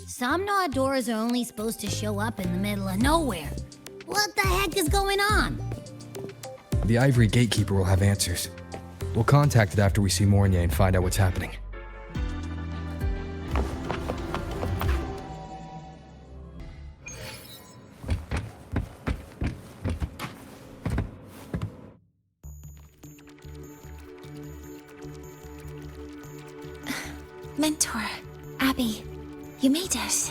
Some Nod doors are only supposed to show up in the middle of nowhere. What the heck is going on? The Ivory Gatekeeper will have answers. We'll contact it after we see Mornye and find out what's happening. Mentor, Abby, you made it.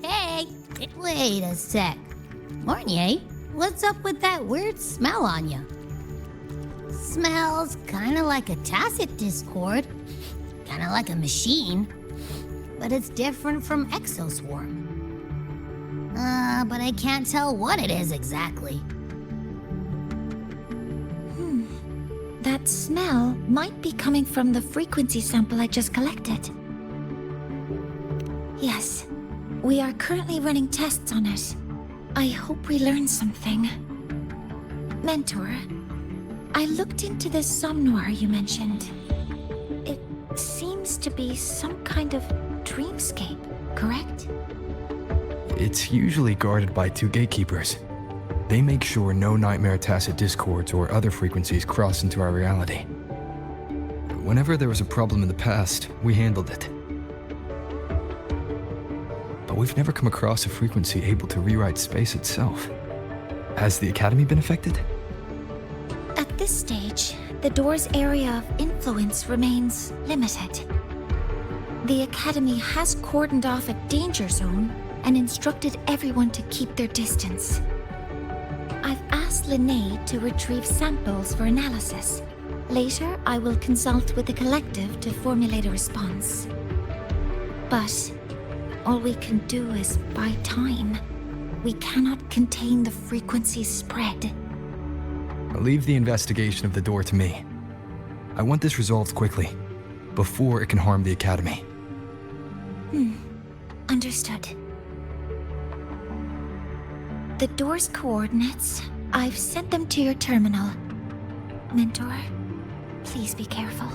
Hey! Wait a sec. Mornye, what's up with that weird smell on you? Smells kinda like a tacit discord. Kinda like a machine. But it's different from Exoswarm. But I can't tell what it is exactly. That smell might be coming from the frequency sample I just collected. Yes, we are currently running tests on it. I hope we learn something. Mentor, I looked into this somnoir you mentioned. It seems to be some kind of dreamscape, correct? It's usually guarded by 2 gatekeepers. They make sure no nightmare tacit discords or other frequencies cross into our reality. Whenever there was a problem in the past, we handled it. But we've never come across a frequency able to rewrite space itself. Has the Academy been affected? At this stage, the door's area of influence remains limited. The Academy has cordoned off a danger zone and instructed everyone to keep their distance. I've asked Lynea to retrieve samples for analysis. Later, I will consult with the collective to formulate a response. But all we can do is buy time. We cannot contain the frequency spread. Leave the investigation of the door to me. I want this resolved quickly, before it can harm the Academy. Understood. The door's coordinates, I've sent them to your terminal. Mentor, please be careful.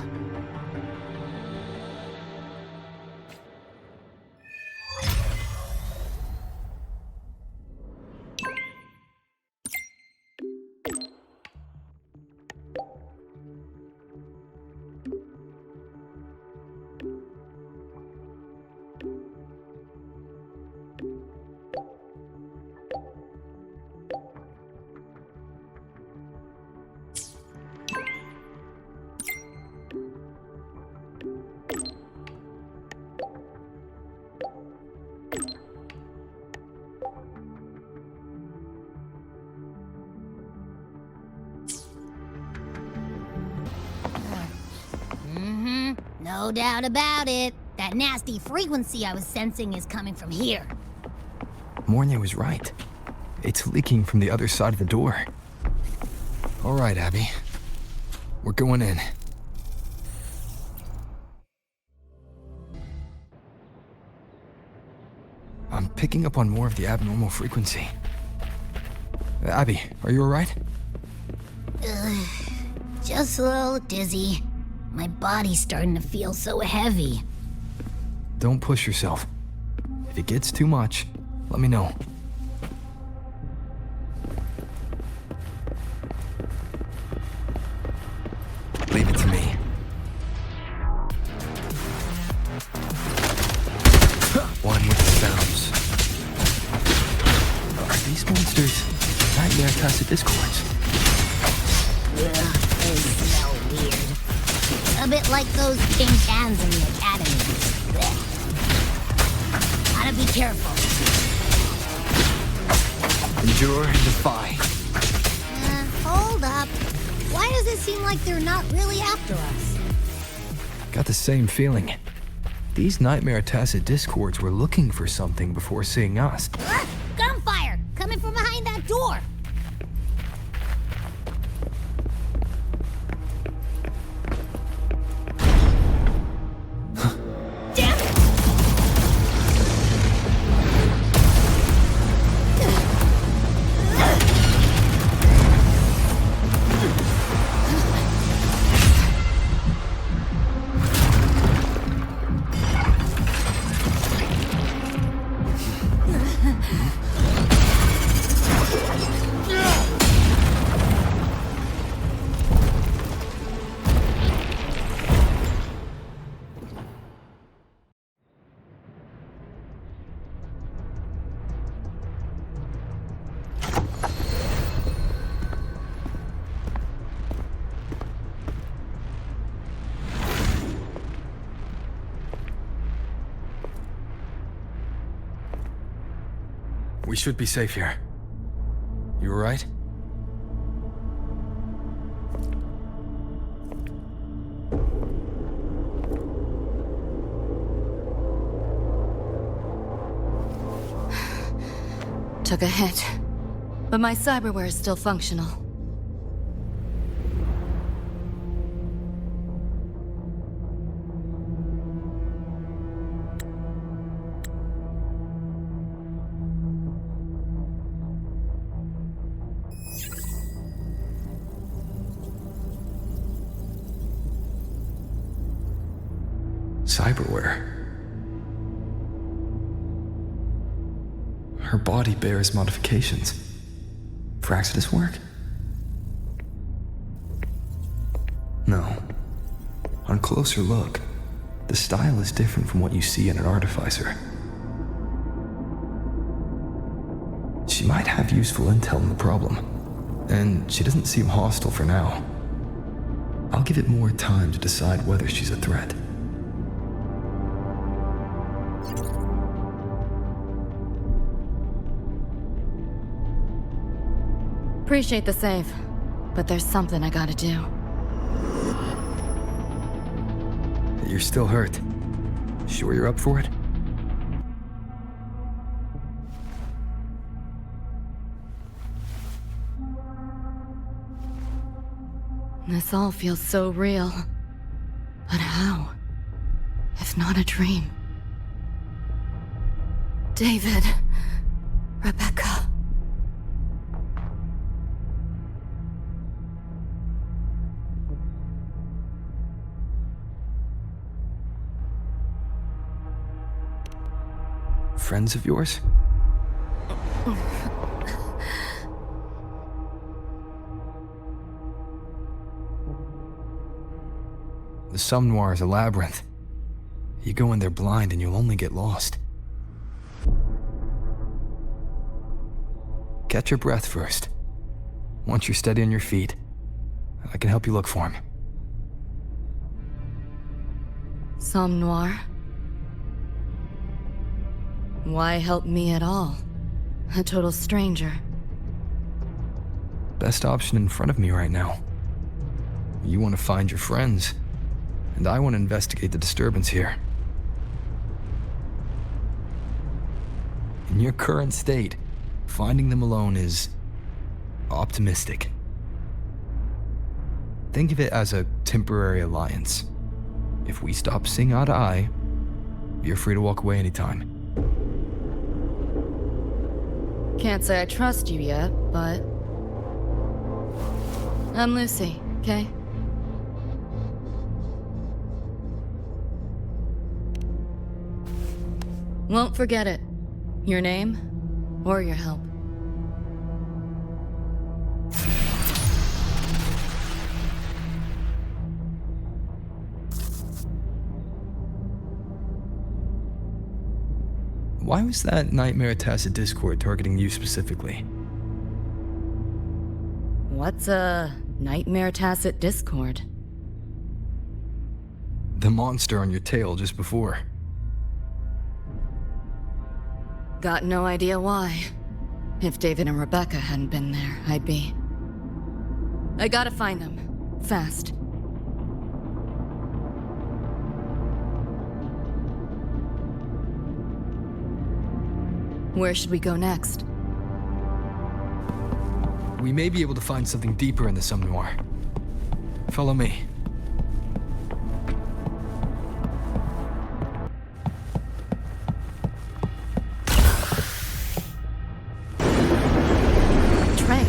No doubt about it. That nasty frequency I was sensing is coming from here. Mornye was right. It's leaking from the other side of the door. All right, Abby. We're going in. I'm picking up on more of the abnormal frequency. Abby, are you all right? Just a little dizzy. My body's starting to feel so heavy. Don't push yourself. If it gets too much, let me know. Leave it to me. One with the sounds. Are these monsters nightmare tacit discords? Ugh, they smell weird. A bit like those tin cans in the Academy. Blech. Gotta be careful. Endure and defy. Hold up. Why does it seem like they're not really after us? Got the same feeling. These nightmare tacit discords were looking for something before seeing us. Gunfire! Coming from behind that door! Damn it! should be safe here. You alright? Took a hit, but my cyberware is still functional. Cyberware. Her body bears modifications. For Exodus work? No. On closer look, the style is different from what you see in an artificer. She might have useful intel on the problem, and she doesn't seem hostile for now. I'll give it more time to decide whether she's a threat. Appreciate the save, but there's something I gotta do. You're still hurt. Sure you're up for it? This all feels so real. But how? If not a dream. David. Rebecca. Friends of yours? The Somme Noir is a labyrinth. You go in there blind and you'll only get lost. Catch your breath first. Once you're steady on your feet, I can help you look for him. Somme Noir? Why help me at all? A total stranger. Best option in front of me right now. You want to find your friends, and I want to investigate the disturbance here. In your current state, finding them alone is optimistic. Think of it as a temporary alliance. If we stop seeing eye to eye, you're free to walk away anytime. Can't say I trust you yet, but... I'm Lucy, okay? Won't forget it. Your name, or your help. Why was that Nightmare Tacit Discord targeting you specifically? What's a Nightmare Tacit Discord? The monster on your tail just before. Got no idea why. If David and Rebecca hadn't been there, I'd be... I gotta find them. Fast. Where should we go next? We may be able to find something deeper in the Somme Noir. Follow me. Train.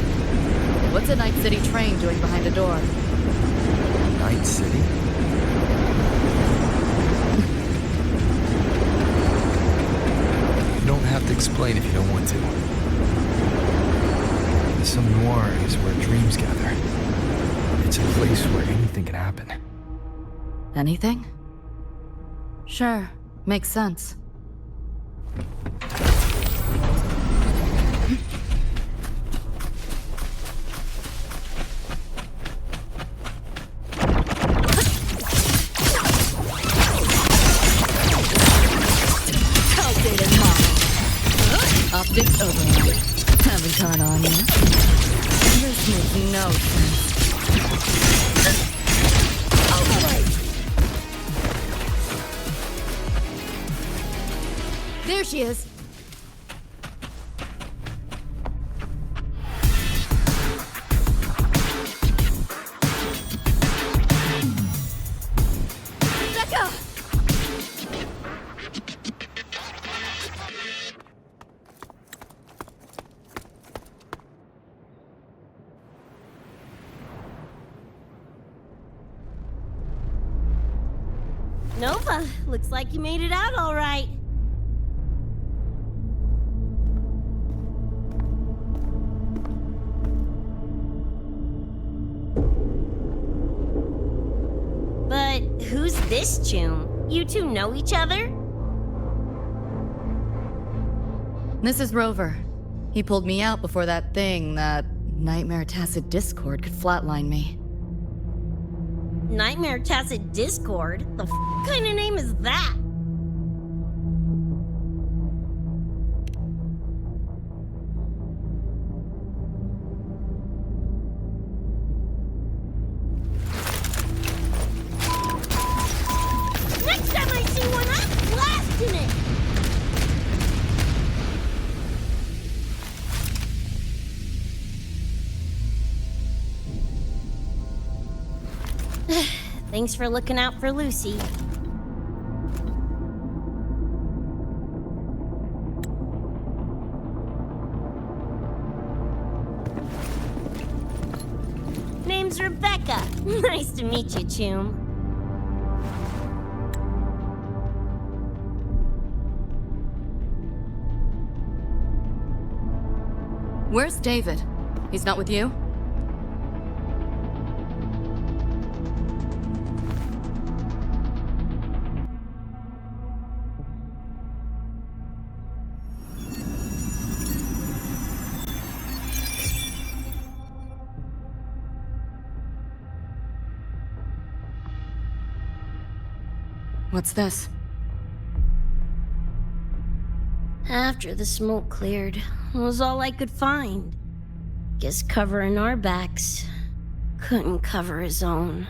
What's a Night City train doing behind a door? Night City? You don't have to explain if you don't want to. The Somme Noir is where dreams gather. It's a place where anything can happen. Anything? Sure, makes sense. Outdated model. Optics override. Makes no sense. Overlay! There she is. Nova, looks like you made it out all right. But who's this Choom? You two know each other? This is Rover. He pulled me out before that Nightmare Tacit Discord could flatline me. Nightmare Tacit Discord? The kind of name is that? Next time I see one, I'm blasting it! Thanks for looking out for Lucy. Name's Rebecca. Nice to meet you, Choom. Where's David? He's not with you? What's this? After the smoke cleared, it was all I could find. Guess covering our backs couldn't cover his own.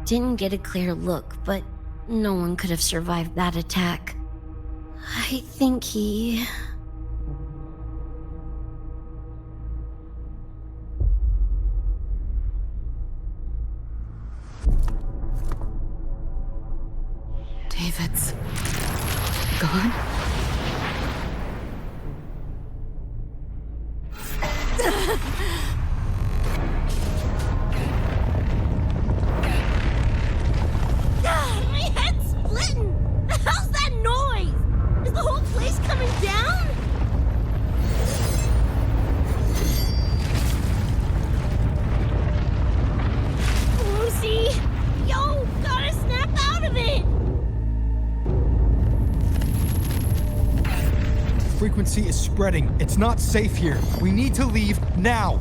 Didn't get a clear look, but no one could have survived that attack. I think he... David's gone? My head's splitting! The hell's that noise? Is the whole place coming down? Lucy! Yo, gotta snap out of it! Frequency is spreading. It's not safe here. We need to leave now.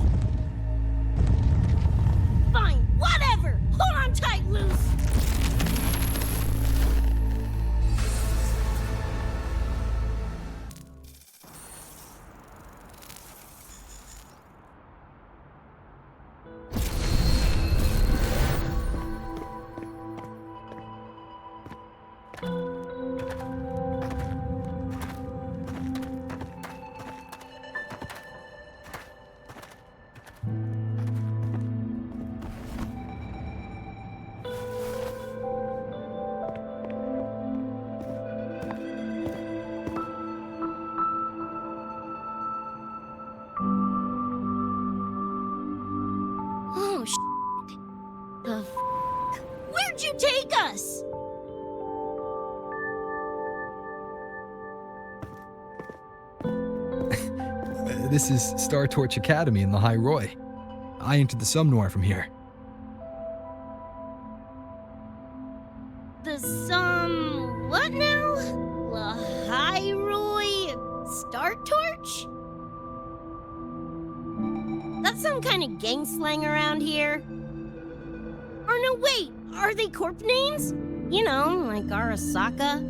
Fine, whatever! Hold on tight, Luce! Oh, shit. The f***? Where'd you take us? This is Star Torch Academy in Lahai-Roi. I entered the Somnoir from here. What now? Lahai-Roi Star Torch? That's some kind of gang slang around here. Or no, wait, are they corp names? You know, like Arasaka.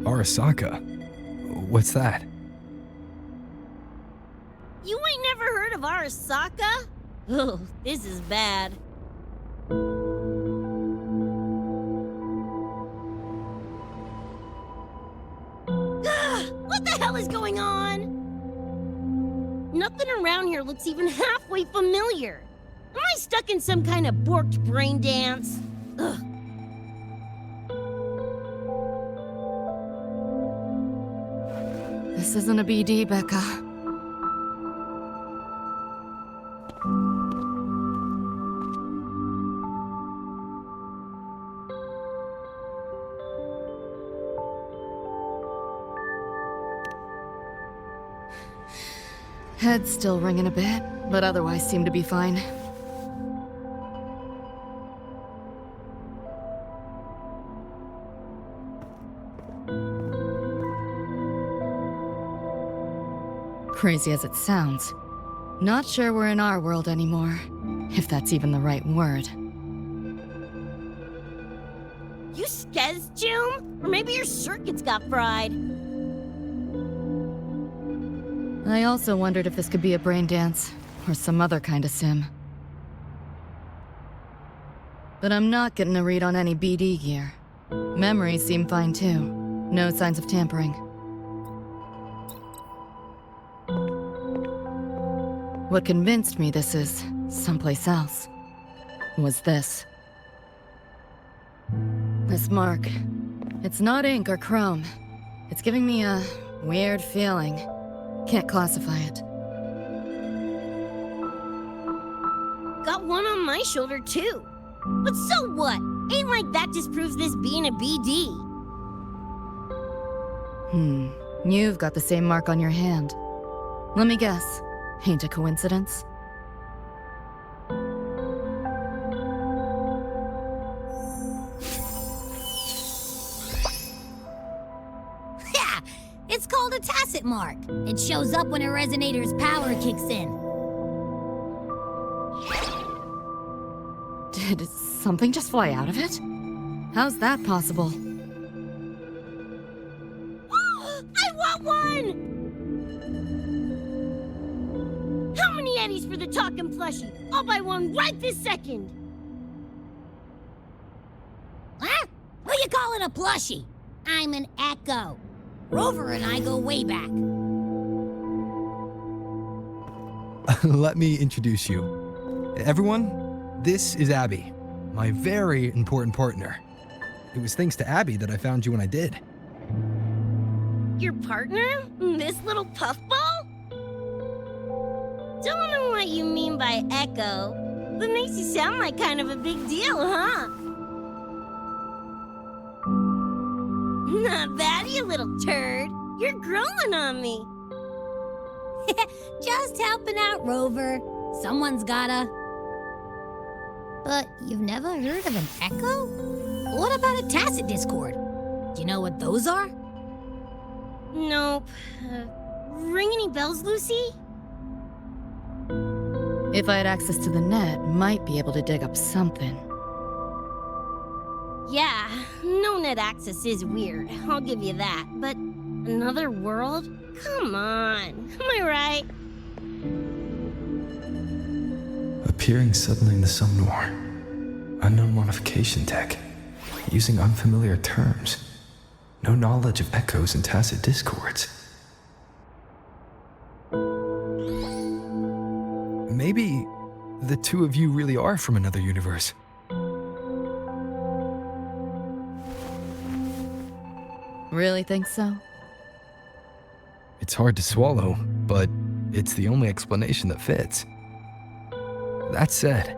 Arasaka? What's that? part of Arasaka? Oh, this is bad. What the hell is going on? Nothing around here looks even halfway familiar. Am I stuck in some kind of borked brain dance? Ugh. This isn't a BD, Becca. Head's still ringing a bit, but otherwise seem to be fine. Crazy as it sounds, not sure we're in our world anymore, if that's even the right word. You skez, June? Or maybe your circuits got fried. I also wondered if this could be a brain dance, or some other kind of sim. But I'm not getting a read on any BD gear. Memories seem fine too. No signs of tampering. What convinced me this is someplace else was this. This mark. It's not ink or chrome. It's giving me a weird feeling. Can't classify it. Got one on my shoulder, too. But so what? Ain't like that disproves this being a BD. You've got the same mark on your hand. Let me guess. Ain't a coincidence? Yeah! It's called a tacit mark. It shows up when a resonator's power kicks in. Did something just fly out of it? How's that possible? I want one! How many eddies for the talking plushie? I'll buy one right this second! Huh? Who you calling a plushie? I'm an Echo. Rover and I go way back. Let me introduce you. Everyone, this is Abby, my very important partner. It was thanks to Abby that I found you when I did. Your partner? This little puffball? Don't know what you mean by Echo. That makes you sound like kind of a big deal, huh? Not bad, you little turd. You're growing on me. Just helping out, Rover. Someone's gotta. But you've never heard of an Echo? What about a tacit discord? Do you know what those are? Nope. Ring any bells, Lucy? If I had access to the net, might be able to dig up something. Yeah, no net access is weird. I'll give you that. But another world? Come on. Am I right? Appearing suddenly in the Sumnor. Unknown modification tech. Using unfamiliar terms. No knowledge of echoes and tacit discords. Maybe the two of you really are from another universe. Really think so? It's hard to swallow, but it's the only explanation that fits. That said,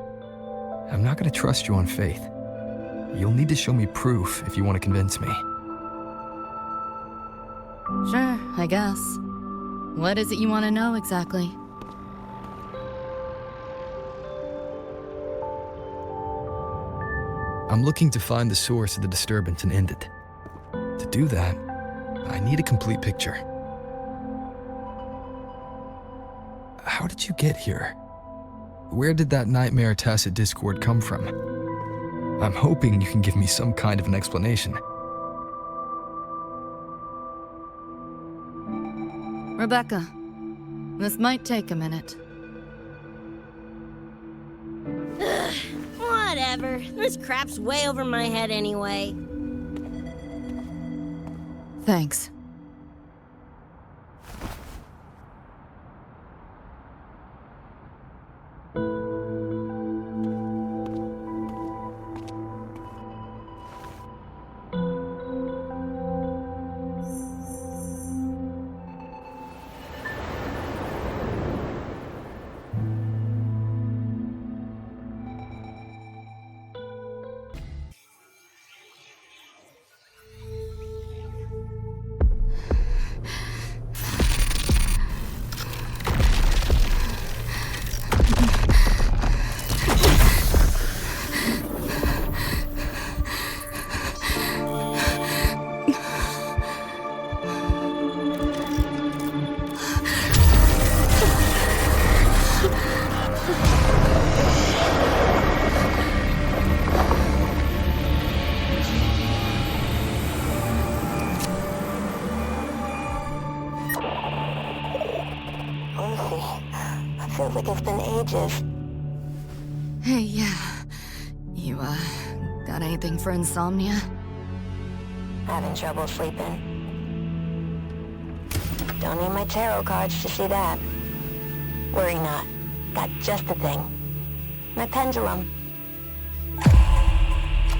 I'm not going to trust you on faith. You'll need to show me proof if you want to convince me. Sure, I guess. What is it you want to know exactly? I'm looking to find the source of the disturbance and end it. To do that, I need a complete picture. How did you get here? Where did that nightmare tacit discord come from? I'm hoping you can give me some kind of an explanation. Rebecca, this might take a minute. Whatever. This crap's way over my head anyway. Thanks. Feels like it's been ages. Hey, yeah. You, got anything for insomnia? Having trouble sleeping. Don't need my tarot cards to see that. Worry not. Got just the thing. My pendulum.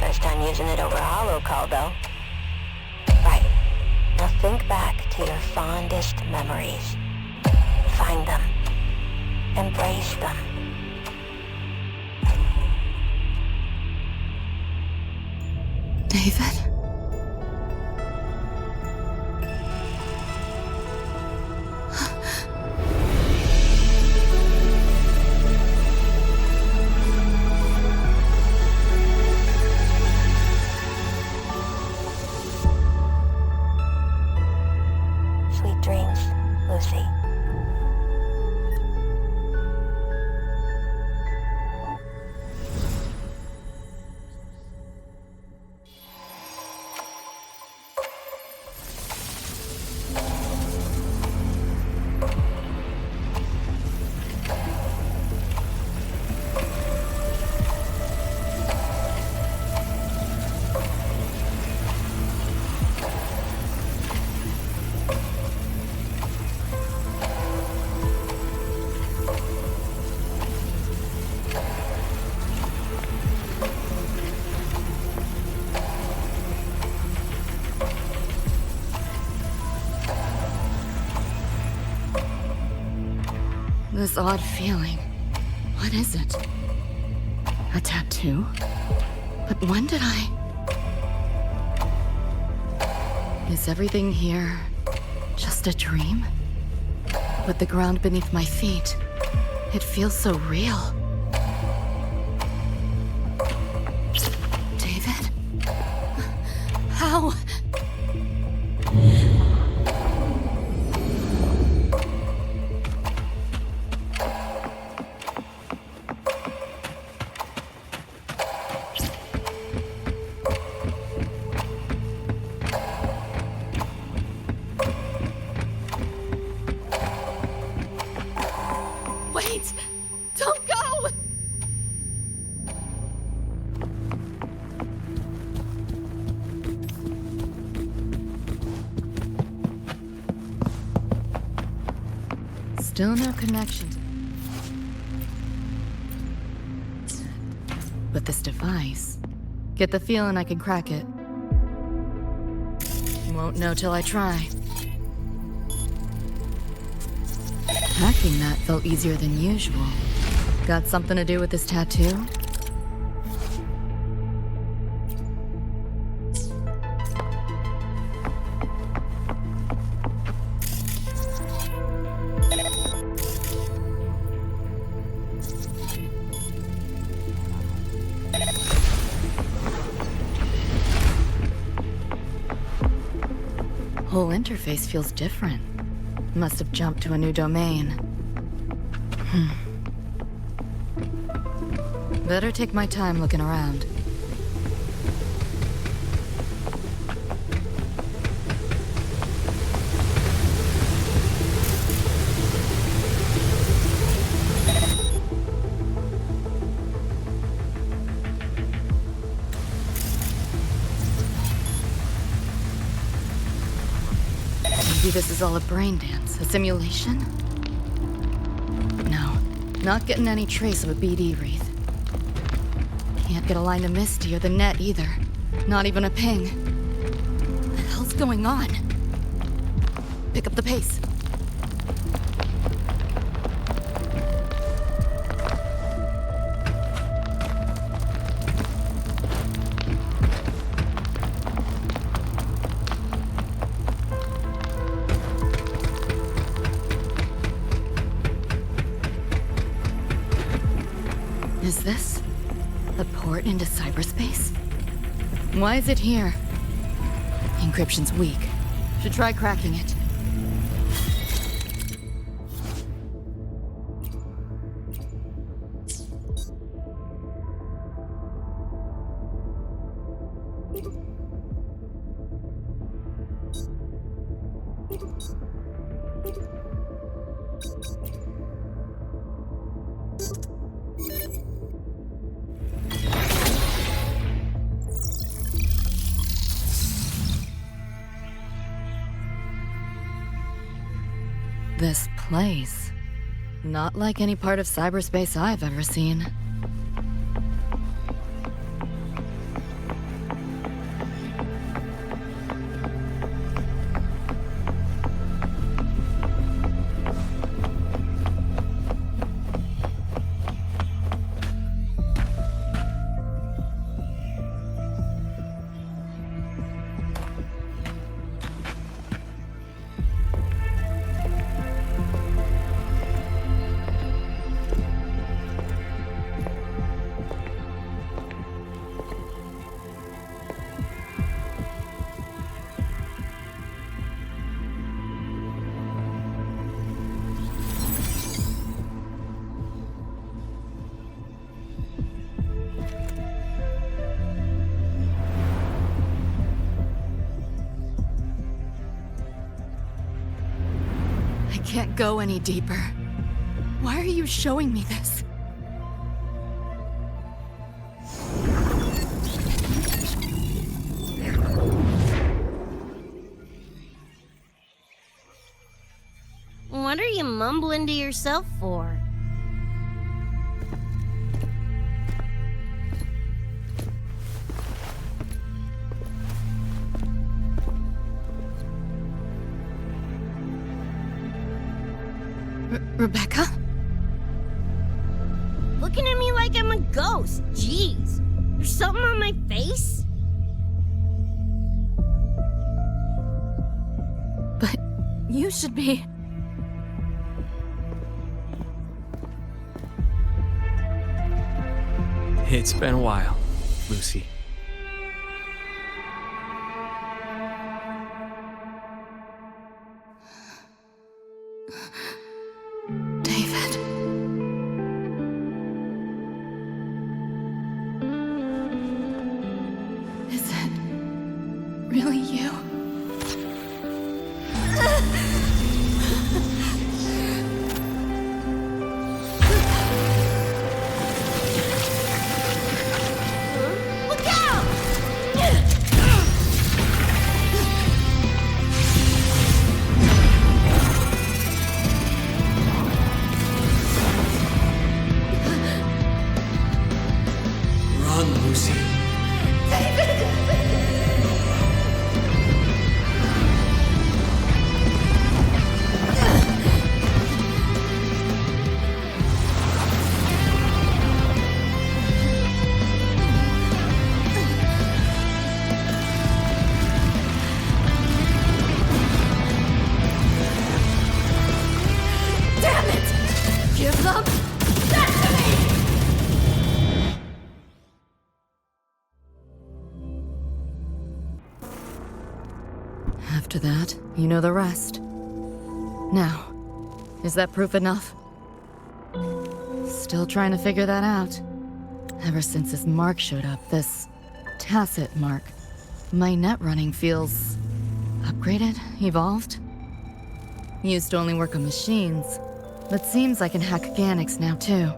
First time using it over hollow call, though. Right. Now think back to your fondest memories. Find them. Embrace them. David? Sweet dreams, Lucy. This odd feeling. What is it? A tattoo? But when did I... Is everything here just a dream? With the ground beneath my feet, it feels so real. David? How? Wait! Don't go! Still no connection. With this device, get the feeling I can crack it. Won't know till I try. Hacking that felt easier than usual. Got something to do with this tattoo? Whole interface feels different. Must have jumped to a new domain. Better take my time looking around. Maybe this is all a brain dance, a simulation? No, not getting any trace of a BD wreath. Can't get a line to Misty or the net either. Not even a ping. What the hell's going on? Pick up the pace. Is this a port into cyberspace? Why is it here? Encryption's weak. Should try cracking it. This place. Not like any part of cyberspace I've ever seen. Can't go any deeper. Why are you showing me this? What are you mumbling to yourself for? Rebecca? Looking at me like I'm a ghost. Jeez. There's something on my face? But you should be... It's been a while, Lucy. David. Is it really you? Look out! Run, Lucy. Damn it! Give them that to me! After that, you know the rest. Now, is that proof enough? Still trying to figure that out. Ever since this mark showed up, this tacit mark, my net running feels upgraded, evolved. Used to only work on machines, but seems I can hack organics now too.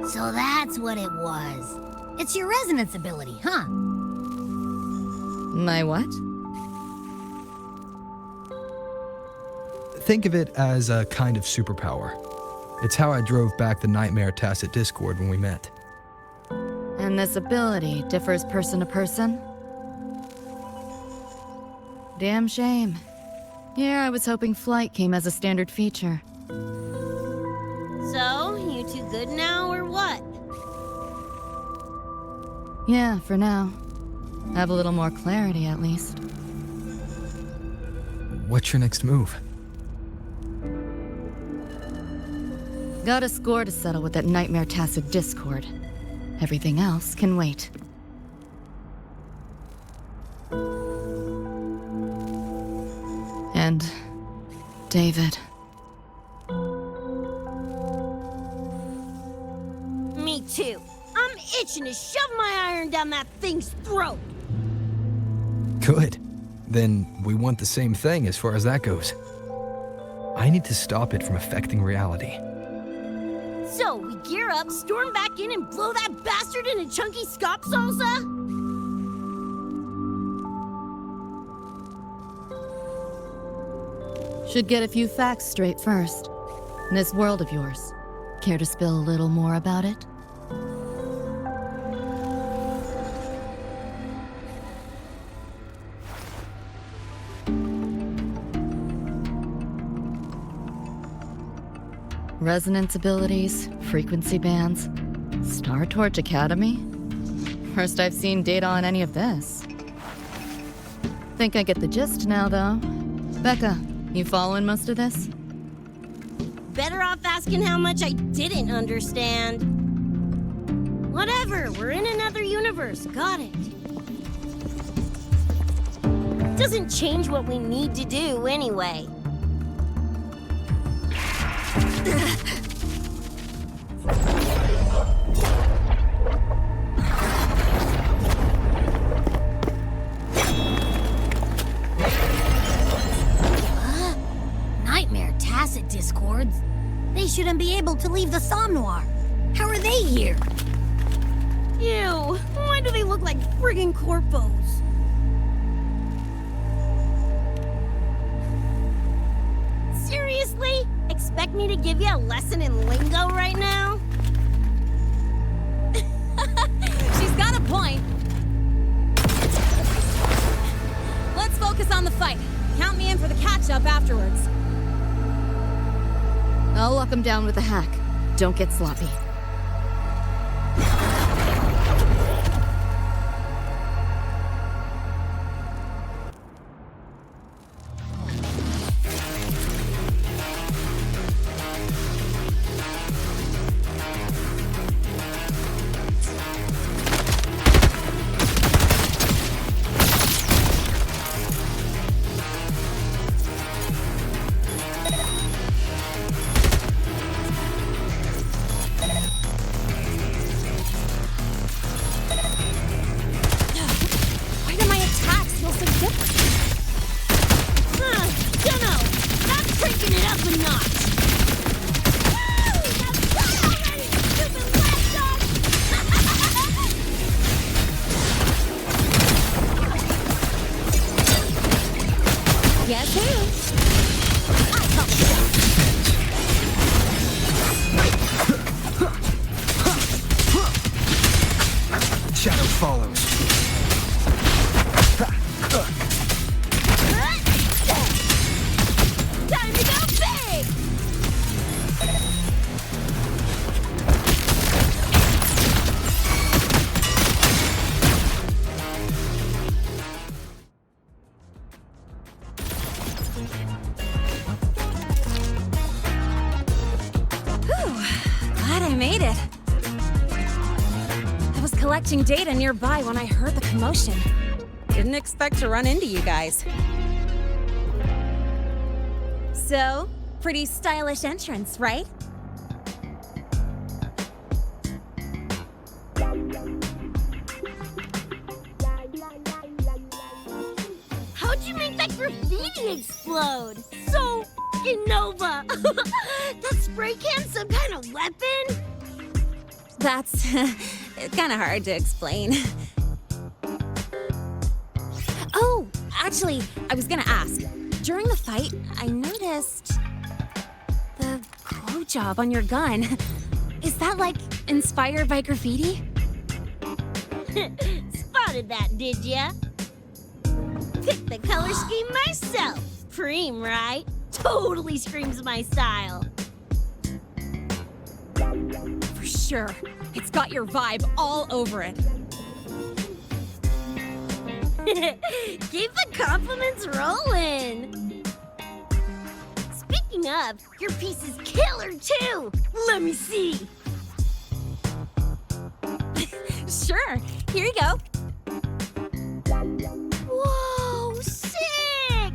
So that's what it was. It's your resonance ability, huh? My what? Think of it as a kind of superpower. It's how I drove back the Nightmare Tacit Discord when we met. And this ability differs person to person? Damn shame. Here I was hoping flight came as a standard feature. So, you two good now, or what? Yeah, for now. Have a little more clarity, at least. What's your next move? Got a score to settle with that Nightmare Tacit Discord. Everything else can wait. And David. Me too. I'm itching to shove my iron down that thing's throat. Good. Then we want the same thing as far as that goes. I need to stop it from affecting reality. So, we gear up, storm back in, and blow that bastard into chunky scop salsa? Should get a few facts straight first. This world of yours. Care to spill a little more about it? Resonance abilities, frequency bands, Star Torch Academy? First I've seen data on any of this. Think I get the gist now, though. Becca, you following most of this? Better off asking how much I didn't understand. Whatever, we're in another universe, got it. Doesn't change what we need to do anyway. Nightmare Tacit Discords? They shouldn't be able to leave the Somnoir. How are they here? Ew, why do they look like friggin' corpos? Seriously? Expect me to give you a lesson in lingo right now? She's got a point. Let's focus on the fight. Count me in for the catch-up afterwards. I'll lock him down with a hack. Don't get sloppy. Shadow follows. Time to go big! Glad I made it. I was collecting data nearby when I heard the commotion. Didn't expect to run into you guys. So, pretty stylish entrance, right? How'd you make that graffiti explode? So f***ing Nova! That spray can some kind of weapon? That's kind of hard to explain. Oh, actually, I was gonna ask, During the fight, I noticed the glow job on your gun. Is that, like, inspired by graffiti? Spotted that, did ya? Picked the color scheme myself. Preem, right? Totally screams my style. For sure. It's got your vibe all over it. Keep the compliments rolling. Speaking of, your piece is killer too. Let me see. Sure. Here you go. Whoa, sick!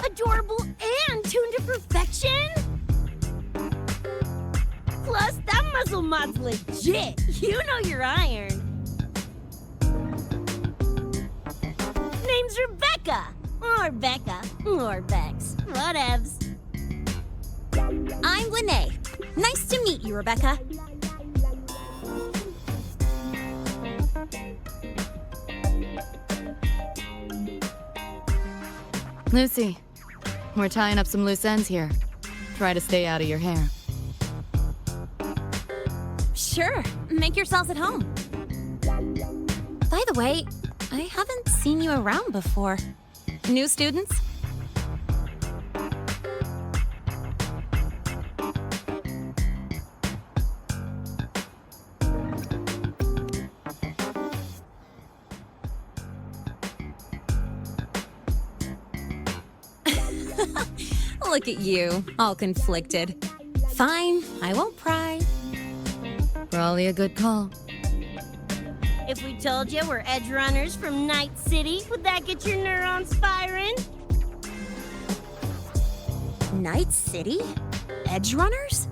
Adorable and tuned to perfection. Plus, that muzzle mod's legit. You know your iron. Name's Rebecca. Or Becca. Or Bex. Whatevs. I'm Lynea. Nice to meet you, Rebecca. Lucy, we're tying up some loose ends here. Try to stay out of your hair. Sure. Make yourselves at home. By the way, I haven't seen you around before. New students? Look at you, all conflicted. Fine, I won't pry. Probably a good call. If we told you we're Edgerunners from Night City, would that get your neurons firing? Night City? Edgerunners?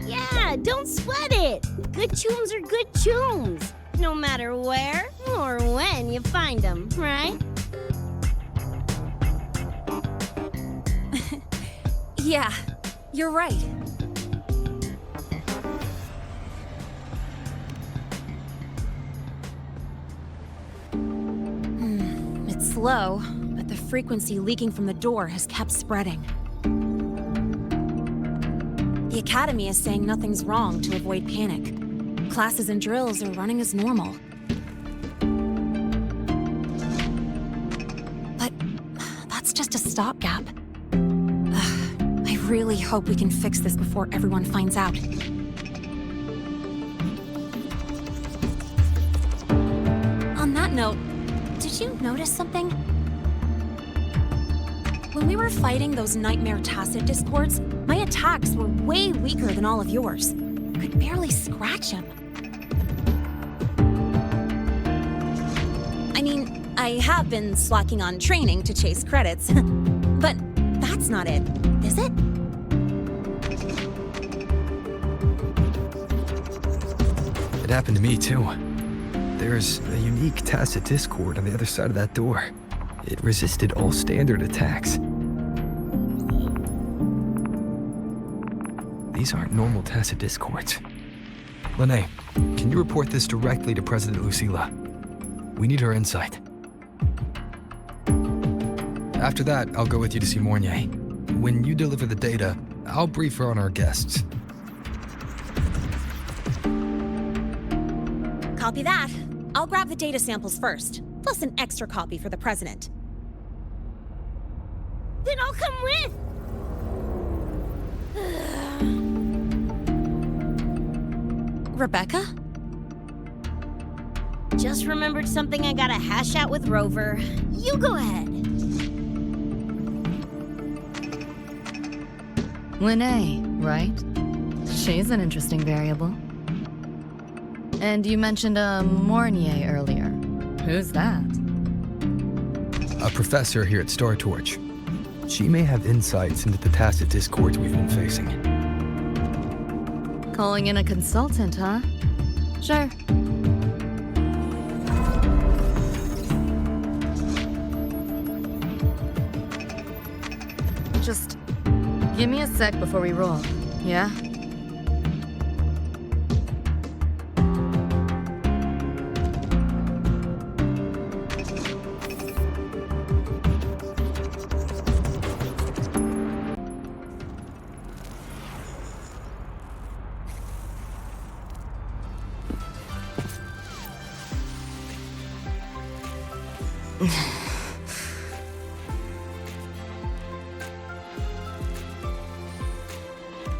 Yeah, don't sweat it. Good tunes are good tunes, no matter where or when you find them, right? Yeah, you're right. It's slow, but the frequency leaking from the door has kept spreading. The Academy is saying nothing's wrong to avoid panic. Classes and drills are running as normal. But that's just a stopgap. I really hope we can fix this before everyone finds out. On that note, did you notice something? When we were fighting those nightmare tacit discords, my attacks were way weaker than all of yours. Could barely scratch him. I mean, I have been slacking on training to chase credits, but that's not it, is it? It happened to me too. There's a unique tacit discord on the other side of that door. It resisted all standard attacks. These aren't normal tacit discords. Lynea, can you report this directly to President Lucilla? We need her insight. After that, I'll go with you to see Mornye. When you deliver the data, I'll brief her on our guests. Copy that. I'll grab the data samples first, plus an extra copy for the president. Then I'll come with! Rebecca? Just remembered something I gotta hash out with Rover. You go ahead. Lynea, right? She's an interesting variable. And you mentioned a Mornye earlier. Who's that? A professor here at Star Torch. She may have insights into the tacit discords we've been facing. Calling in a consultant, huh? Sure. Just give me a sec before we roll, yeah?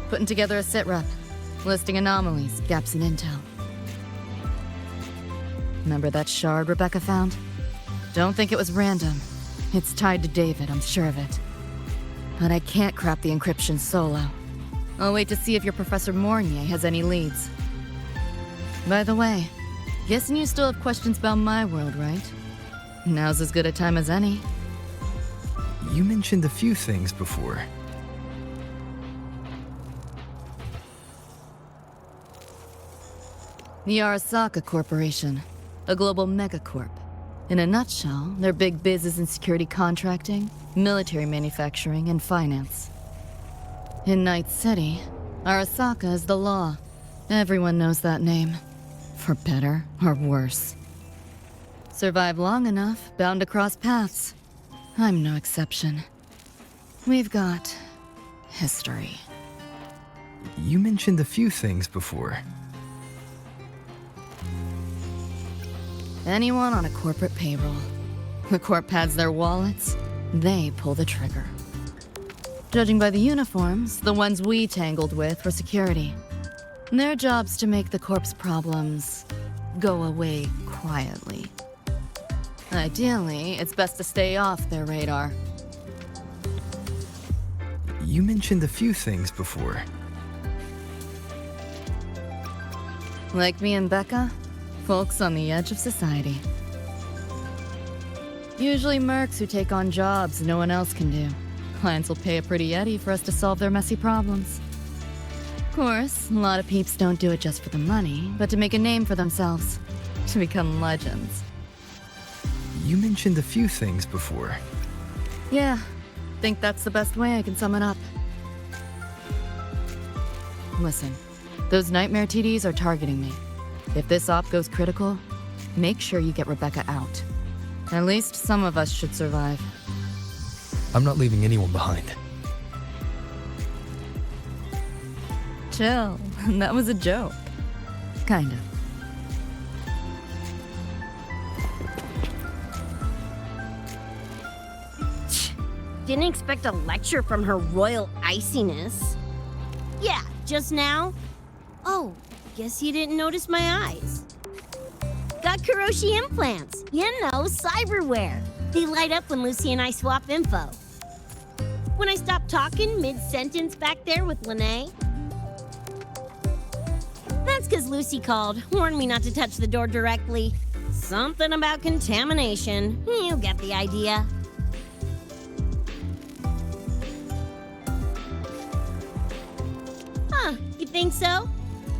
putting together a sitrep, listing anomalies, gaps in intel. Remember that shard Rebecca found? Don't think it was random. It's tied to David, I'm sure of it. But I can't crack the encryption solo. I'll wait to see if your Professor Mornye has any leads. By the way, guessing you still have questions about my world, right? Now's as good a time as any. You mentioned a few things before. The Arasaka Corporation, a global megacorp. In a nutshell, their big biz is in security contracting, military manufacturing, and finance. In Night City, Arasaka is the law. Everyone knows that name. For better or worse. Survive long enough, bound to cross paths. I'm no exception. We've got history. You mentioned a few things before. Anyone on a corporate payroll. The corp pads their wallets, they pull the trigger. Judging by the uniforms, the ones we tangled with were security. Their job's to make the corp's problems go away quietly. Ideally, it's best to stay off their radar. You mentioned a few things before. Like me and Becca, folks on the edge of society. Usually mercs who take on jobs no one else can do. Clients will pay a pretty eddy for us to solve their messy problems. Of course, a lot of peeps don't do it just for the money, but to make a name for themselves. To become legends. You mentioned a few things before. Yeah, think that's the best way I can sum it up. Listen, those nightmare TDs are targeting me. If this op goes critical, make sure you get Rebecca out. At least some of us should survive. I'm not leaving anyone behind. Chill, that was a joke. Kind of. Didn't expect a lecture from her royal iciness. Yeah, just now? Oh, guess you didn't notice my eyes. Got Kuroshi implants. You know, cyberware. They light up when Lucy and I swap info. When I stop talking mid-sentence back there with Lynea. That's because Lucy called, warned me not to touch the door directly. Something about contamination. You get the idea. Huh, you think so?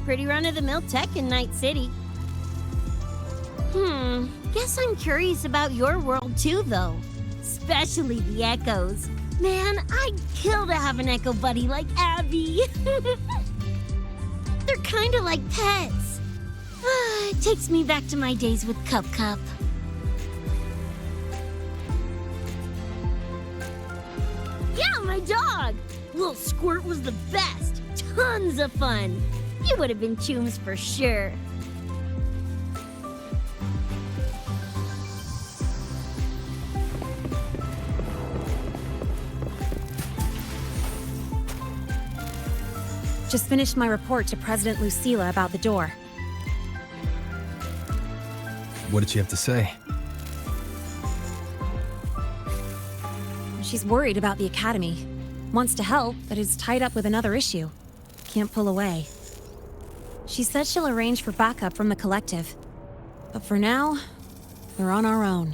Pretty run-of-the-mill tech in Night City. Guess I'm curious about your world too, though. Especially the echoes. Man, I'd kill to have an echo buddy like Abby. They're kinda like pets. It takes me back to my days with Cup. Yeah, my dog! Little Squirt was the best. Tons of fun. You would have been chooms for sure. Just finished my report to President Lucilla about the door. What did she have to say? She's worried about the Academy. Wants to help, but is tied up with another issue. Can't pull away. She said she'll arrange for backup from the collective. But for now, we're on our own.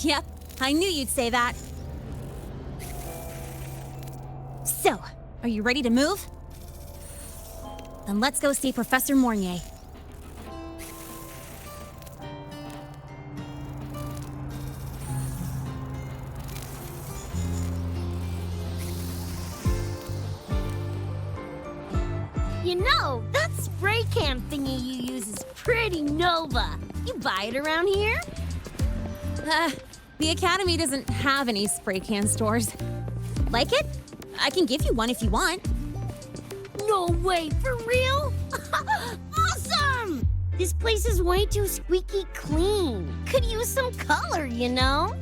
Yep, I knew you'd say that. So, are you ready to move? Then let's go see Professor Mornye. You know, that spray can thingy you use is pretty Nova. You buy it around here? The Academy doesn't have any spray can stores. Like it? I can give you one if you want. No way, for real? Awesome! This place is way too squeaky clean. Could use some color, you know?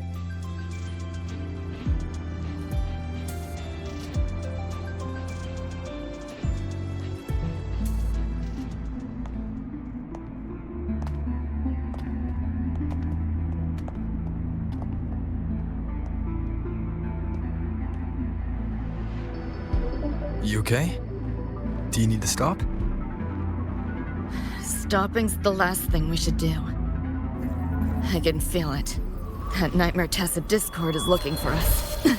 You okay? Do you need to stop? Stopping's the last thing we should do. I can feel it. That Nightmare Tacit Discord is looking for us. Lucy!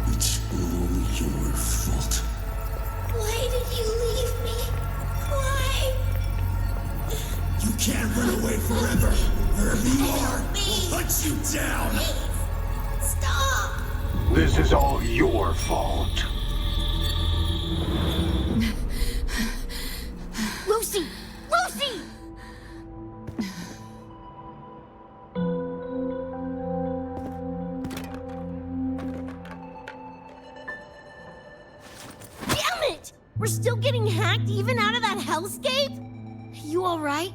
It's all your fault. Why did you leave me? Why? You can't run away forever. Wherever you are, Please. we'll hunt you down. Please, stop! This is all your fault. Lucy! Lucy! Damn it! We're still getting hacked even out of that hellscape? You alright?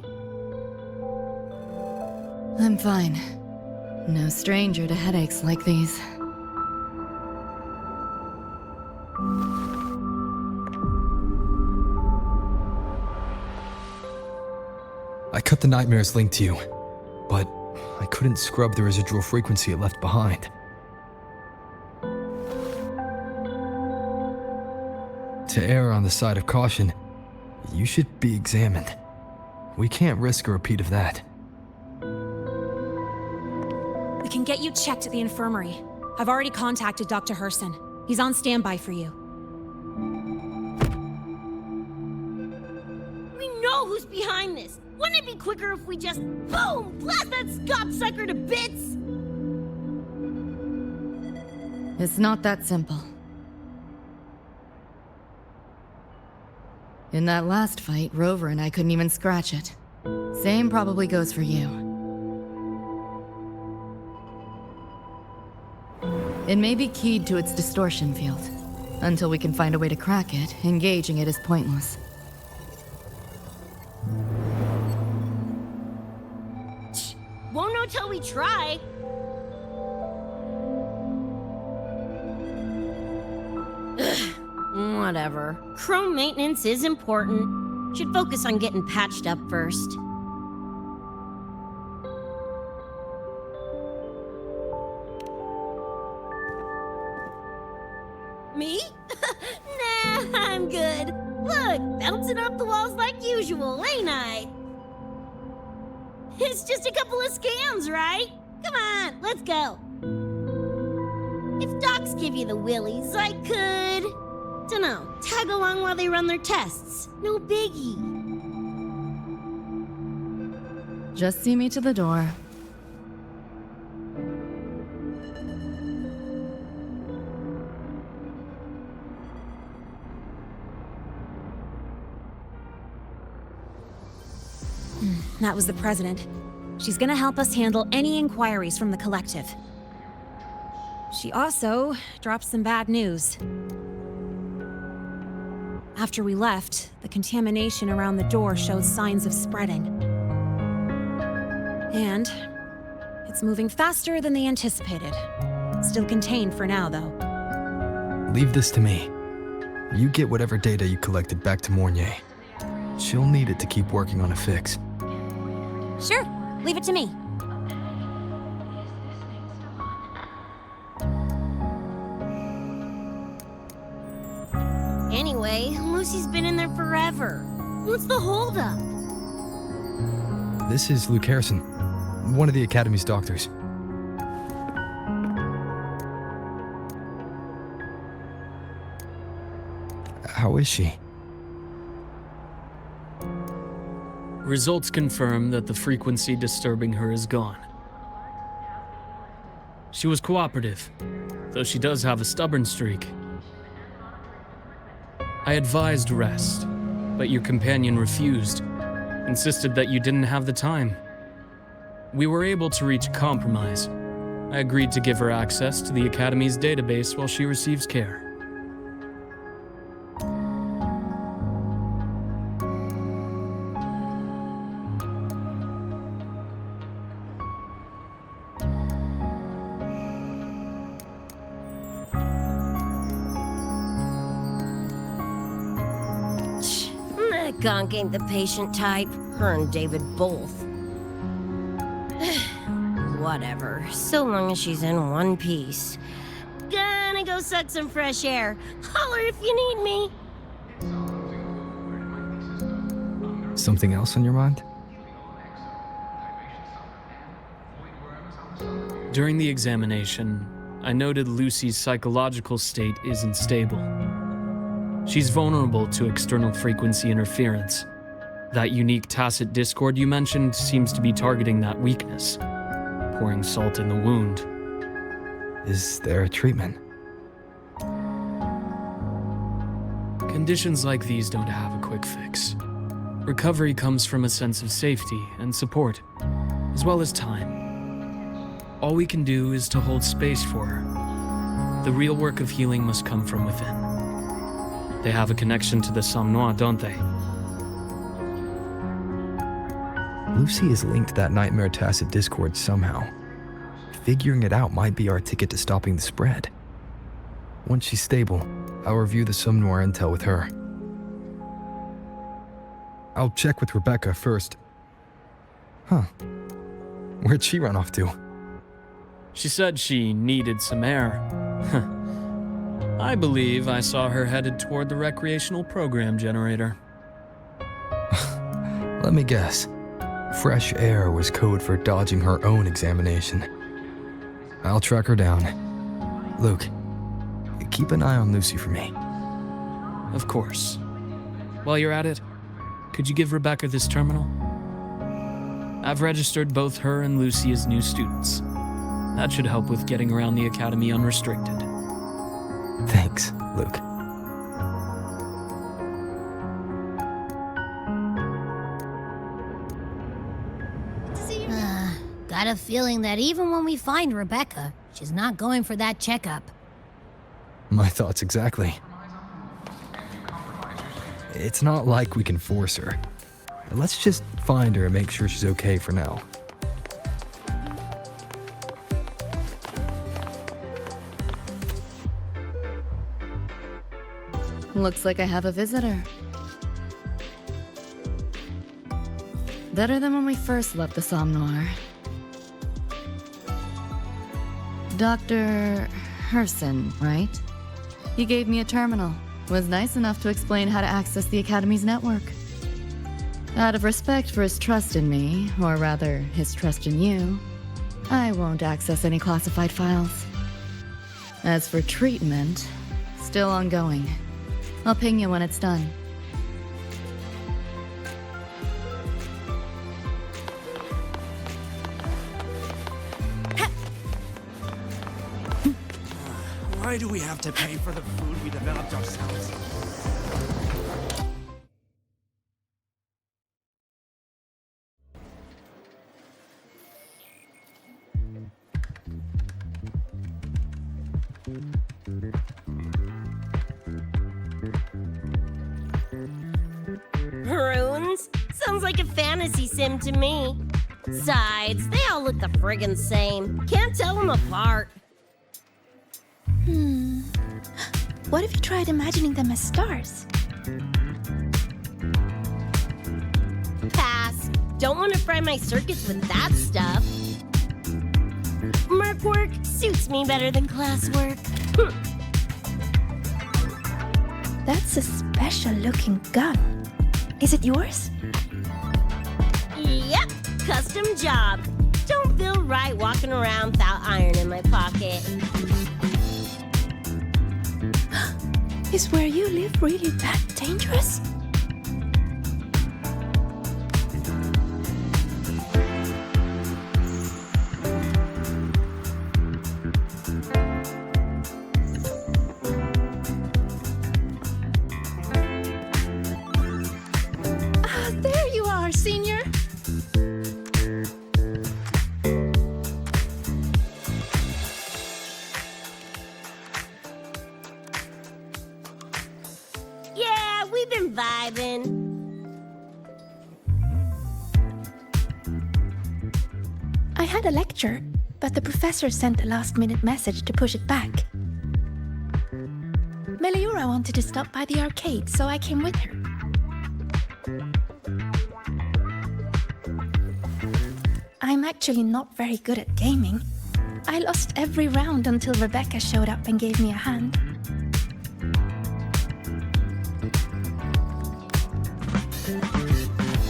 I'm fine. No stranger to headaches like these. I cut the nightmare's link to you, but I couldn't scrub the residual frequency it left behind. To err on the side of caution, you should be examined. We can't risk a repeat of that. We can get you checked at the infirmary. I've already contacted Dr. Herssen. He's on standby for you. We know who's behind this! Wouldn't it be quicker if we just, boom, blast that gobsucker to bits? It's not that simple. In that last fight, Rover and I couldn't even scratch it. Same probably goes for you. It may be keyed to its distortion field. Until we can find a way to crack it, engaging it is pointless. Won't know till we try. Ugh, whatever. Chrome maintenance is important. Should focus on getting patched up first. Me? Nah, I'm good. Look, bouncing off the walls like usual, ain't I? It's just a couple of scans, right? Come on, let's go. If docs give you the willies, I could... dunno, tag along while they run their tests. No biggie. Just see me to the door. That was the president. She's gonna help us handle any inquiries from the collective. She also dropped some bad news. After we left, the contamination around the door showed signs of spreading. And it's moving faster than they anticipated. Still contained for now, though. Leave this to me. You get whatever data you collected back to Mornye. She'll need it to keep working on a fix. Sure, leave it to me. Anyway, Lucy's been in there forever. What's the holdup? This is Luuk Herssen. One of the Academy's doctors. How is she? Results confirm that the frequency disturbing her is gone. She was cooperative, though she does have a stubborn streak. I advised rest, but your companion refused, insisted that you didn't have the time. We were able to reach a compromise. I agreed to give her access to the Academy's database while she receives care. That gonk ain't the patient type. Her and David both. Whatever, so long as she's in one piece. Gonna go suck some fresh air. Holler if you need me. Something else on your mind? During the examination, I noted Lucy's psychological state isn't stable. She's vulnerable to external frequency interference. That unique tacit discord you mentioned seems to be targeting that weakness, pouring salt in the wound. Is there a treatment? Conditions like these don't have a quick fix. Recovery comes from a sense of safety and support, as well as time. All we can do is to hold space for her. The real work of healing must come from within. They have a connection to the Somnois, don't they? Lucy is linked to that nightmare tacit discord somehow. Figuring it out might be our ticket to stopping the spread. Once she's stable, I'll review the Somnoir intel with her. I'll check with Rebecca first. Huh. Where'd she run off to? She said she needed some air. I believe I saw her headed toward the recreational program generator. Let me guess. Fresh air was code for dodging her own examination. I'll track her down. Luke, keep an eye on Lucy for me. Of course. While you're at it, could you give Rebecca this terminal? I've registered both her and Lucy as new students. That should help with getting around the Academy unrestricted. Thanks, Luke. Got a feeling that even when we find Rebecca, she's not going for that checkup. My thoughts exactly. It's not like we can force her. Let's just find her and make sure she's okay for now. Looks like I have a visitor. Better than when we first left the Somnoir. Dr. Herssen, right? He gave me a terminal. Was nice enough to explain how to access the Academy's network. Out of respect for his trust in me, or rather, his trust in you, I won't access any classified files. As for treatment, still ongoing. I'll ping you when it's done. Why do we have to pay for the food we developed ourselves? Runes? Sounds like a fantasy sim to me. Besides, they all look the friggin' same. Can't tell them apart. What if you tried imagining them as stars? Pass. Don't want to fry my circuits with that stuff. Merc work suits me better than classwork. That's a special-looking gun. Is it yours? Yep, custom job. Don't walking around without iron in my pocket. Is where you live really that dangerous? Ah, there you are, Senior. Yeah, we've been vibing. I had a lecture, but the professor sent a last-minute message to push it back. Meliora wanted to stop by the arcade, so I came with her. I'm actually not very good at gaming. I lost every round until Rebecca showed up and gave me a hand.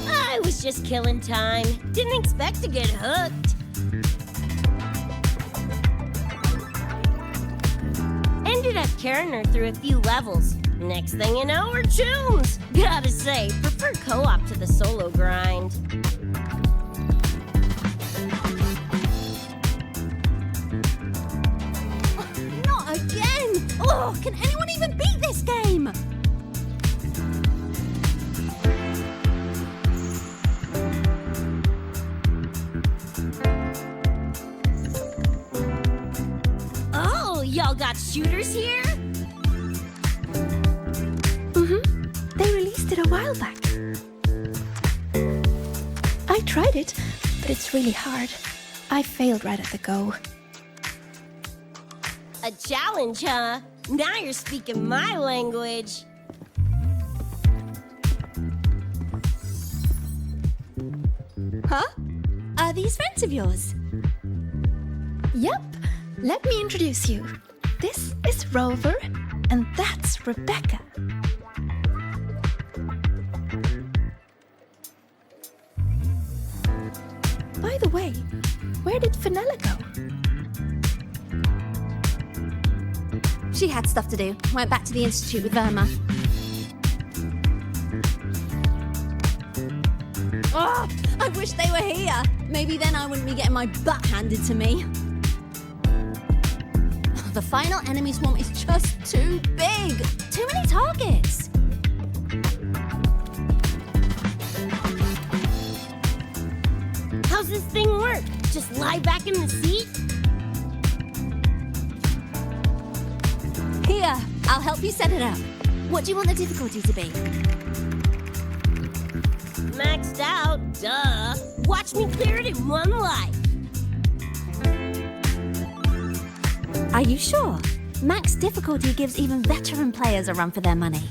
I was just killing time. Didn't expect to get hooked. Ended up carrying her through a few levels. Next thing you know, we're tunes. Gotta say, prefer co-op to the solo grind. Not again! Oh, can anyone even beat this game? Oh, y'all got shooters here? They released it a while back. I tried it, but it's really hard. I failed right at the go. A challenge, huh? Now you're speaking my language. Huh? Are these friends of yours? Yep, let me introduce you. This is Rover, and that's Rebecca. By the way, where did Fenella go? She had stuff to do. Went back to the Institute with Verma. Oh, I wish they were here. Maybe then I wouldn't be getting my butt handed to me. The final enemy swarm is just too big. Too many targets. How's this thing work? Just lie back in the seat? Here, I'll help you set it up. What do you want the difficulty to be? Maxed out, duh. Watch me clear it in one life. Are you sure? Max difficulty gives even veteran players a run for their money.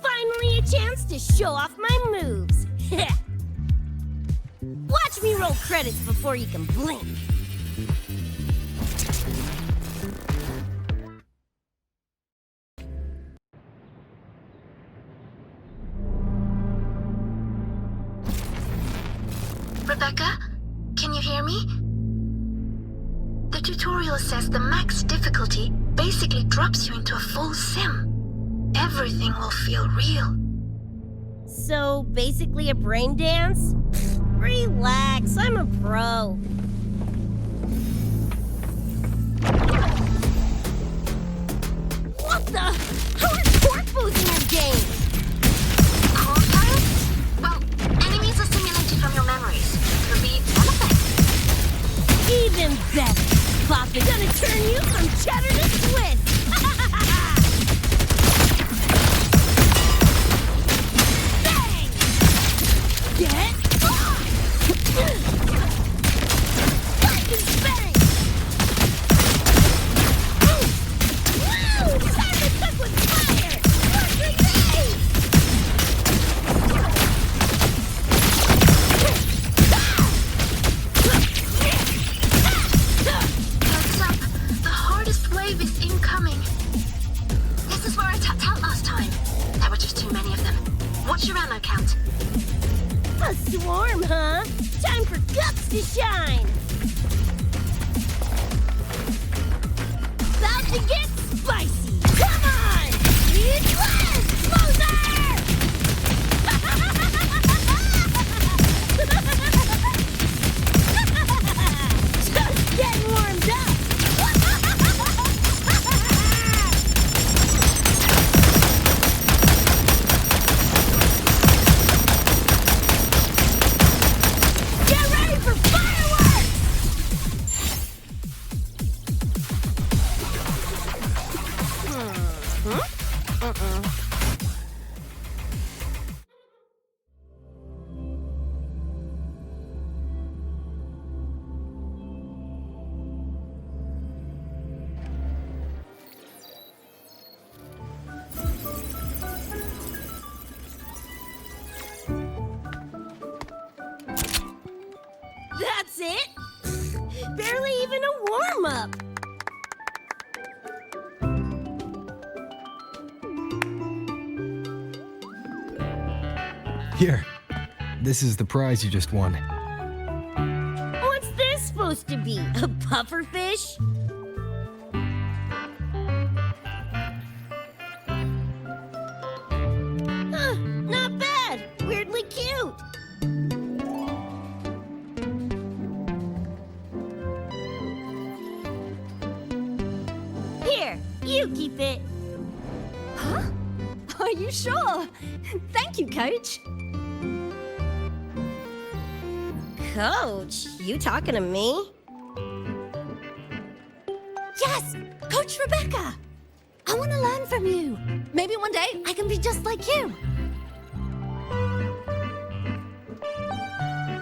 Finally a chance to show off my moves. Watch me roll credits before you can blink. Rebecca, can you hear me? The tutorial says the max difficulty basically drops you into a full sim. Everything will feel real. So, basically a brain dance? Relax, I'm a pro. What the? How are corpos in your game? Well, enemies are simulated from your memories. Could be anything. Even better. Pop is gonna turn you from cheddar to Swiss. Bang! Get off! Lightning bang! Woo! Time to cook with fire! More grenades! Heads up, the hardest wave is incoming. Edgerunner count. A swarm, huh? Time for guts to shine! About to get spicy! Come on! Eat less, loser! Just getting warmed up! Get ready for fireworks! That's it? Barely even a warm-up. Here, this is the prize you just won. What's this supposed to be? A pufferfish? Huh, not bad. Weirdly cute. Here, you keep it. Huh? Are you sure? Thank you, Coach. Coach, you talking to me? Yes! Coach Rebecca! I want to learn from you. Maybe one day I can be just like you.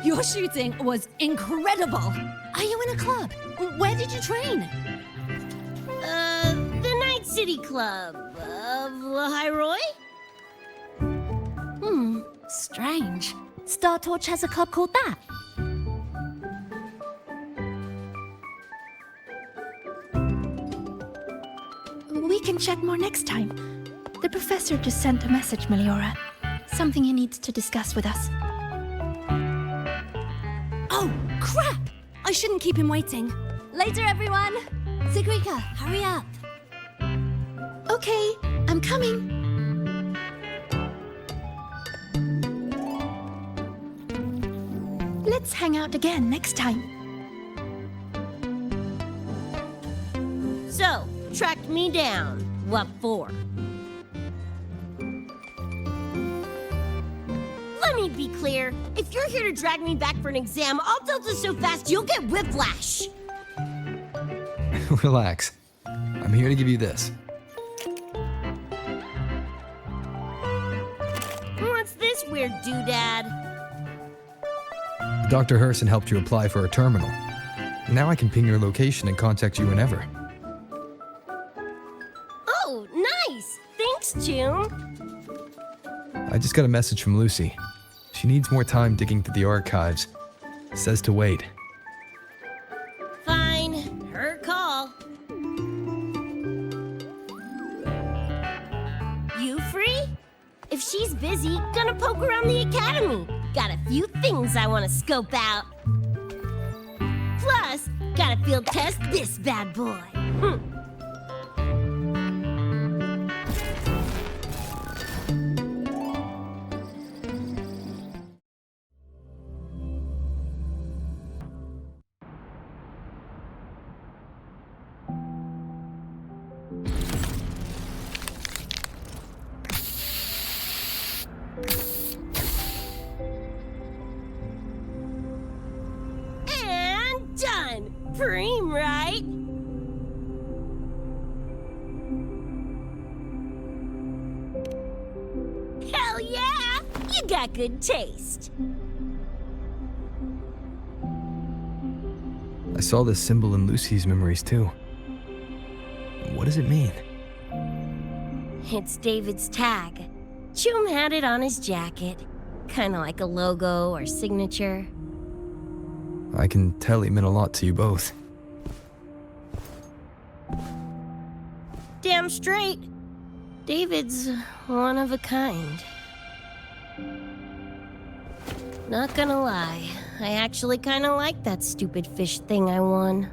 Your shooting was incredible. Are you in a club? Where did you train? The Night City Club of Lahai-Roi? Strange. Star Torch has a club called that. We can chat more next time. The professor just sent a message, Meliora. Something he needs to discuss with us. Oh, crap! I shouldn't keep him waiting. Later, everyone. Sigrika, hurry up. Okay, I'm coming. Let's hang out again next time. So, tracked me down. What for? Let me be clear. If you're here to drag me back for an exam, I'll tilt it so fast you'll get whiplash. Relax. I'm here to give you this. What's this weird doodad? Dr. Herssen helped you apply for a terminal. Now I can ping your location and contact you whenever. Oh, nice! Thanks, June. I just got a message from Lucy. She needs more time digging through the archives. Says to wait. Fine. Her call. You free? If she's busy, gonna poke around the academy. Got a few things I want to scope out. Plus, gotta field test this bad boy. And done! Preem, right? Hell yeah! You got good taste. I saw this symbol in Lucy's memories too. What does it mean? It's David's tag. Chum had it on his jacket. Kinda like a logo or signature. I can tell he meant a lot to you both. Damn straight. David's one of a kind. Not gonna lie, I actually kinda like that stupid fish thing I won.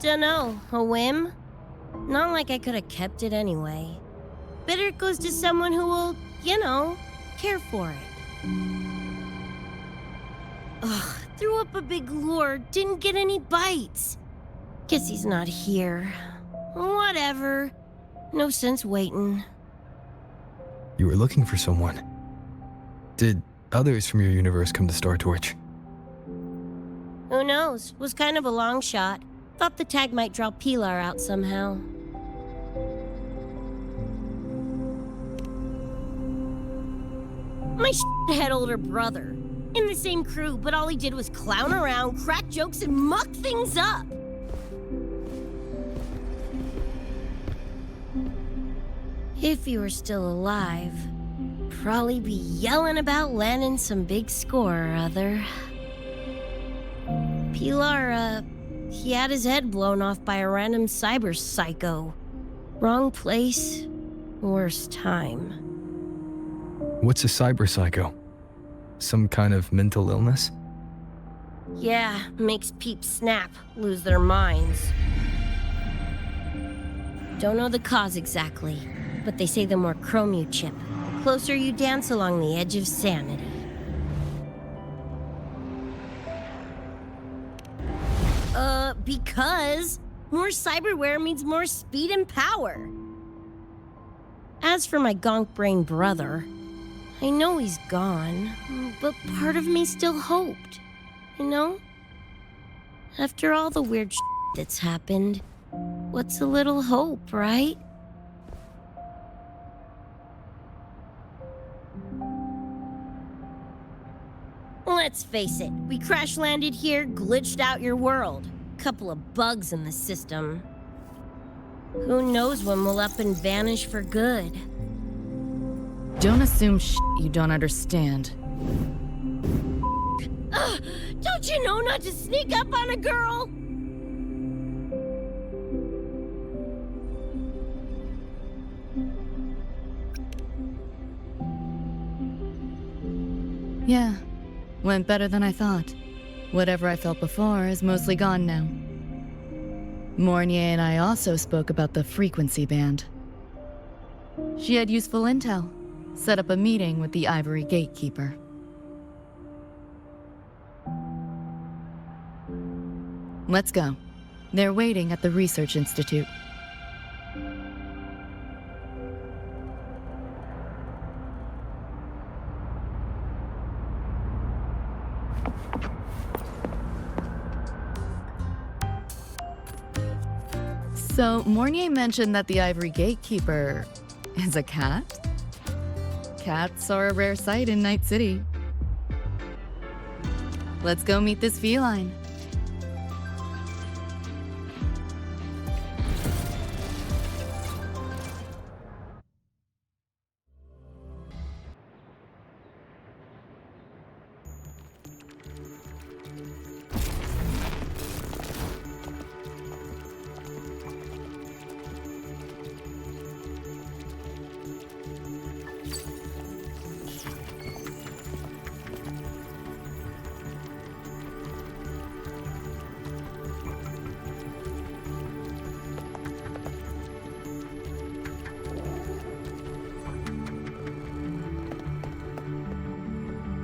Dunno, a whim? Not like I could have kept it anyway. Better it goes to someone who will, care for it. Ugh, threw up a big lure, didn't get any bites. Guess he's not here. Whatever. No sense waiting. You were looking for someone. Did others from your universe come to Startorch? Who knows? Was kind of a long shot. Thought the tag might draw Pilar out somehow. My head older brother. In the same crew, but all he did was clown around, crack jokes, and muck things up. If he were still alive, probably be yelling about landing some big score or other. Pilar, he had his head blown off by a random cyber psycho. Wrong place, worst time. What's a cyber psycho? Some kind of mental illness? Yeah, makes peeps snap, lose their minds. Don't know the cause exactly, but they say the more chrome you chip, the closer you dance along the edge of sanity. Because more cyberware means more speed and power. As for my gonk brain brother, I know he's gone, but part of me still hoped, After all the weird that's happened, what's a little hope, right? Let's face it, we crash-landed here, glitched out your world. Couple of bugs in the system. Who knows when we'll up and vanish for good? Don't assume you don't understand. Don't you know not to sneak up on a girl? Yeah, went better than I thought. Whatever I felt before is mostly gone now. Mornye and I also spoke about the frequency band. She had useful intel. Set up a meeting with the Ivory Gatekeeper. Let's go. They're waiting at the Research Institute. So, Mornye mentioned that the Ivory Gatekeeper is a cat? Cats are a rare sight in Night City. Let's go meet this feline.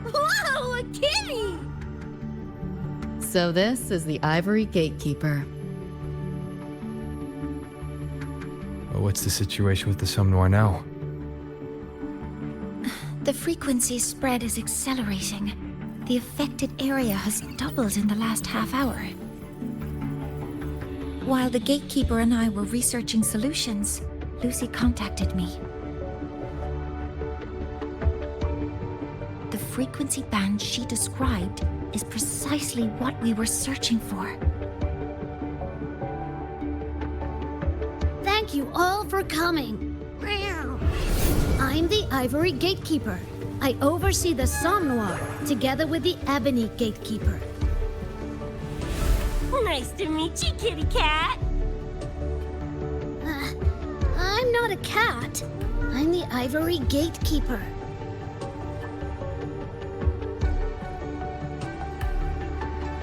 Whoa, a kitty! So this is the Ivory Gatekeeper. What's the situation with the Somnoir now? The frequency spread is accelerating. The affected area has doubled in the last half hour. While the Gatekeeper and I were researching solutions, Lucy contacted me. The frequency band she described is precisely what we were searching for. Thank you all for coming. I'm the Ivory Gatekeeper. I oversee the Somnoir, together with the Ebony Gatekeeper. Nice to meet you, kitty cat. I'm not a cat. I'm the Ivory Gatekeeper.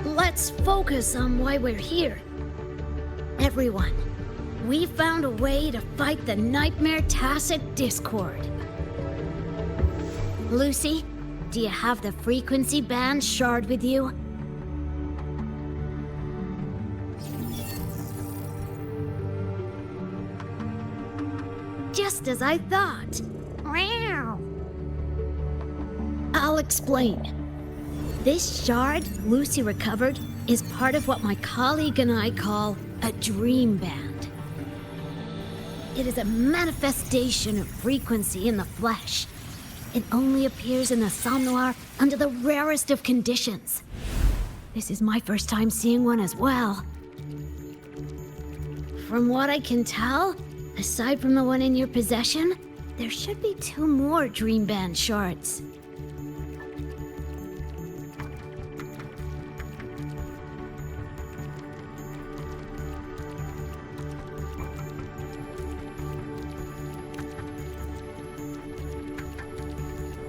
Let's focus on why we're here. Everyone, we found a way to fight the Nightmare Tacit Discord. Lucy, do you have the frequency band shard with you? Just as I thought. Meow. I'll explain. This shard Lucy recovered is part of what my colleague and I call a dream band. It is a manifestation of frequency in the flesh. It only appears in the somnoir under the rarest of conditions. This is my first time seeing one as well. From what I can tell, aside from the one in your possession, there should be 2 more dream band shards.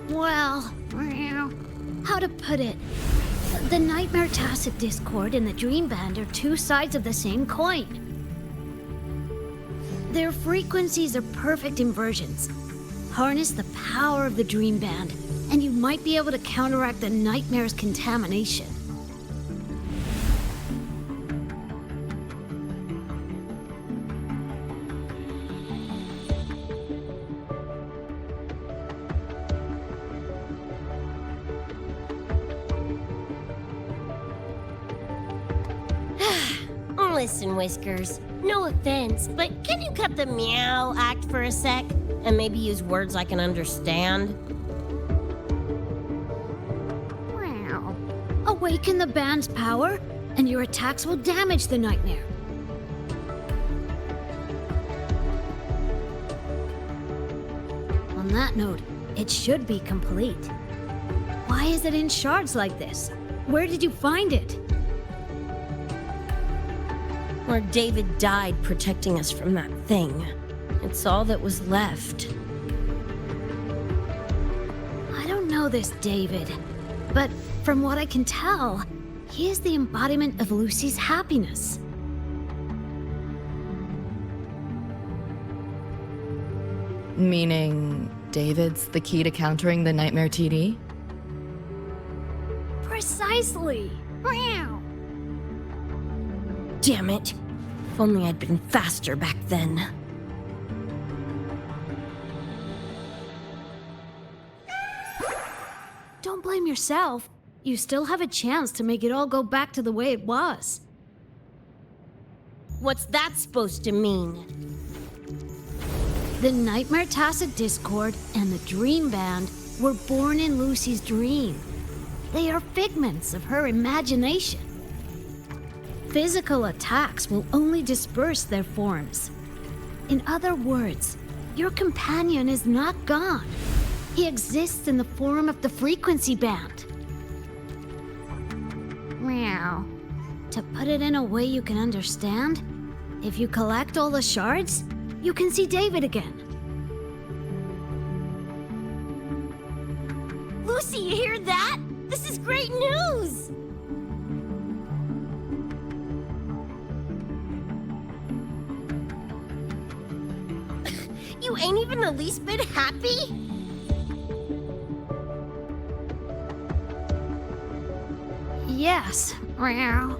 Well, how to put it? The Nightmare Tacit Discord and the Dream Band are 2 sides of the same coin. Their frequencies are perfect inversions. Harness the power of the Dream Band, and you might be able to counteract the Nightmare's contamination. Listen, Whiskers, no offense, but can you cut the meow act for a sec? And maybe use words I can understand? Wow. Awaken the band's power, and your attacks will damage the Nightmare. On that note, it should be complete. Why is it in shards like this? Where did you find it? Where David died protecting us from that thing. It's all that was left. I don't know this David, but from what I can tell, he is the embodiment of Lucy's happiness. Meaning David's the key to countering the Nightmare TD? Precisely! Meow. Damn it. If only I'd been faster back then. Don't blame yourself. You still have a chance to make it all go back to the way it was. What's that supposed to mean? The Nightmare Tacit Discord and the Dream Band were born in Lucy's dream. They are figments of her imagination. Physical attacks will only disperse their forms. In other words, your companion is not gone. He exists in the form of the frequency band. Meow. To put it in a way you can understand, if you collect all the shards, you can see David again. Lucy, you hear that? This is great news! You ain't even the least bit happy? Yes. Meow.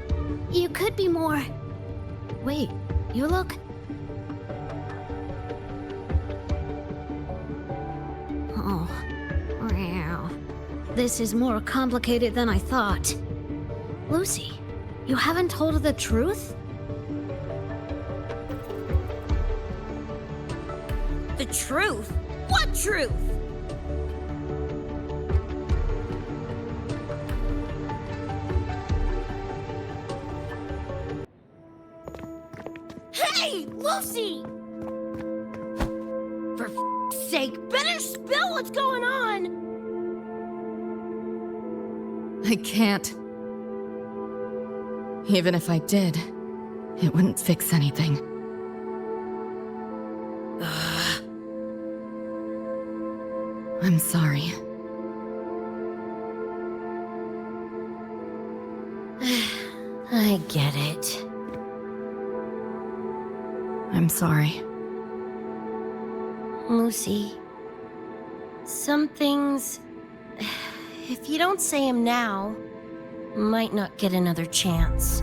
You could be more... Wait, you look... Oh. Meow. This is more complicated than I thought. Lucy, you haven't told her the truth? The truth? What truth? Hey, Lucy! For f***'s sake, better spill what's going on! I can't. Even if I did, it wouldn't fix anything. Ugh. I'm sorry. I get it. I'm sorry. Lucy, some things, if you don't say them now, might not get another chance.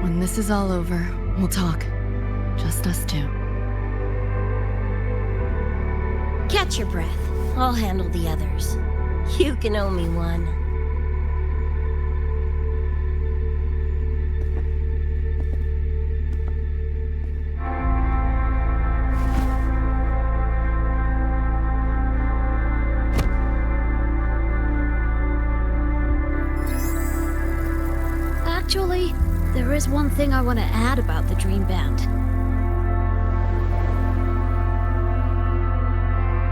When this is all over, we'll talk. Just us two. Catch your breath. I'll handle the others. You can owe me one. Actually, there is one thing I want to add about the Dream Band.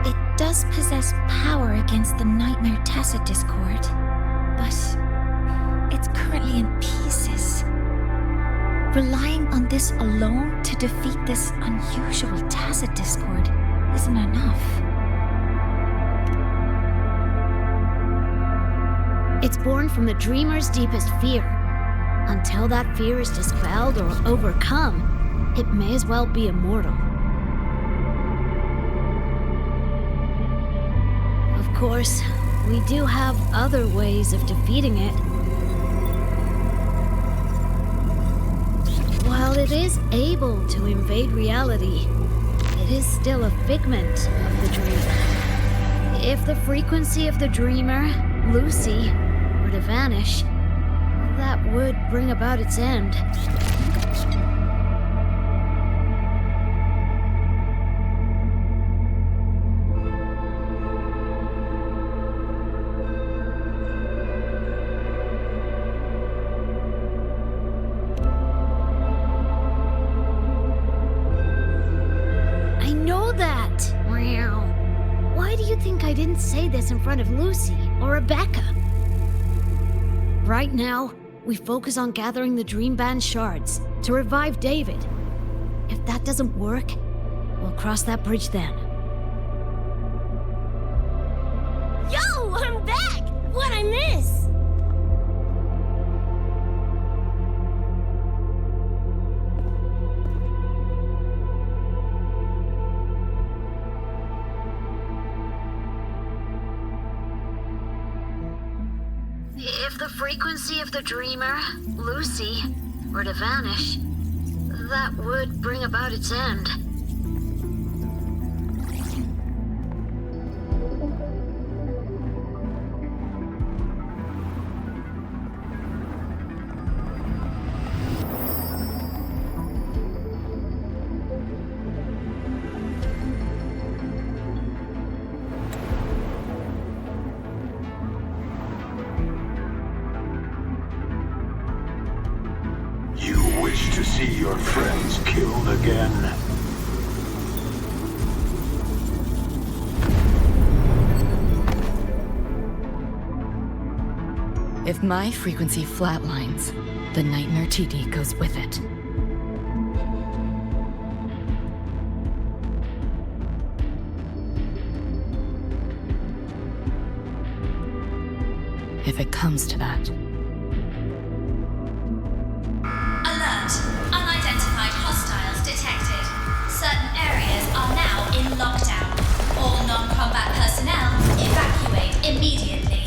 It does possess power against the Nightmare Tacit Discord, but it's currently in pieces. Relying on this alone to defeat this unusual Tacit Discord isn't enough. It's born from the Dreamer's deepest fear. Until that fear is dispelled or overcome, it may as well be immortal. Of course, we do have other ways of defeating it. While it is able to invade reality, it is still a figment of the dream. If the frequency of the dreamer, Lucy, were to vanish, that would bring about its end. I know that! Meow. Why do you think I didn't say this in front of Lucy or Rebecca? Right now, we focus on gathering the Dream Band shards to revive David. If that doesn't work, we'll cross that bridge then. Yo, I'm back! What'd I miss? If the frequency of the dreamer, Lucy, were to vanish, that would bring about its end. To see your friends killed again. If my frequency flatlines, the Nightmare TD goes with it. If it comes to that. Unidentified hostiles detected. Certain areas are now in lockdown. All non-combat personnel evacuate immediately.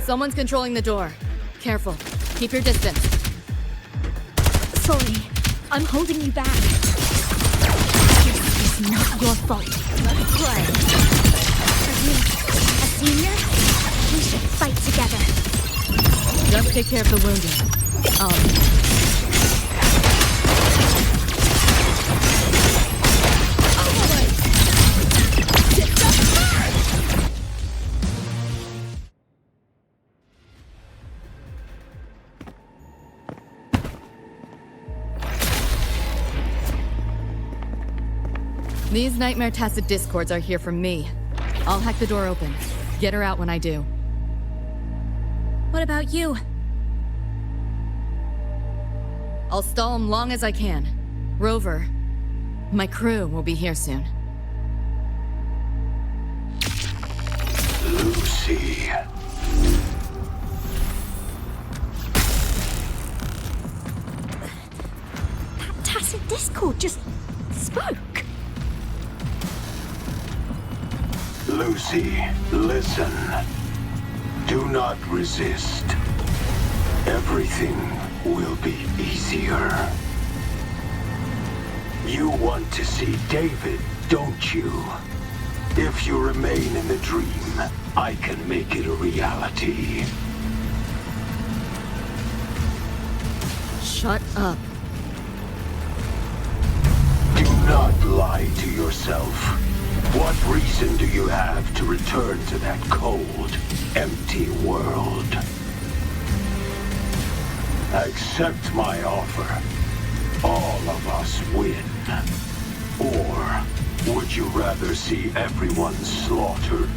Someone's controlling the door. Careful. Keep your distance. Sorry, I'm holding you back. This is not your fault. Right. Are you a senior? We should fight together. Just take care of the wounded. These Nightmare Tacit Discords are here for me. I'll hack the door open. Get her out when I do. What about you? I'll stall them long as I can. Rover, my crew will be here soon. Lucy. That Tacit Discord just spoke. Lucy, listen. Do not resist. Everything will be easier. You want to see David, don't you? If you remain in the dream, I can make it a reality. Shut up. Do not lie to yourself. What reason do you have to return to that cold, empty world? Accept my offer. All of us win. Or would you rather see everyone slaughtered?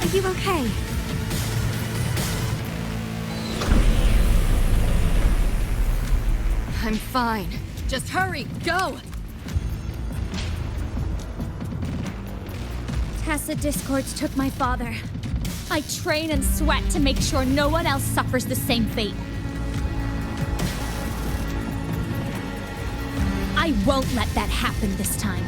Are you okay? I'm fine. Just hurry, go! Tacit Discords took my father. I train and sweat to make sure no one else suffers the same fate. I won't let that happen this time.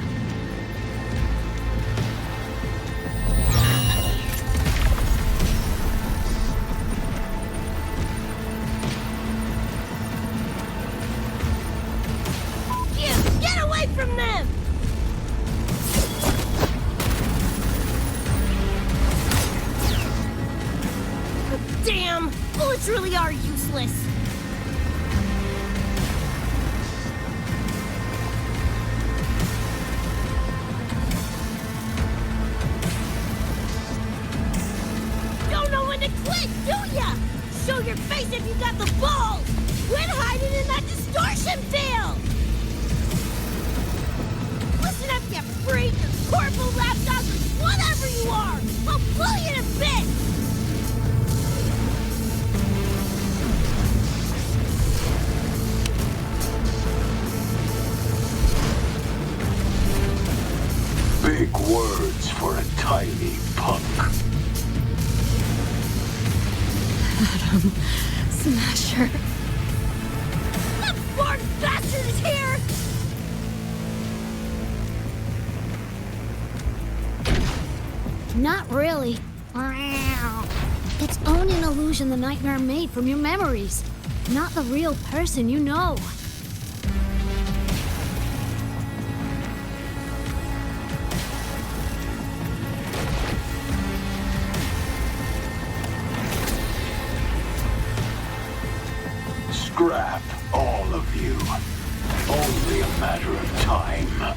Get away from them! Damn! Bullets really are useless. Don't know when to quit, do ya? Show your face if you got the balls! Quit hiding in that distortion field! Listen up, you freak, or corporal lapdog, or whatever you are! I'll blow you to bits! Big words for a tiny punk. Adam Smasher. That born bastard is here! Not really. It's only an illusion the nightmare made from your memories, not the real person you know. Scrap, all of you. Only a matter of time.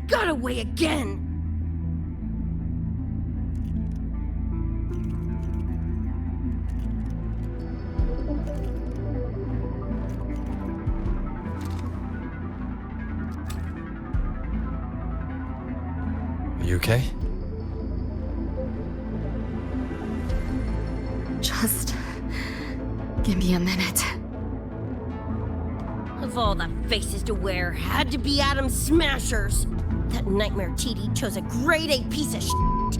Got away again! You okay? Just give me a minute. Of all the faces to wear, had to be Adam Smashers. That nightmare TD chose a grade A piece of shit.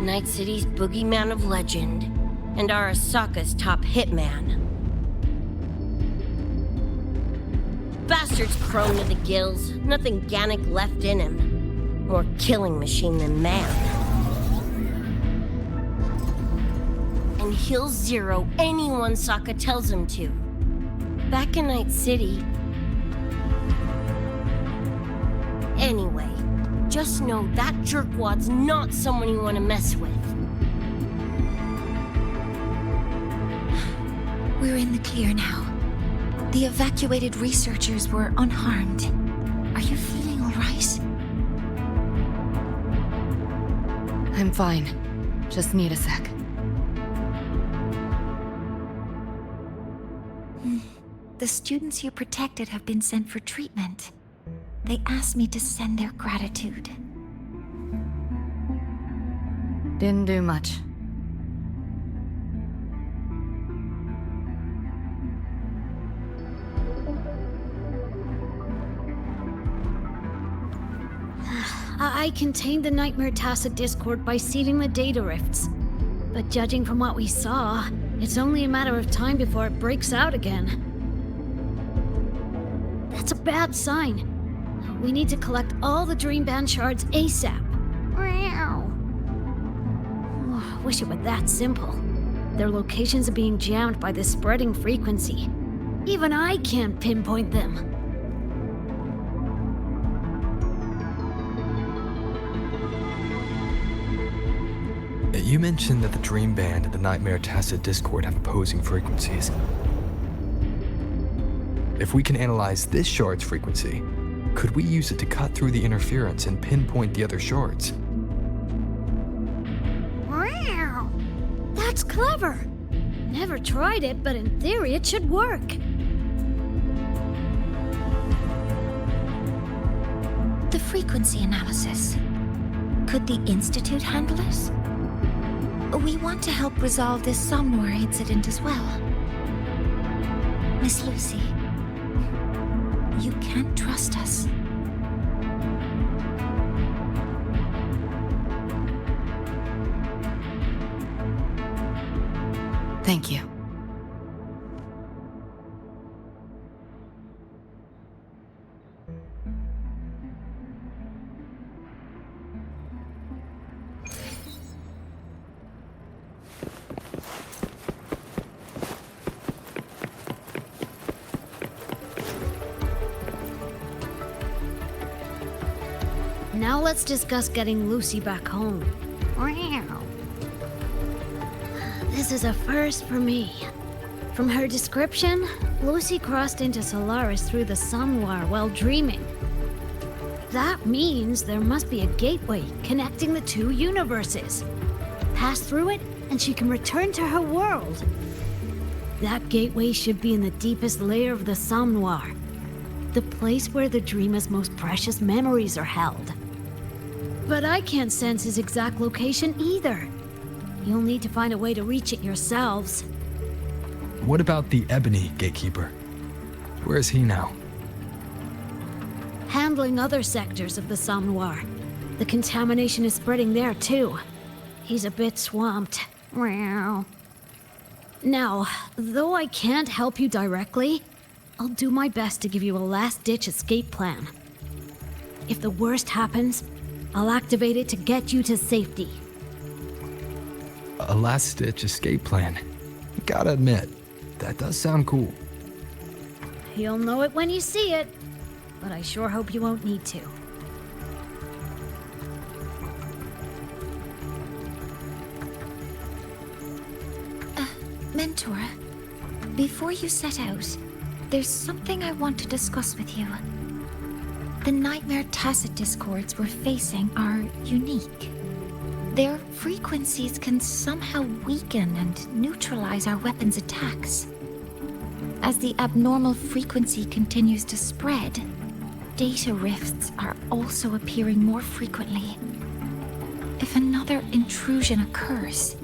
Night City's boogeyman of legend, and Arasaka's top hitman. Bastard's chrome to the gills, nothing Gannic left in him. More killing machine than man. And he'll zero anyone Sokka tells him to. Back in Night City. Anyway, just know that jerkwad's not someone you want to mess with. We're in the clear now. The evacuated researchers were unharmed. Are you feeling all right? I'm fine. Just need a sec. The students you protected have been sent for treatment. They asked me to send their gratitude. Didn't do much. I contained the Nightmare Tacit Discord by sealing the data rifts. But judging from what we saw, it's only a matter of time before it breaks out again. That's a bad sign. We need to collect all the Dream Band shards ASAP. Wish it were that simple. Their locations are being jammed by this spreading frequency. Even I can't pinpoint them. You mentioned that the Dream Band and the Nightmare Tacit Discord have opposing frequencies. If we can analyze this shard's frequency, could we use it to cut through the interference and pinpoint the other shards? That's clever. Never tried it, but in theory it should work. The frequency analysis. Could the Institute handle it? We want to help resolve this Somnoir incident as well. Miss Lucy, you can't trust us. Thank you. Now let's discuss getting Lucy back home. This is a first for me. From her description, Lucy crossed into Solaris through the Somnoir while dreaming. That means there must be a gateway connecting the two universes. Pass through it, and she can return to her world. That gateway should be in the deepest layer of the Somnoir, the place where the dreamer's most precious memories are held. But I can't sense his exact location either. You'll need to find a way to reach it yourselves. What about the Ebony Gatekeeper? Where is he now? Handling other sectors of the Somnoir. The contamination is spreading there too. He's a bit swamped. Now, though I can't help you directly, I'll do my best to give you a last-ditch escape plan. If the worst happens, I'll activate it to get you to safety. A last-ditch escape plan. Gotta admit, that does sound cool. You'll know it when you see it, but I sure hope you won't need to. Mentor, before you set out, there's something I want to discuss with you. The Nightmare Tacit Discords we're facing are unique. Their frequencies can somehow weaken and neutralize our weapons' attacks. As the abnormal frequency continues to spread, data rifts are also appearing more frequently. If another intrusion occurs,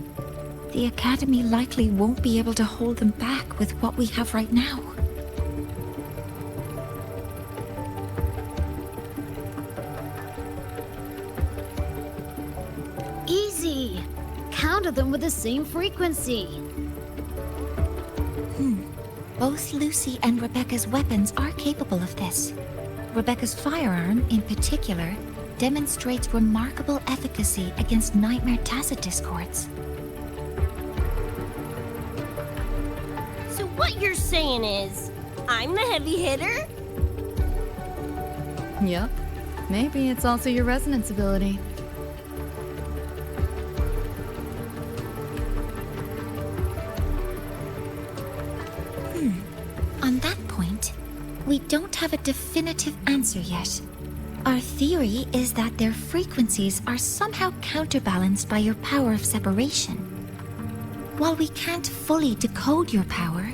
the Academy likely won't be able to hold them back with what we have right now. Easy! pound of them with the same frequency. Both Lucy and Rebecca's weapons are capable of this. Rebecca's firearm, in particular, demonstrates remarkable efficacy against nightmare tacit discords. So what you're saying is, I'm the heavy hitter? Yep. Maybe it's also your resonance ability. On that point, we don't have a definitive answer yet. Our theory is that their frequencies are somehow counterbalanced by your power of separation. While we can't fully decode your power,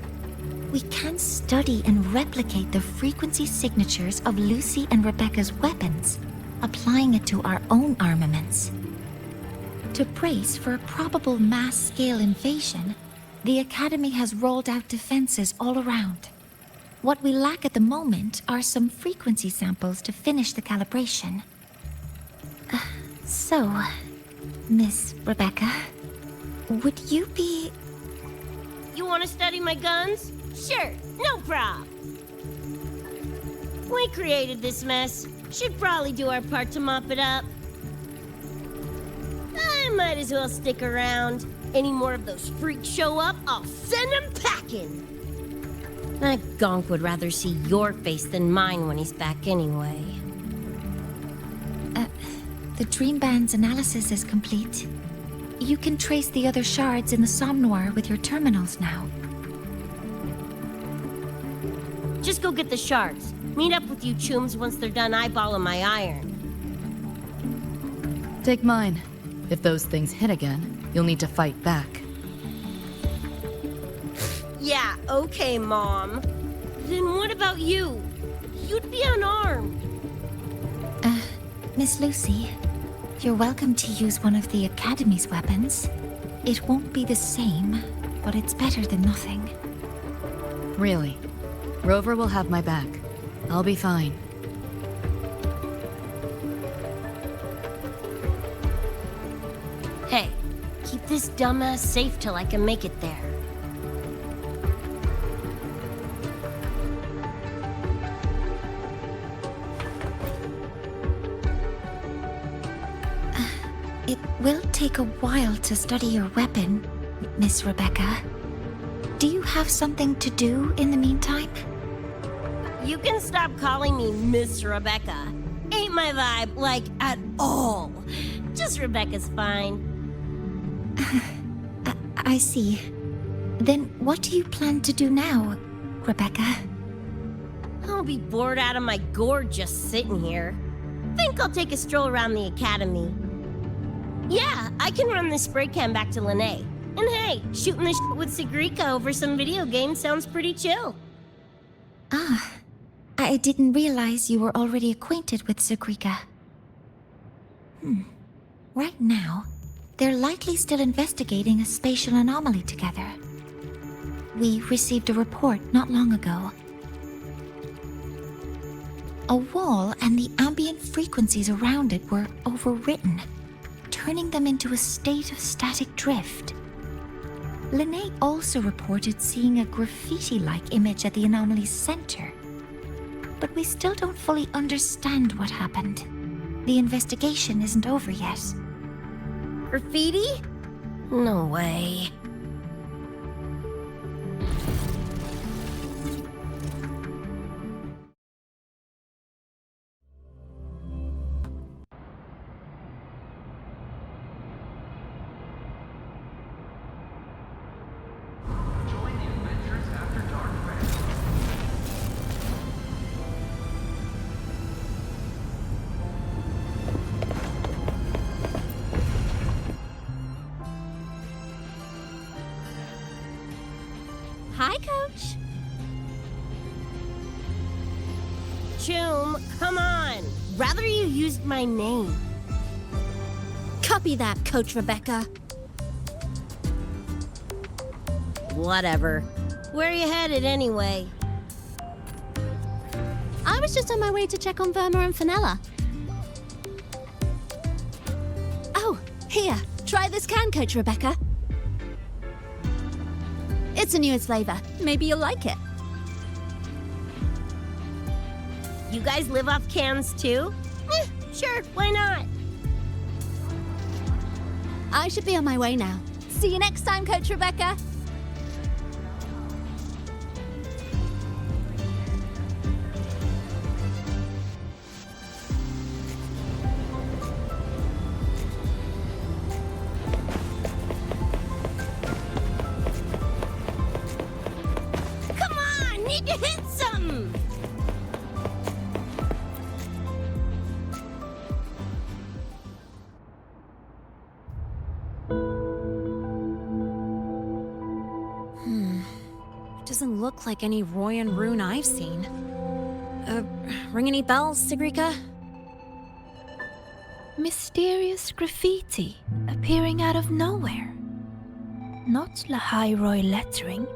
we can study and replicate the frequency signatures of Lucy and Rebecca's weapons, applying it to our own armaments. To brace for a probable mass-scale invasion, the Academy has rolled out defenses all around. What we lack at the moment are some frequency samples to finish the calibration. So, Miss Rebecca, would you be... You want to study my guns? Sure, no prob. We created this mess. Should probably do our part to mop it up. I might as well stick around. Any more of those freaks show up, I'll send them packing. That gonk would rather see your face than mine when he's back anyway. The Dream Band's analysis is complete. You can trace the other shards in the Somnoir with your terminals now. Just go get the shards. Meet up with you chooms once they're done eyeballing my iron. Take mine. If those things hit again, you'll need to fight back. Yeah, okay, Mom. Then what about you? You'd be unarmed. Miss Lucy, you're welcome to use one of the Academy's weapons. It won't be the same, but it's better than nothing. Really? Rover will have my back. I'll be fine. Hey, keep this dumbass safe till I can make it there. It will take a while to study your weapon, Miss Rebecca. Do you have something to do in the meantime? You can stop calling me Miss Rebecca. Ain't my vibe, like, at all. Just Rebecca's fine. I see. Then what do you plan to do now, Rebecca? I'll be bored out of my gourd just sitting here. Think I'll take a stroll around the Academy. Yeah, I can run this spray can back to Lynea. And hey, shooting the shit with Sigrika over some video games sounds pretty chill. Ah, I didn't realize you were already acquainted with Sigrika. Right now, they're likely still investigating a spatial anomaly together. We received a report not long ago. A wall and the ambient frequencies around it were overwritten, turning them into a state of static drift. Lynea also reported seeing a graffiti-like image at the anomaly's center. But we still don't fully understand what happened. The investigation isn't over yet. Graffiti? No way. Hi, Coach. Choom, come on. Rather you used my name. Copy that, Coach Rebecca. Whatever. Where are you headed anyway? I was just on my way to check on Verma and Fenella. Oh, here, try this. this can, Coach Rebecca. It's a newest flavor. Maybe you'll like it. You guys live off cans too? Sure, why not? I should be on my way now. See you next time, Coach Rebecca. Come on, need to hit something! Doesn't look like any Roy and rune I've seen. Ring any bells, Sigrika? Mysterious graffiti appearing out of nowhere. Not Lahai-Roi lettering,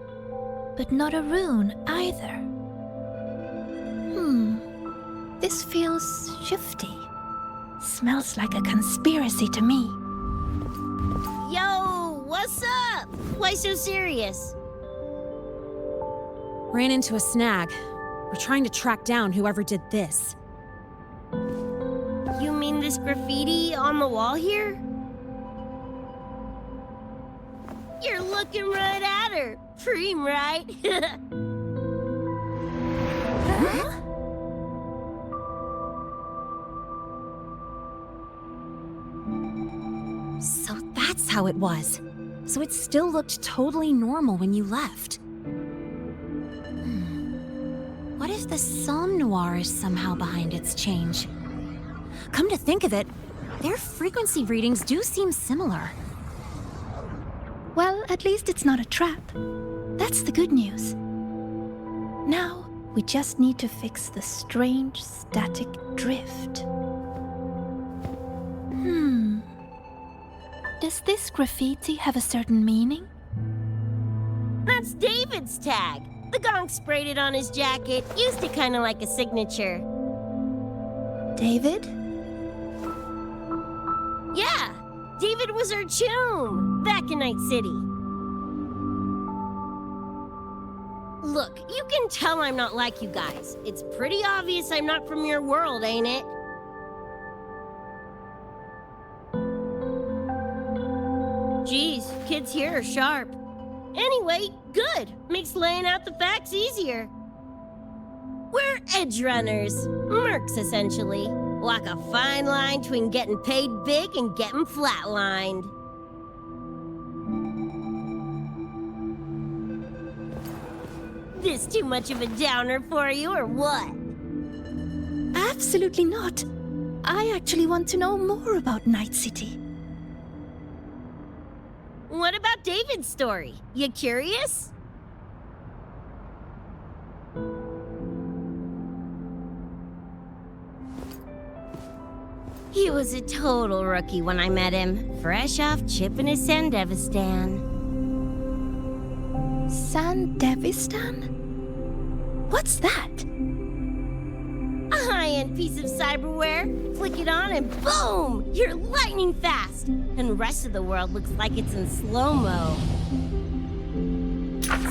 but not a rune either. This feels shifty. Smells like a conspiracy to me. Yo, what's up? Why so serious? Ran into a snag. We're trying to track down whoever did this. You mean this graffiti on the wall here? You're looking right at her. Preem, right? Huh? So that's how it was. So it still looked totally normal when you left. What if the Somme Noir is somehow behind its change? Come to think of it, their frequency readings do seem similar. Well, at least it's not a trap. That's the good news. Now, we just need to fix the strange static drift. Does this graffiti have a certain meaning? That's David's tag. The gonk sprayed it on his jacket. Used it kind of like a signature. David? Yeah, David was our choom back in Night City. Look, you can tell I'm not like you guys. It's pretty obvious I'm not from your world, ain't it? Geez, kids here are sharp. Anyway, good. Makes laying out the facts easier. We're Edgerunners. Mercs, essentially. Walk a fine line between getting paid big and getting flatlined. This too much of a downer for you, or what? Absolutely not. I actually want to know more about Night City. What about David's story? You curious? He was a total rookie when I met him, fresh off chipping his Sandevistan. Sandevistan? What's that? A high-end piece of cyberware. Flick it on and boom! You're lightning fast! And the rest of the world looks like it's in slow-mo.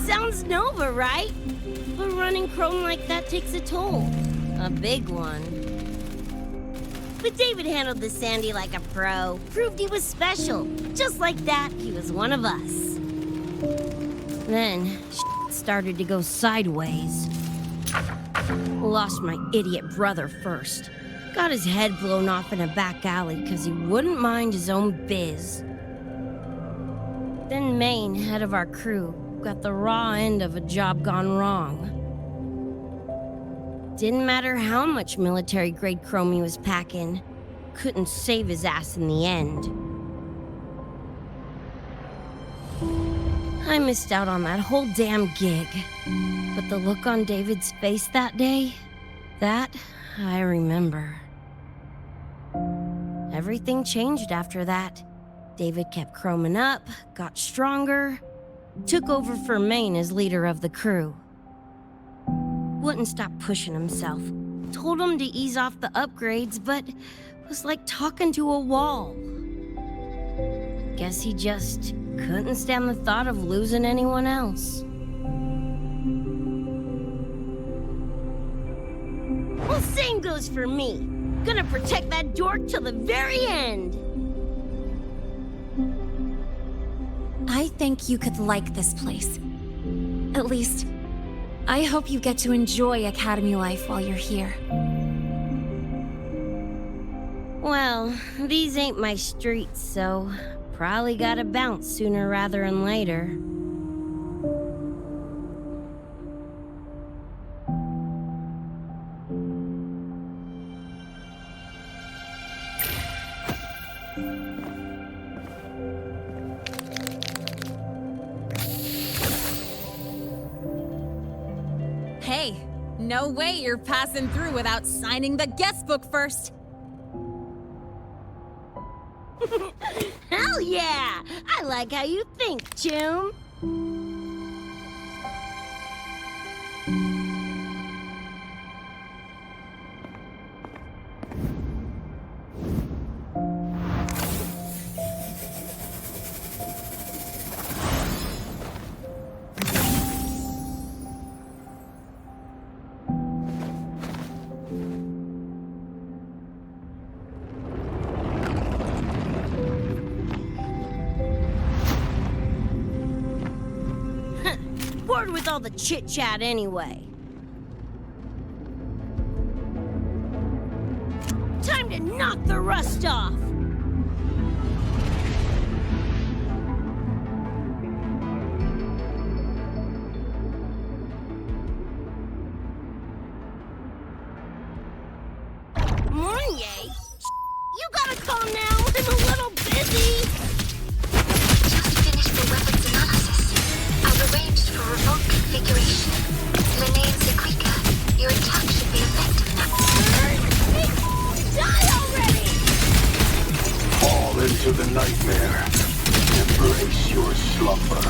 Sounds Nova, right? But running chrome like that takes a toll. A big one. But David handled the Sandy like a pro. Proved he was special. Just like that, he was one of us. Then, started to go sideways. Lost my idiot brother first. Got his head blown off in a back alley because he wouldn't mind his own biz. Then Maine, head of our crew, got the raw end of a job gone wrong. Didn't matter how much military-grade chrome he was packing, couldn't save his ass in the end. I missed out on that whole damn gig. But the look on David's face that day, that I remember. Everything changed after that. David kept chroming up, got stronger, took over for Maine as leader of the crew. Wouldn't stop pushing himself. Told him to ease off the upgrades, but was like talking to a wall. Guess he just couldn't stand the thought of losing anyone else. Well, same goes for me. Gonna protect that dork till the very end. I think you could like this place. At least, I hope you get to enjoy Academy life while you're here. Well, these ain't my streets, so probably gotta bounce sooner rather than later. Hey, no way you're passing through without signing the guest book first. Hell yeah! I like how you think, Choom. Bored with all the chit-chat anyway. Time to knock the rust off! Mornye? You gotta calm now, I'm a little busy! Just finished the weapons analysis. I've arranged for remote configuration. Lynea and Sigrika, your attack should be effective now. Die already! Fall into the nightmare. Embrace your slumber.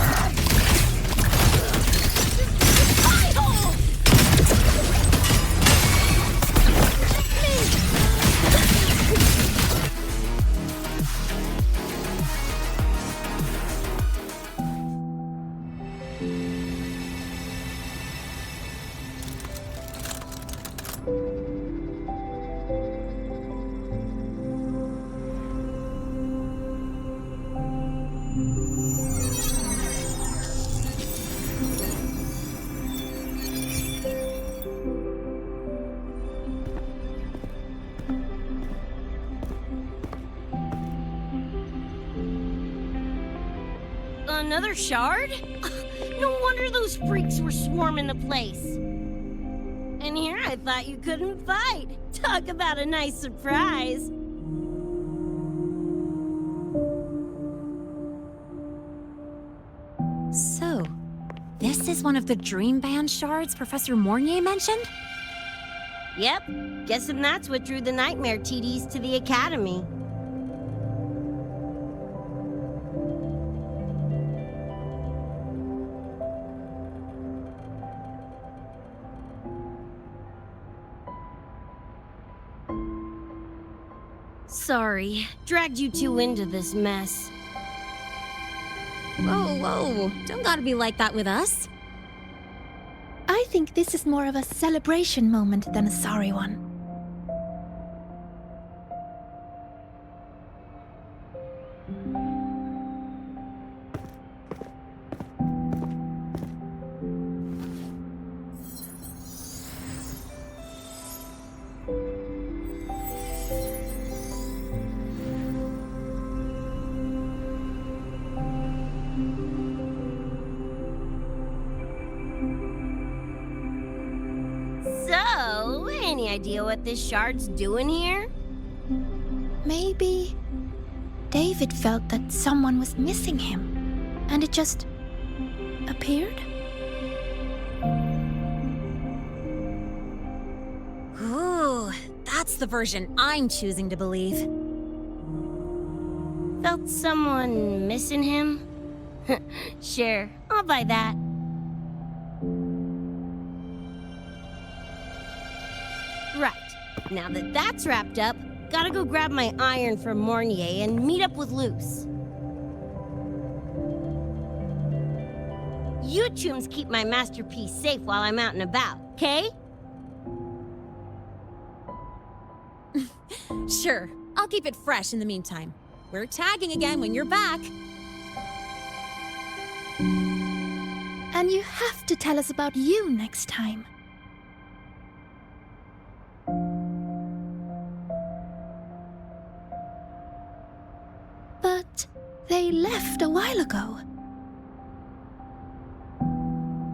Another shard? No wonder those freaks were swarming the place. And here I thought you couldn't fight. Talk about a nice surprise. So, this is one of the Dream Band shards Professor Mornye mentioned? Yep, guessing that's what drew the Nightmare TDs to the Academy. Sorry, dragged you two into this mess. Whoa, whoa, don't gotta be like that with us. I think this is more of a celebration moment than a sorry one. So, any idea what this shard's doing here? Maybe David felt that someone was missing him, and it just appeared? Ooh, that's the version I'm choosing to believe. Felt someone missing him? Sure, I'll buy that. Right, now that that's wrapped up, gotta go grab my iron from Mornye and meet up with Luce. You chooms keep my masterpiece safe while I'm out and about, okay? Sure, I'll keep it fresh in the meantime. We're tagging again when you're back. And you have to tell us about you next time. But they left a while ago.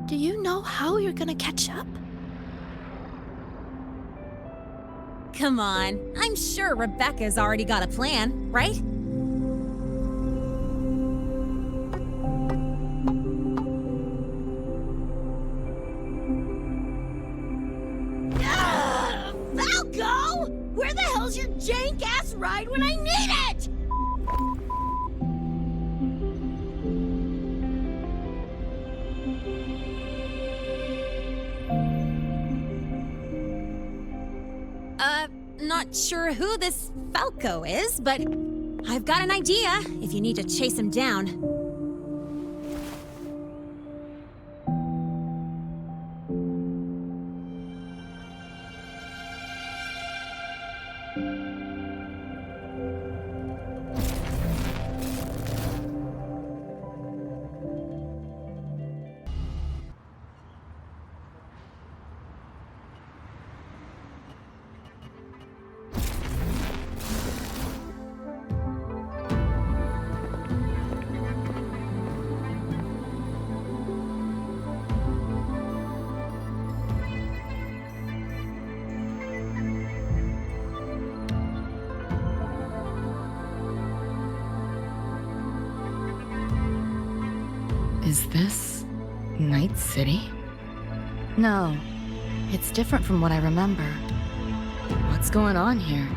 Do you know how you're gonna catch up? Come on, I'm sure Rebecca's already got a plan, right? Falco! Where the hell's your jank-ass ride when I need it? Not sure who this Falco is, but I've got an idea if you need to chase him down. Is this Night City? No, it's different from what I remember. What's going on here?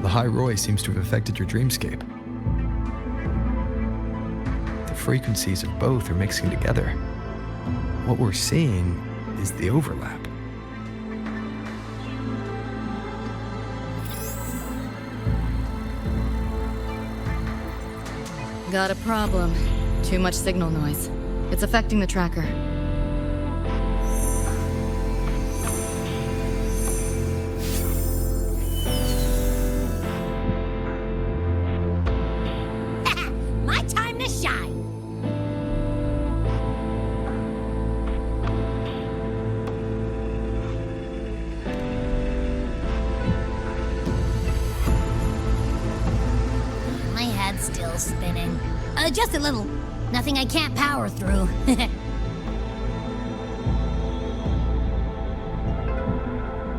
Lahai-Roi seems to have affected your dreamscape. The frequencies of both are mixing together. What we're seeing is the overlap. Got a problem. Too much signal noise. It's affecting the tracker. My time to shine! My head's still spinning. Just a little. Nothing I can't power through.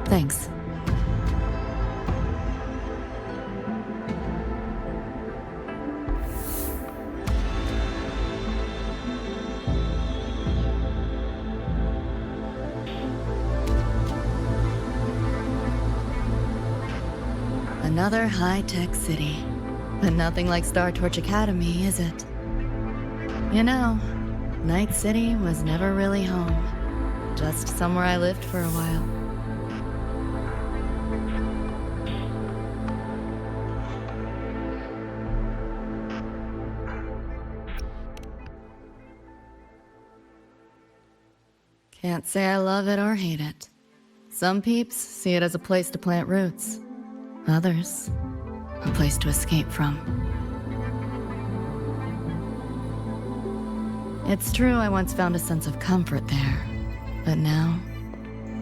Thanks. Another high-tech city. But nothing like Star Torch Academy, is it? You know, Night City was never really home. Just somewhere I lived for a while. Can't say I love it or hate it. Some peeps see it as a place to plant roots. Others, a place to escape from. It's true I once found a sense of comfort there, but now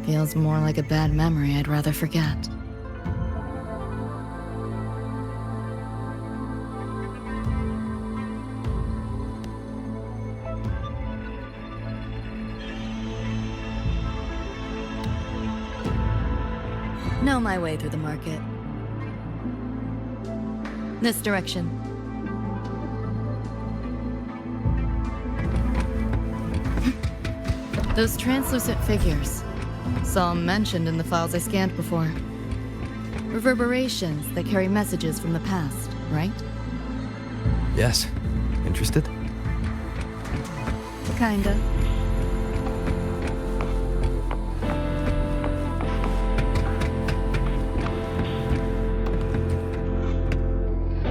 feels more like a bad memory I'd rather forget. Know my way through the market. This direction. Those translucent figures. Saw them mentioned in the files I scanned before. Reverberations that carry messages from the past, right? Yes. Interested? Kinda.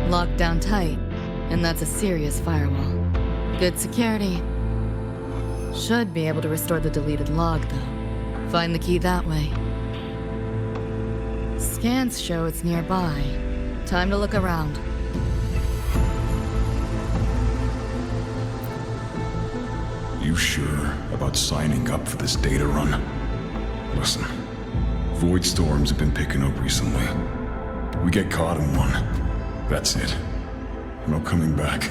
Locked down tight. and that's a serious firewall. Good security. Should be able to restore the deleted log, though. Find the key that way. Scans show it's nearby. Time to look around. You sure about signing up for this data run? Listen, void storms have been picking up recently. We get caught in one. That's it. No coming back.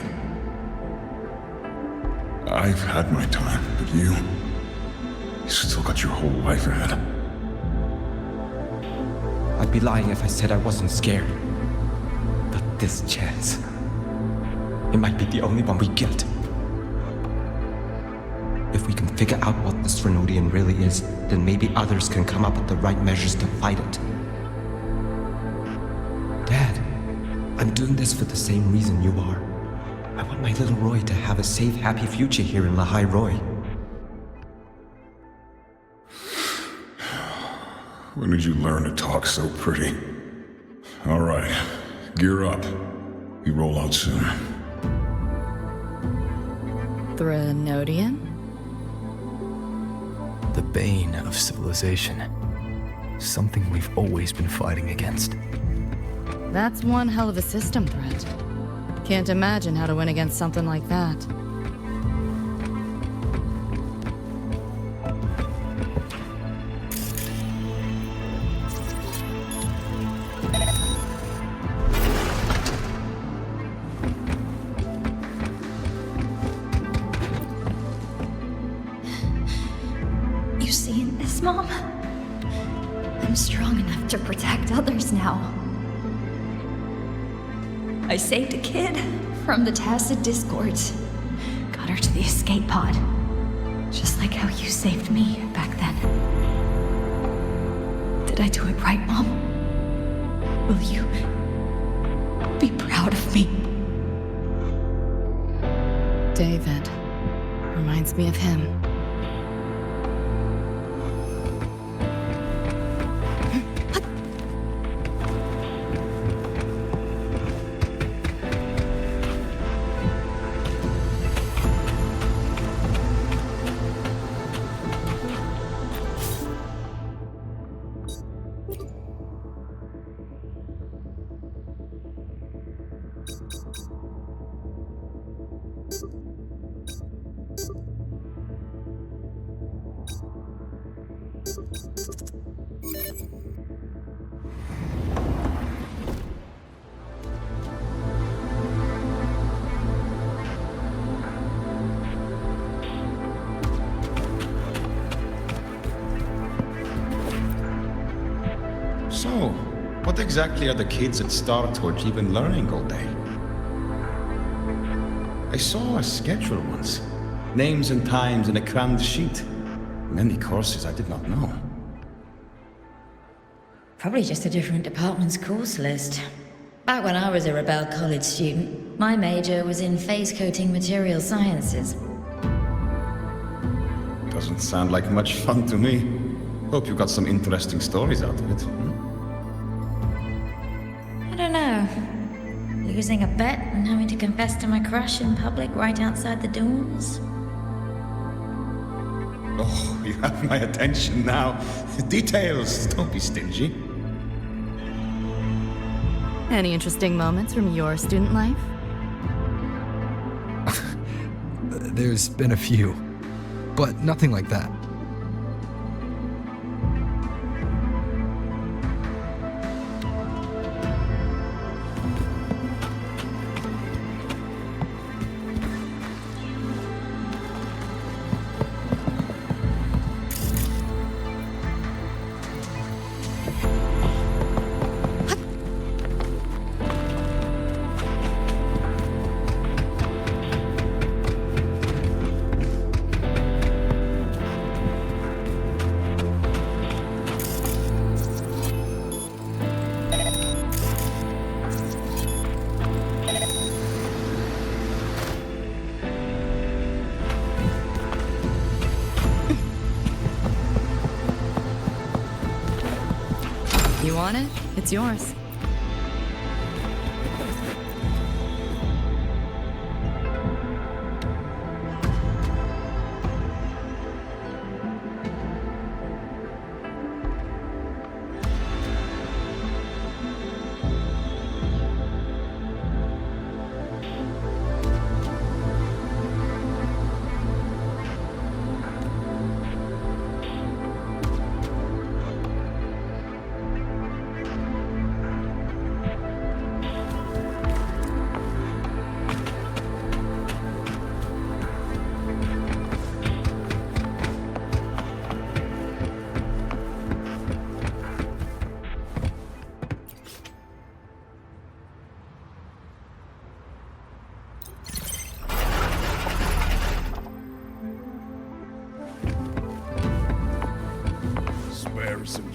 I've had my time, but you still got your whole life ahead. I'd be lying if I said I wasn't scared. But this chance, it might be the only one we get. If we can figure out what this Renodian really is, then maybe others can come up with the right measures to fight it. Dad, I'm doing this for the same reason you are. I want my little Roy to have a safe, happy future here in Lahai-Roi. When did you learn to talk so pretty? All right, gear up. We roll out soon. Renodian? The bane of civilization. Something we've always been fighting against. That's one hell of a system threat. Can't imagine how to win against something like that. You seeing this, Mom? I'm strong enough to protect others now. I saved a kid from the Tacit Discords. Got her to the escape pod. Just like how you saved me back then. Did I do it right, Mom? Will you be proud of me? David. Reminds me of him. So, what exactly are the kids at Star Torch even learning all day? I saw a schedule once. Names and times in a crammed sheet. Many courses I did not know. Probably just a different department's course list. Back when I was a Rebel College student, my major was in phase coating material sciences. Doesn't sound like much fun to me. Hope you got some interesting stories out of it. I don't know. Losing a bet and having to confess to my crush in public right outside the dorms. Oh, you have my attention now. Details, don't be stingy. Any interesting moments from your student life? There's been a few, but nothing like that. You want it? It's yours.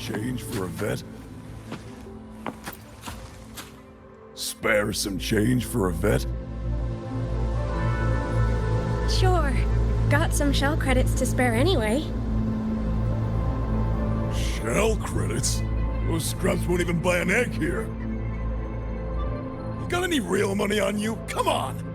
change for a vet? Spare some change for a vet? Sure. Got some shell credits to spare anyway. Shell credits? Those scrubs won't even buy an egg here. You got any real money on you? Come on!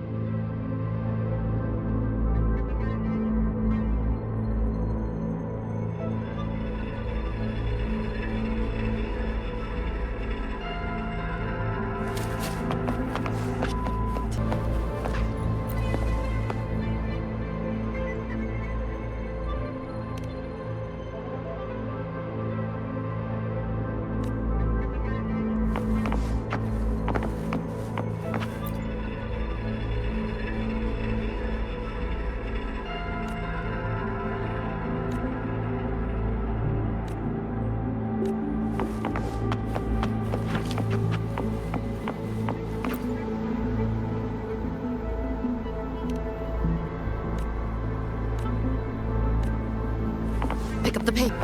Pick up the paper.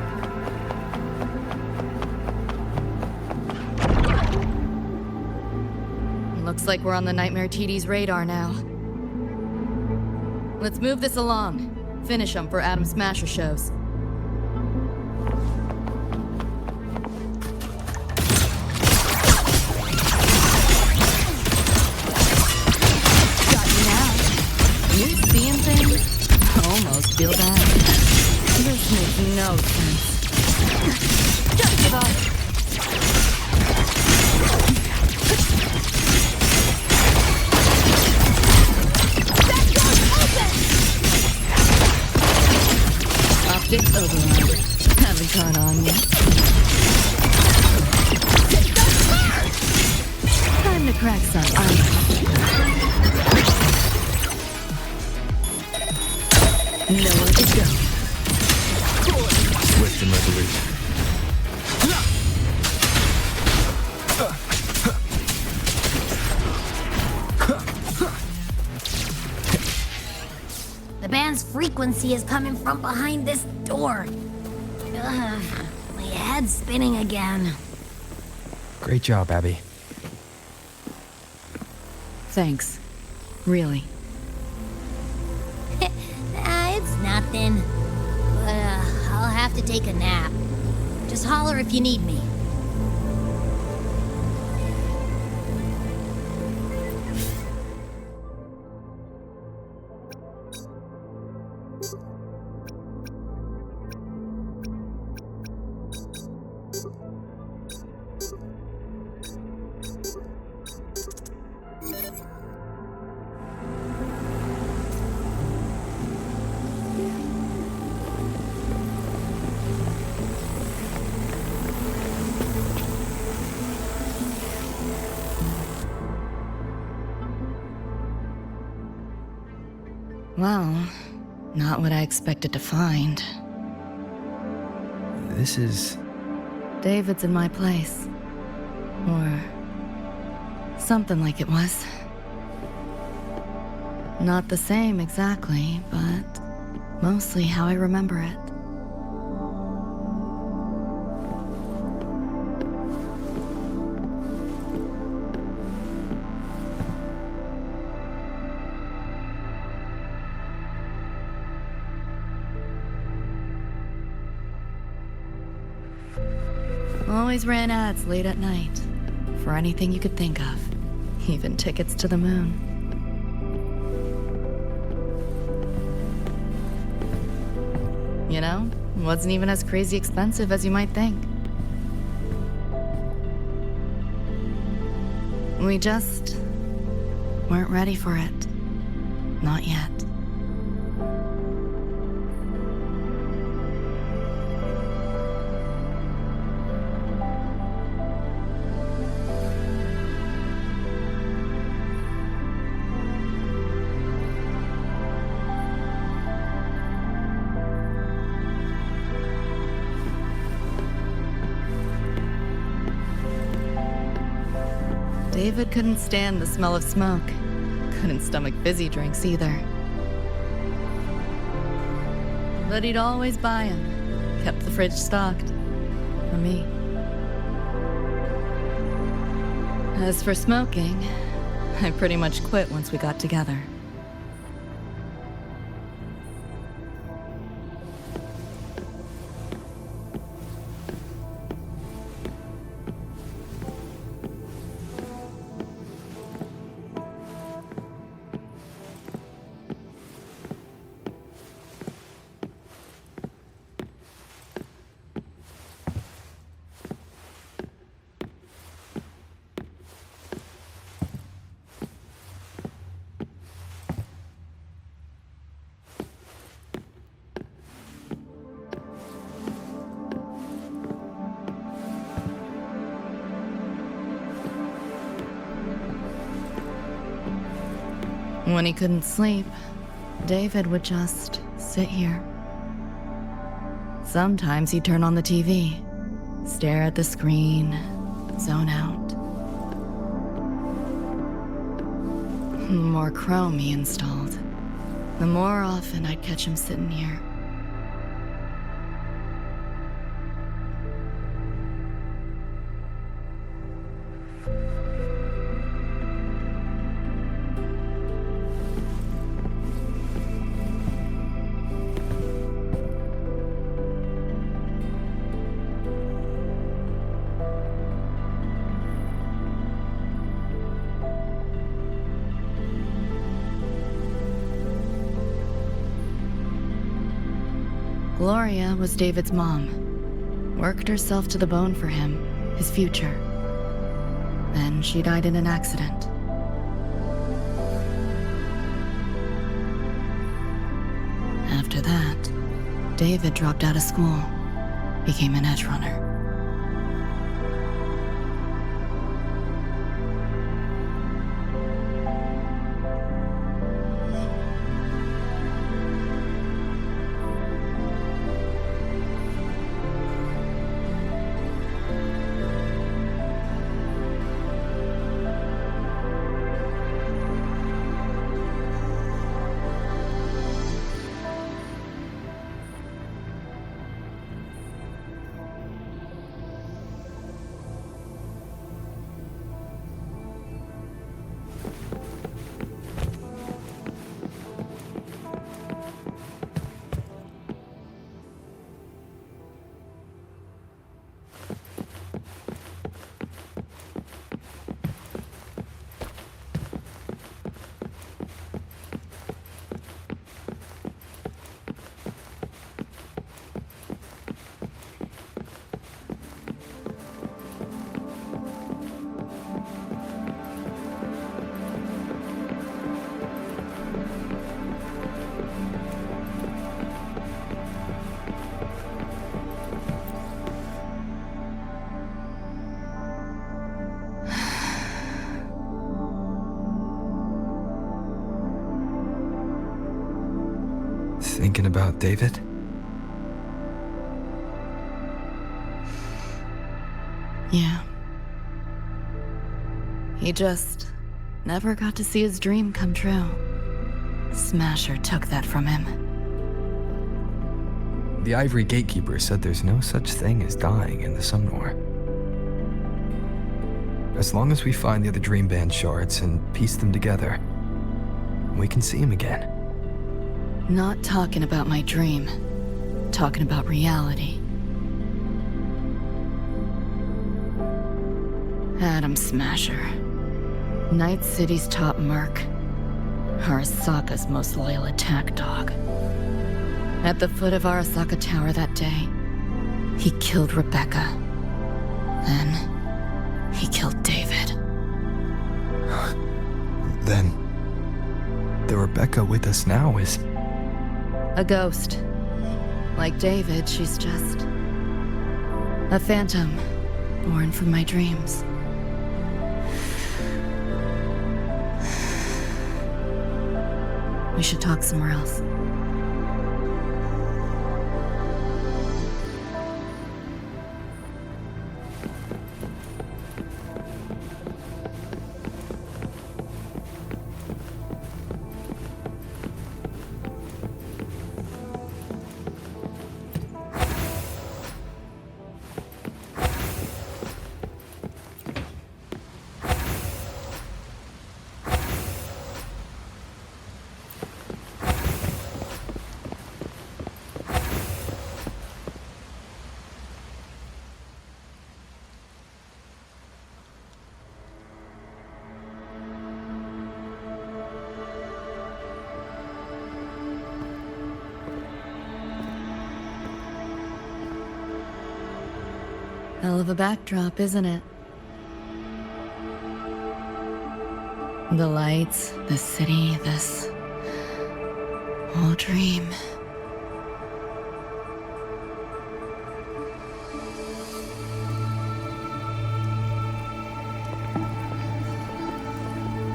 Looks like we're on the Nightmare TD's radar now. Let's move this along. Finish them for Adam Smasher shows. Got you now. You seeing things? Almost feel bad. This makes no sense. Don't give up. Optics override. Haven't caught on yet. Time to crack some ice. Nowhere to go. Swift and resolute. The band's frequency is coming from behind this door. Ugh, my head's spinning again. Great job, Abby. Thanks. Really. It's nothing. But I'll have to take a nap. Just holler if you need me. Well, not what I expected to find. This is... David's in my place. Or... something like it was. Not the same exactly, but mostly how I remember it. Always ran ads late at night. For anything you could think of. Even tickets to the moon. You know, wasn't even as crazy expensive as you might think. We just weren't ready for it. Not yet. David couldn't stand the smell of smoke. Couldn't stomach fizzy drinks either. But he'd always buy 'em. Kept the fridge stocked. for me. As for smoking, I pretty much quit once we got together. When he couldn't sleep, David would just sit here. Sometimes he'd turn on the TV, stare at the screen, zone out. The more Chrome he installed, the more often I'd catch him sitting here. Gloria was David's mom. Worked herself to the bone for him, his future. Then she died in an accident. After that, David dropped out of school, became an Edgerunner. Thinking about David? Yeah. He just never got to see his dream come true. Smasher took that from him. The Ivory Gatekeeper said there's no such thing as dying in the Sumnor. As long as we find the other Dream Band shards and piece them together, we can see him again. Not talking about my dream. Talking about reality. Adam Smasher. Night City's top merc. Arasaka's most loyal attack dog. At the foot of Arasaka Tower that day, he killed Rebecca. Then, he killed David. Then, the Rebecca with us now is... a ghost. Like David, she's just... a phantom, born from my dreams. We should talk somewhere else. Hell of a backdrop, isn't it? The lights, the city, this whole dream.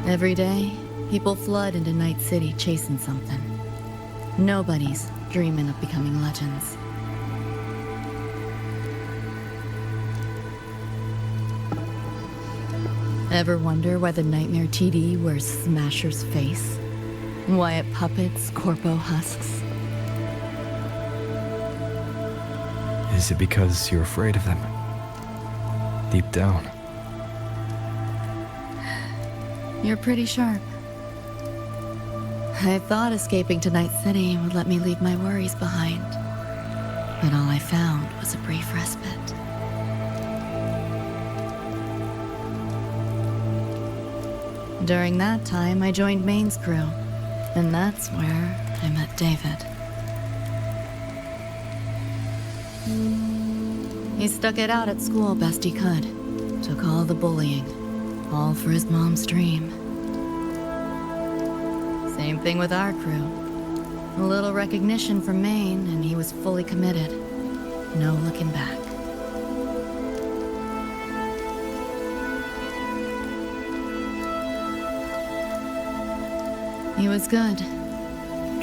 Every day, people flood into Night City chasing something. Nobody's dreaming of becoming legends. Ever wonder why the Nightmare TD wears Smasher's face? Why it puppets Corpo husks? Is it because you're afraid of them? Deep down. You're pretty sharp. I thought escaping to Night City would let me leave my worries behind. But all I found was a brief respite. During that time, I joined Maine's crew, and that's where I met David. He stuck it out at school best he could, took all the bullying, all for his mom's dream. Same thing with our crew. A little recognition from Maine, and he was fully committed. No looking back. He was good.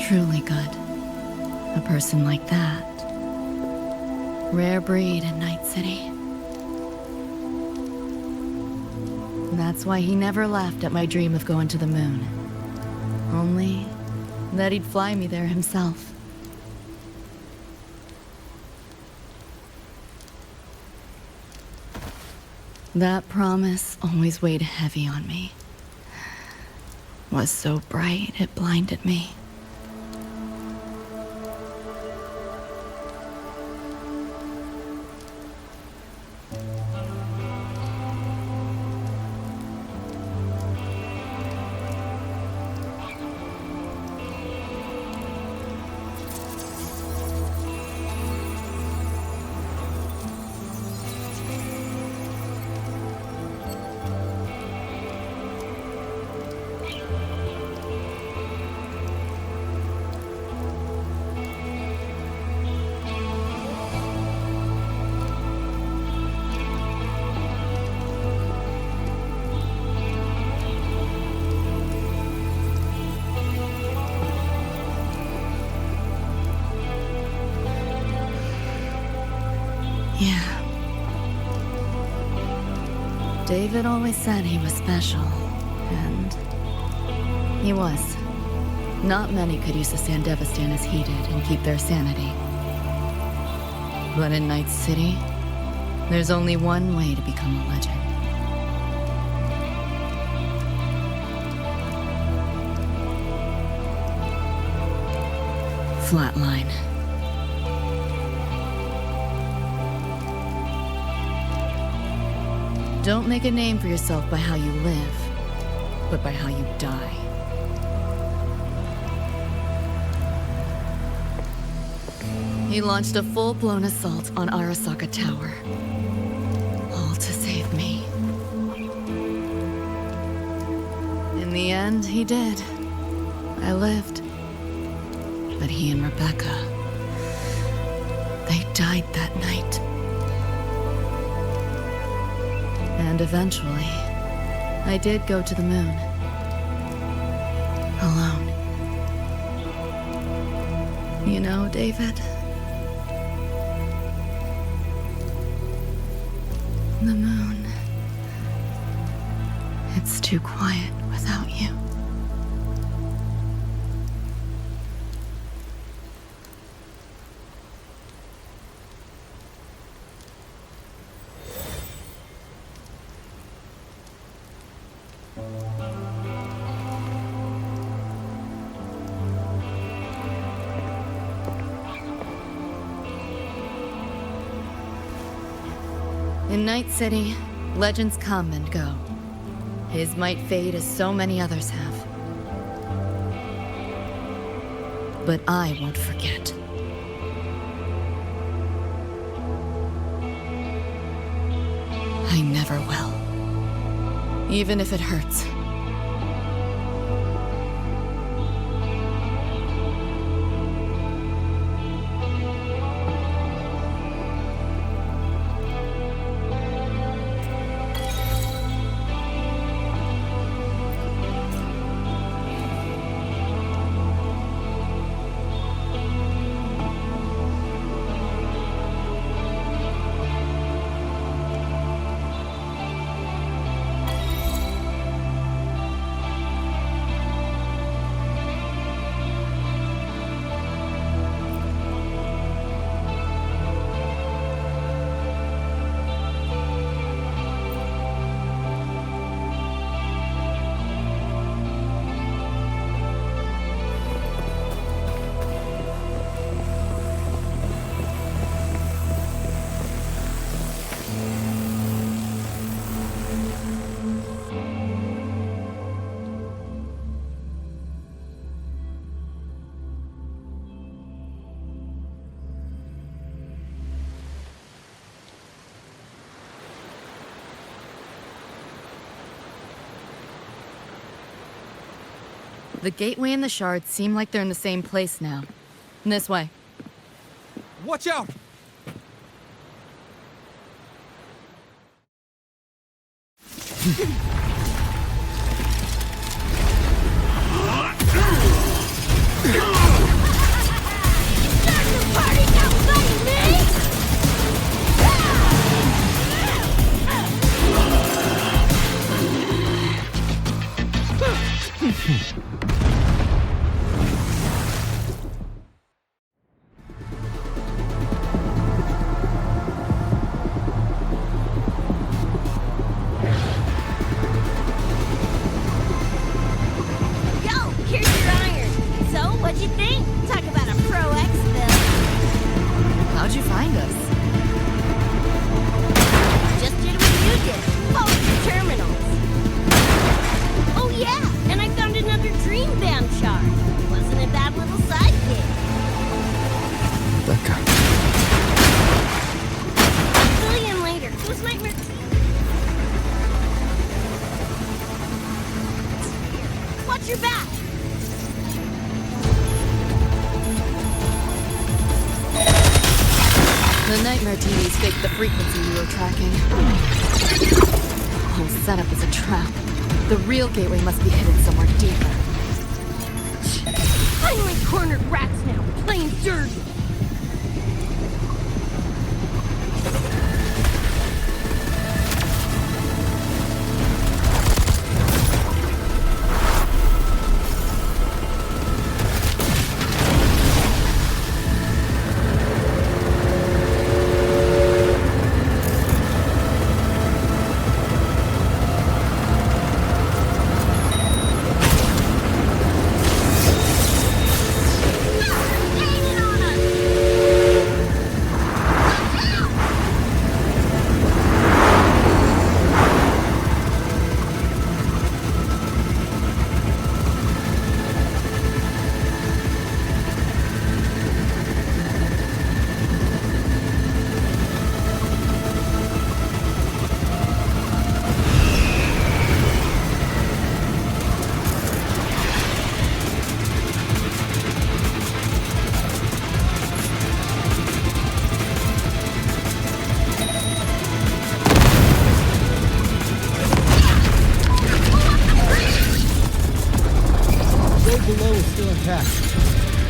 Truly good. A person like that. Rare breed in Night City. That's why he never laughed at my dream of going to the moon. Only that he'd fly me there himself. That promise always weighed heavy on me. Was so bright it blinded me. Yeah. David always said he was special, and he was. Not many could use the Sandevistan as he did and keep their sanity. But in Night City, there's only one way to become a legend. Flatline. Don't make a name for yourself by how you live, but by how you die. He launched a full-blown assault on Arasaka Tower. All to save me. In the end, he did. I lived. But he and Rebecca, they died that night. And eventually, I did go to the moon. Alone. You know, David? The moon. It's too quiet without you. In Night City, legends come and go. His might fade as so many others have. But I won't forget. I never will. Even if it hurts. The gateway and the shards seem like they're in the same place now. This way. Watch out! Gateway must be hidden somewhere deeper. Finally cornered rats now, playing dirty.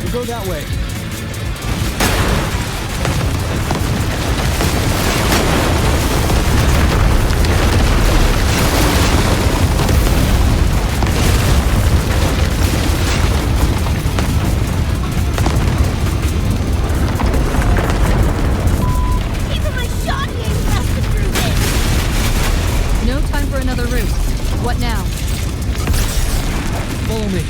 We'll go that way. Even my shot game busted through this. No time for another route. What now? Follow me.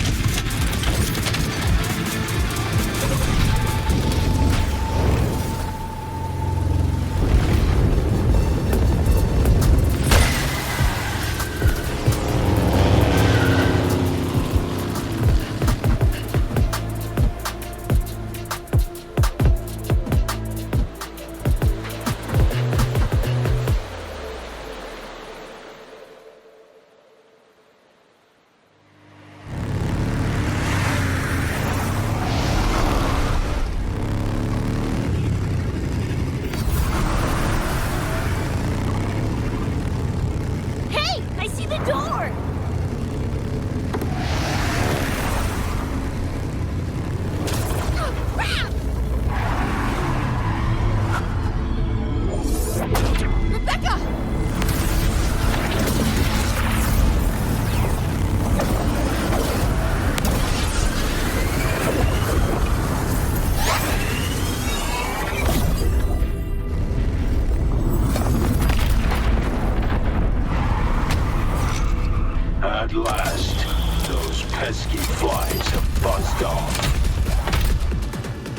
At last, those pesky flies have buzzed off.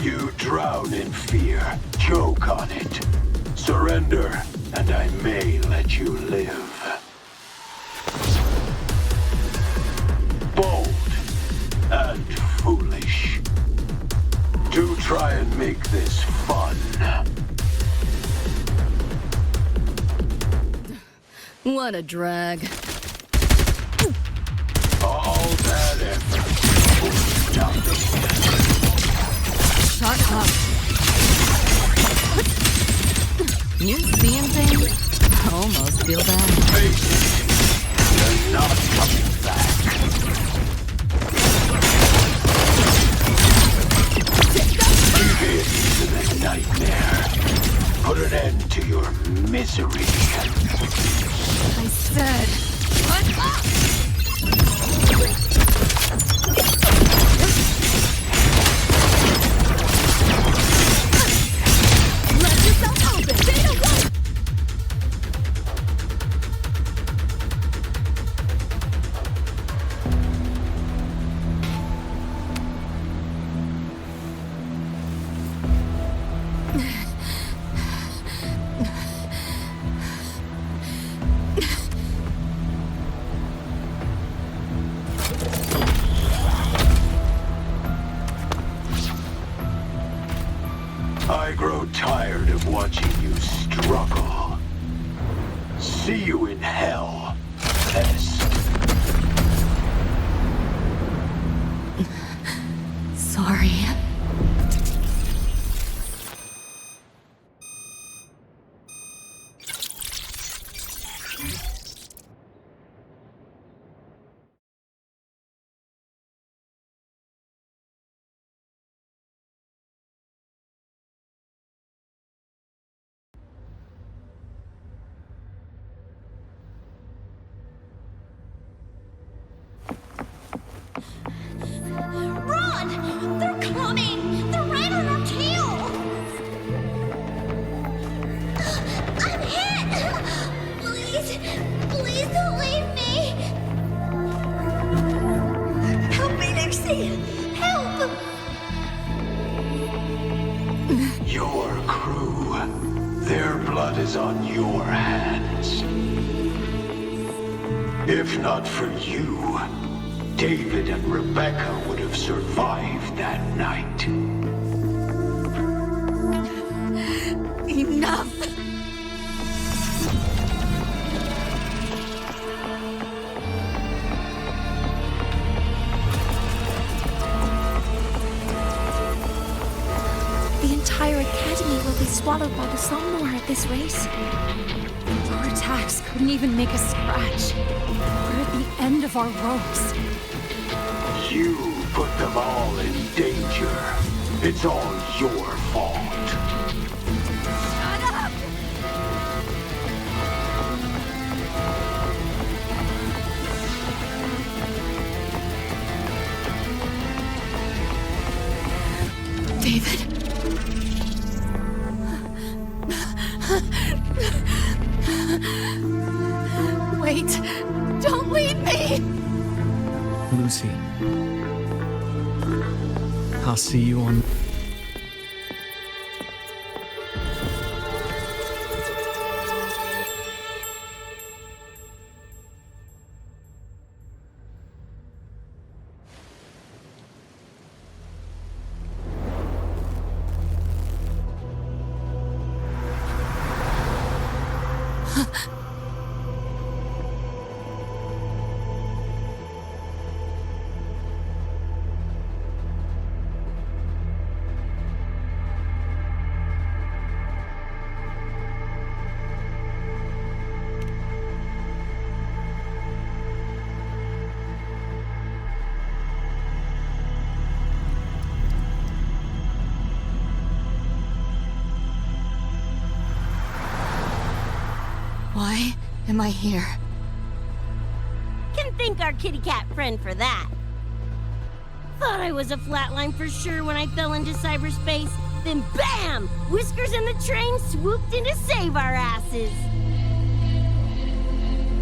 You drown in fear, choke on it. Surrender, and I may let you live. Bold and foolish. Do try and make this fun. What a drag. All that effort for nothing. Shut up. You seeing things? I almost feel bad. Face it. You're not coming back. Give in to the nightmare. Put an end to your misery. I said, shut up! Let yourself open! Data 1! I grow tired of watching you struggle. See you in hell, pest. Sorry. Run! They're coming! They're right on our tail! I'm hit! Please, please don't leave me! Help me, Nixie! Help! Your crew. Their blood is on your hands. If not for you, David and Rebecca would have survived that night. Enough! The entire academy will be swallowed by the Somnor at this race. Our attacks couldn't even make a scratch. We're at the end of our ropes. You put them all in danger. It's all your fault. Shut up! David. Wait. Don't leave me! Lucy. I'll see you on... Why am I here? Can thank our kitty cat friend for that. Thought I was a flatline for sure when I fell into cyberspace. Then BAM! Whiskers and the train swooped in to save our asses.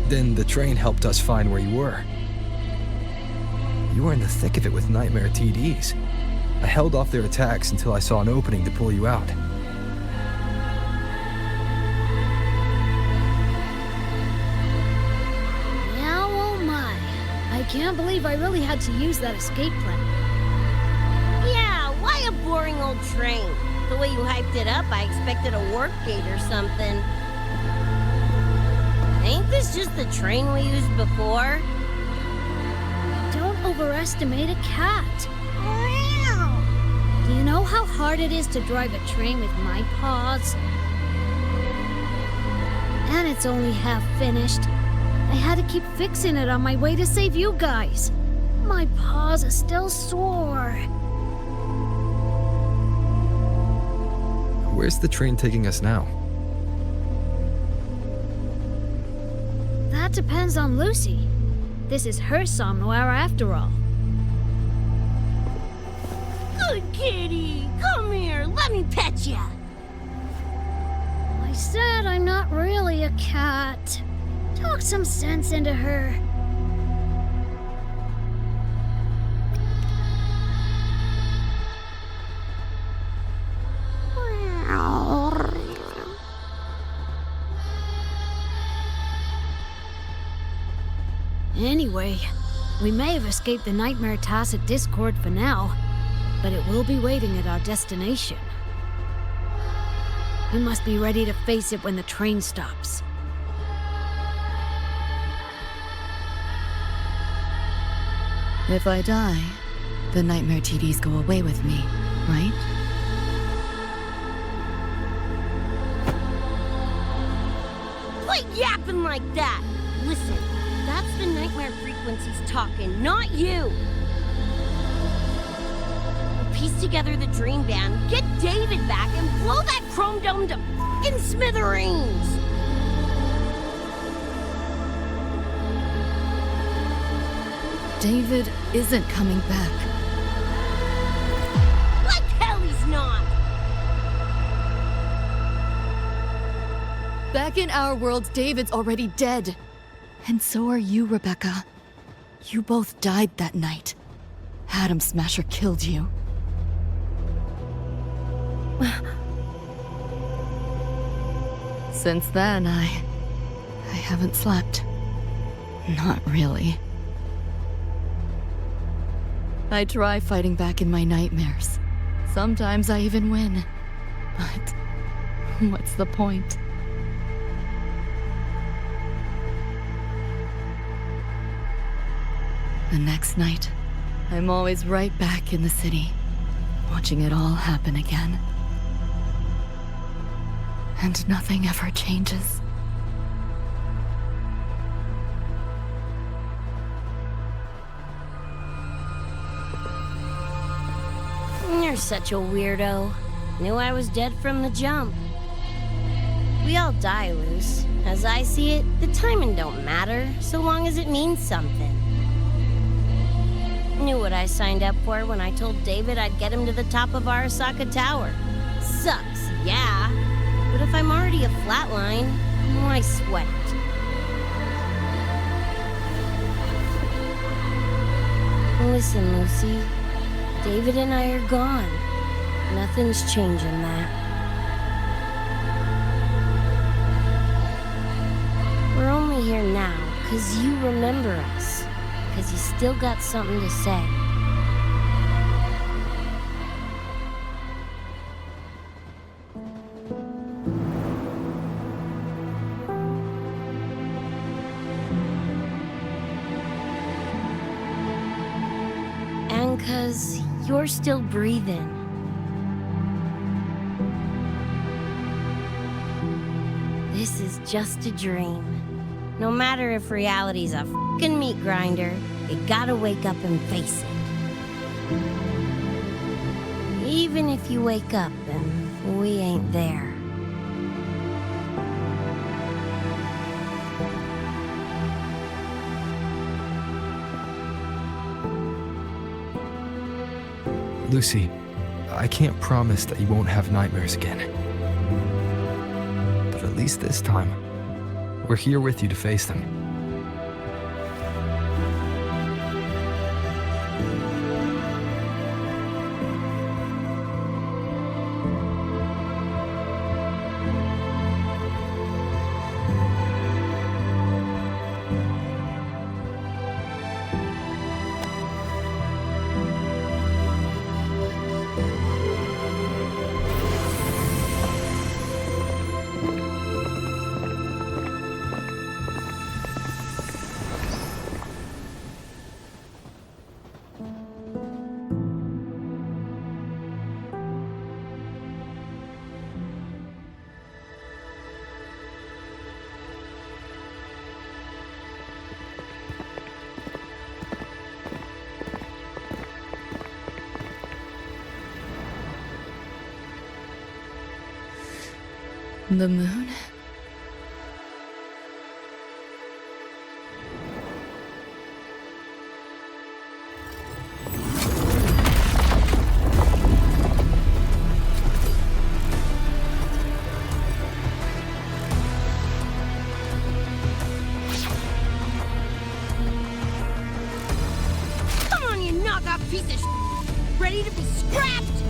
Then the train helped us find where you were. You were in the thick of it with Nightmare TDs. I held off their attacks until I saw an opening to pull you out. Now, oh my. I can't believe I really had to use that escape plan. Yeah, why a boring old train? The way you hyped it up, I expected a warp gate or something. Ain't this just the train we used before? Don't overestimate a cat. Do you know how hard it is to drive a train with my paws? And it's only half finished. I had to keep fixing it on my way to save you guys. My paws are still sore. Where's the train taking us now? That depends on Lucy. This is her somewhere after all. Good kitty! Come here, let me pet ya! I said I'm not really a cat. Talk some sense into her. Anyway, we may have escaped the Nightmare Tacit Discord for now, but it will be waiting at our destination. We must be ready to face it when the train stops. If I die, the Nightmare TDs go away with me, right? Quit yapping like that! Listen, that's the nightmare frequencies talking, not you! We'll piece together the dream band, get David back, and blow that chrome dome to f***ing smithereens! David isn't coming back. Like hell he's not! Back in our world, David's already dead. And so are you, Rebecca. You both died that night. Atom Smasher killed you. Since then, I haven't slept. Not really. I try fighting back in my nightmares. Sometimes I even win. But what's the point? The next night, I'm always right back in the city, watching it all happen again. And nothing ever changes. You're such a weirdo. Knew I was dead from the jump. We all die, Luce. As I see it, the timing don't matter, so long as it means something. Knew what I signed up for when I told David I'd get him to the top of Arasaka Tower. Sucks, yeah. But if I'm already a flatline, why sweat it? Listen, Lucy. David and I are gone. Nothing's changing that. We're only here now because you remember us. Because you still got something to say. And because you're still breathing. This is just a dream. No matter if reality's a f***ing meat grinder, you gotta wake up and face it. Even if you wake up and we ain't there. Lucy, I can't promise that you won't have nightmares again. But at least this time, we're here with you to face them. The moon? Come on, you knockoff piece of shit! Ready to be scrapped?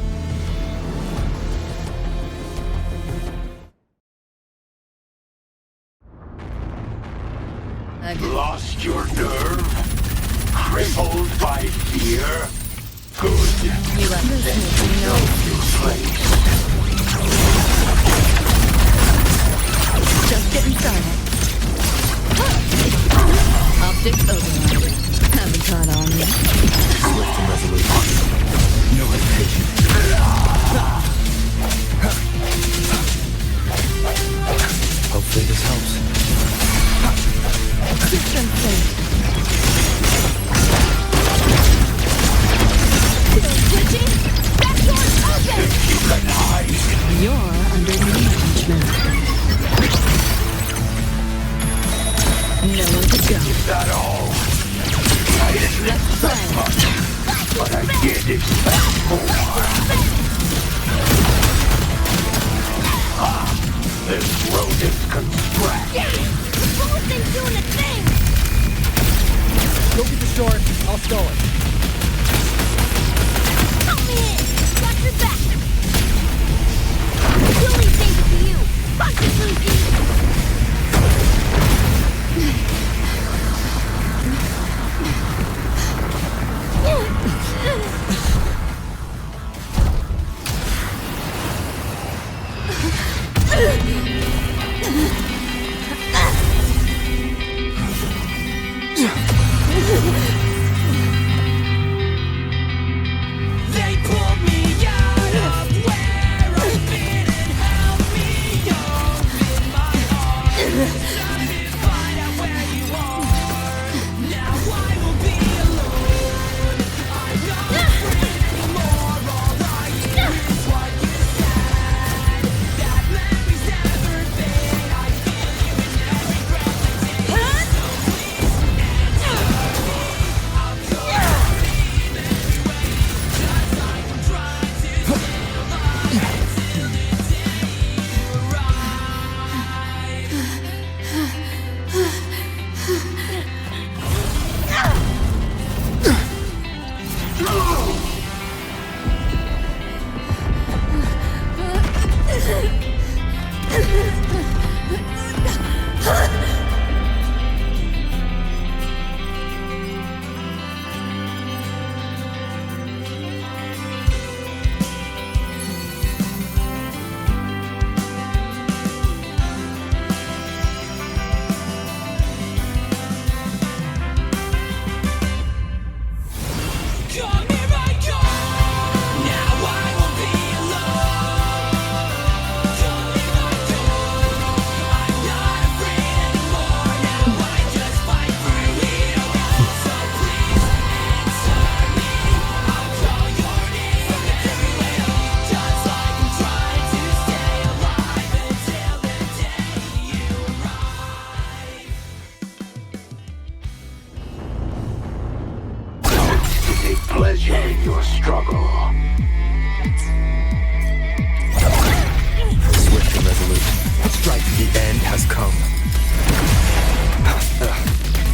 Lost your nerve? Crippled by fear? Good. You let me Know your place. Just getting started. Optics override. Haven't caught on yet. Swift and resolute. No hesitation. Hopefully this helps. System safe. Switching? Back door's open! You can hide. You're under management. Nowhere to go. Is that all? I didn't expect much, but I did expect more. This rodent can scratch. The bullet ain't doing a thing! Go get the short. I'll stow it. Help me in! Watch your back! Julie saved it for you! Punch it, Lucy! They pulled me out of where I've been and held me up in my heart. Time to find out where you are. Now I will be alone. I'm not afraid anymore. All I hear is what you said. That memories never fade. I feel you in every breath I take. So please answer me. I'm sorry in every way. Just like I'm trying to stay alive till the day you Come here I go. Now I won't be alone. Come here I go. I'm not afraid anymore. Now I just fight for it all. So please answer me. I'll call your name from everywhere. Just like I'm trying to stay alive until the day you arrive. To take pleasure in your struggle. Swift and resolute. Strike. The end has come.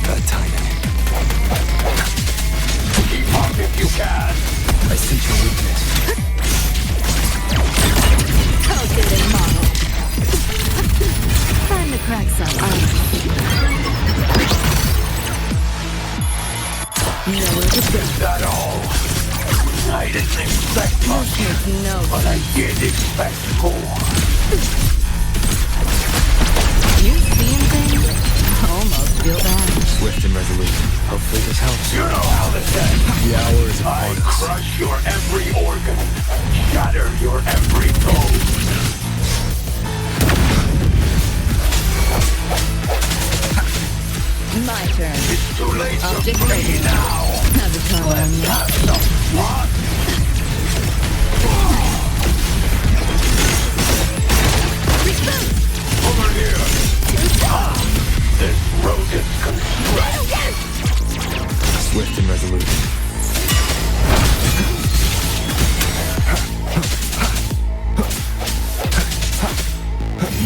Bad timing. Keep up if you can. I sense your weakness. Calculated model. Time to crack some ice. Nowhere to go. Is that all? I didn't expect much, No. but I did expect more. You seeing things? Almost feel bad. Swift and resolute. Hopefully this helps. You know how this ends. The hour is I upon us. crush your every organ, shatter your every bone. My turn. It's too late to Object free ready. now. Have it come on Let's you. have some fun. Reboot! here! This rodent's constrained! Swift and resolute.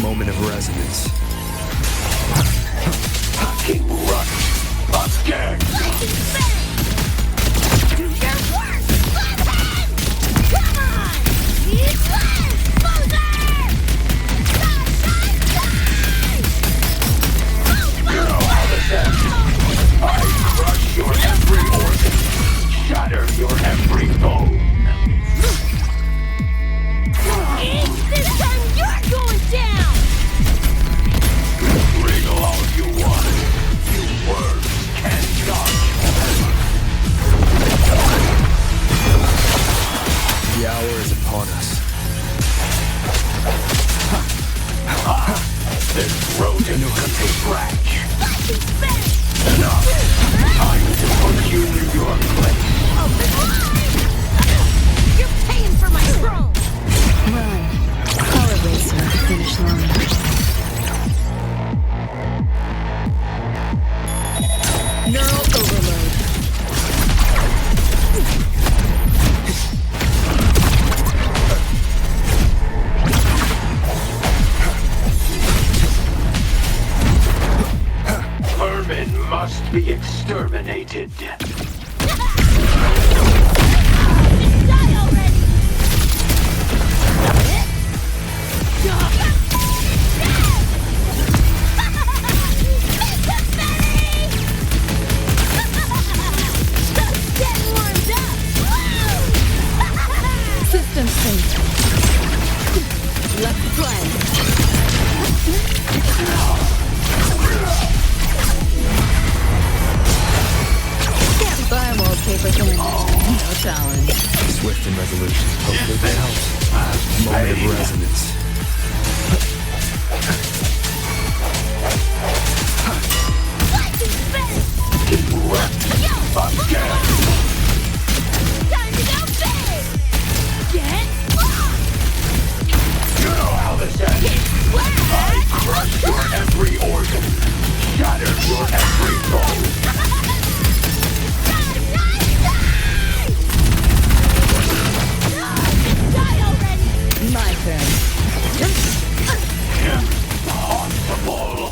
Moment of resonance. Fucking run! Again! Do your work! Flathead! Come on! Need less! Loser! You know how this ends. I crush your every organ, shatter your every bone. This time you're going down! Bring all you want. You words can't dodge The hour is upon us. This rodent can scratch. Enough! Time to put you in your place. You're paying for my throne! Run. Call it racer at the finish line. Neural overload. Vermin must be exterminated. System sync. Let's play. Can't buy wallpaper thing. No challenge. Swift and resolution. Hopefully that helps. Moment of resonance. Time to go big! Get lost! You know how this ends. I crush your every organ, shatter your every bone. Die already! My turn. Impossible.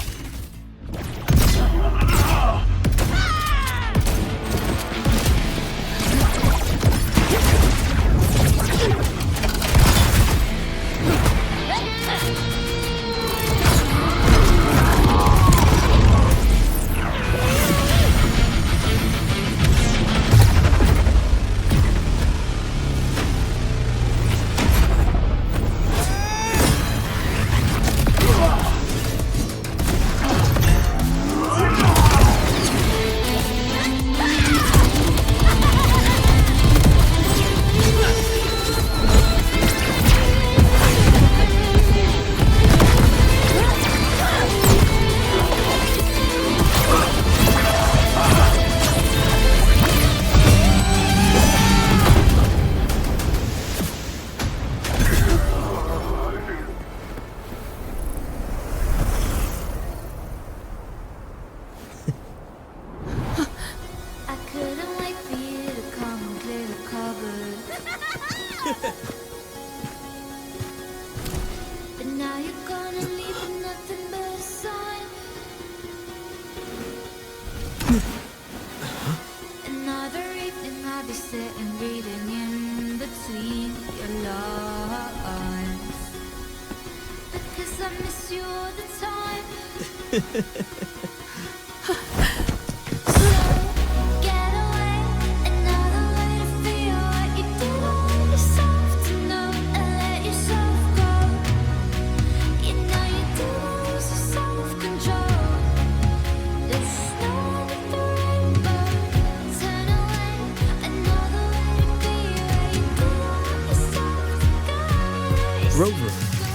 Rover,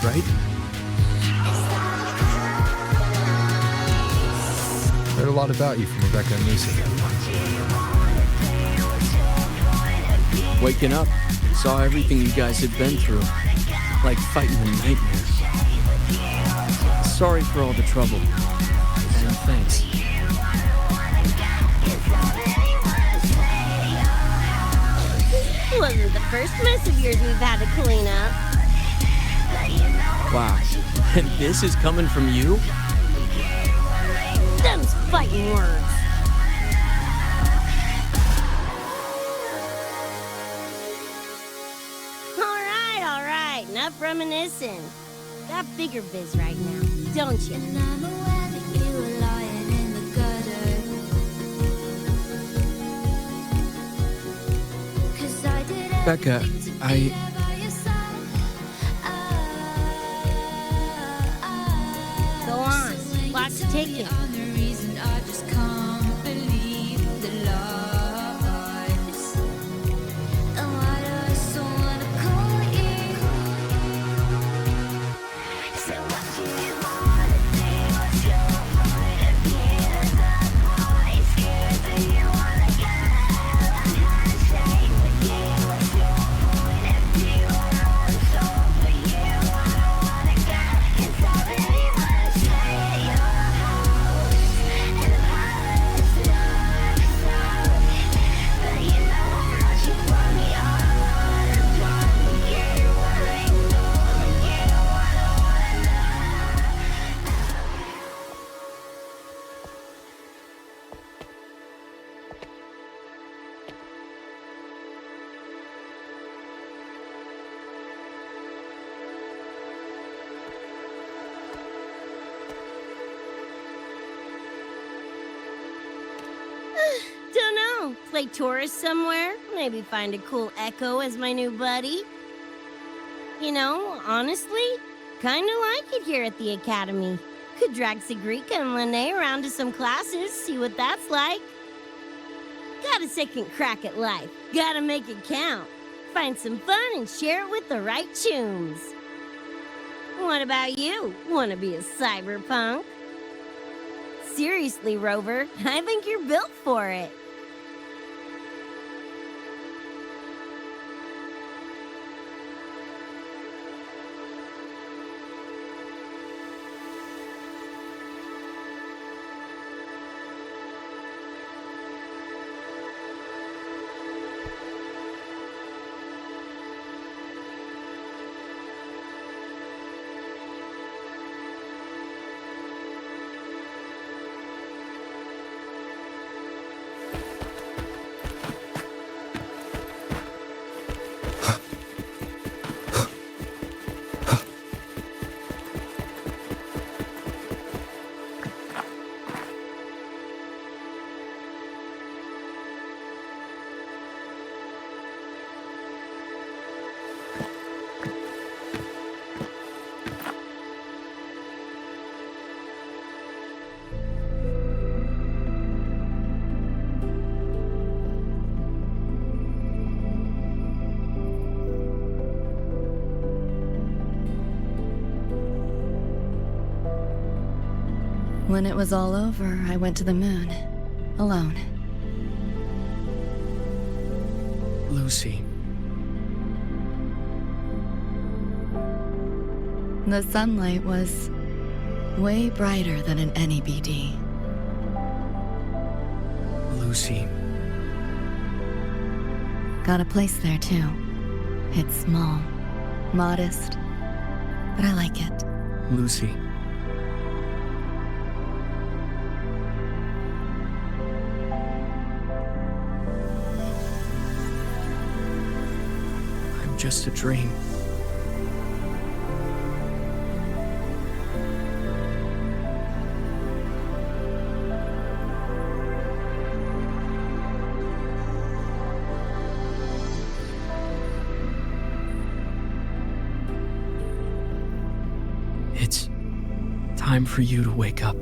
right? Heard a lot about you from Rebecca and Lucilla. Waking up, saw everything you guys had been through. Like fighting a nightmare. Sorry for all the trouble. And thanks. Wasn't the first mess of yours we've had to clean up. Wow. And this is coming from you? Them's fighting words. All right. Enough reminiscing. Got bigger biz right now, don't you? Becca, Go on. Clock's ticking. Play tourist somewhere? Maybe find a cool Echo as my new buddy? You know, honestly, kinda like it here at the Academy. Could drag Sigrika and Lynea around to some classes, see what that's like. Got a second crack at life. Gotta make it count. Find some fun and share it with the right chooms. What about you? Wanna be a cyberpunk? Seriously, Rover, I think you're built for it. When it was all over, I went to the moon. Alone. Lucy. The sunlight was way brighter than in any BD. Lucy. Got a place there too. It's small, modest, but I like it. Lucy. I'm just a dream. It's time for you to wake up.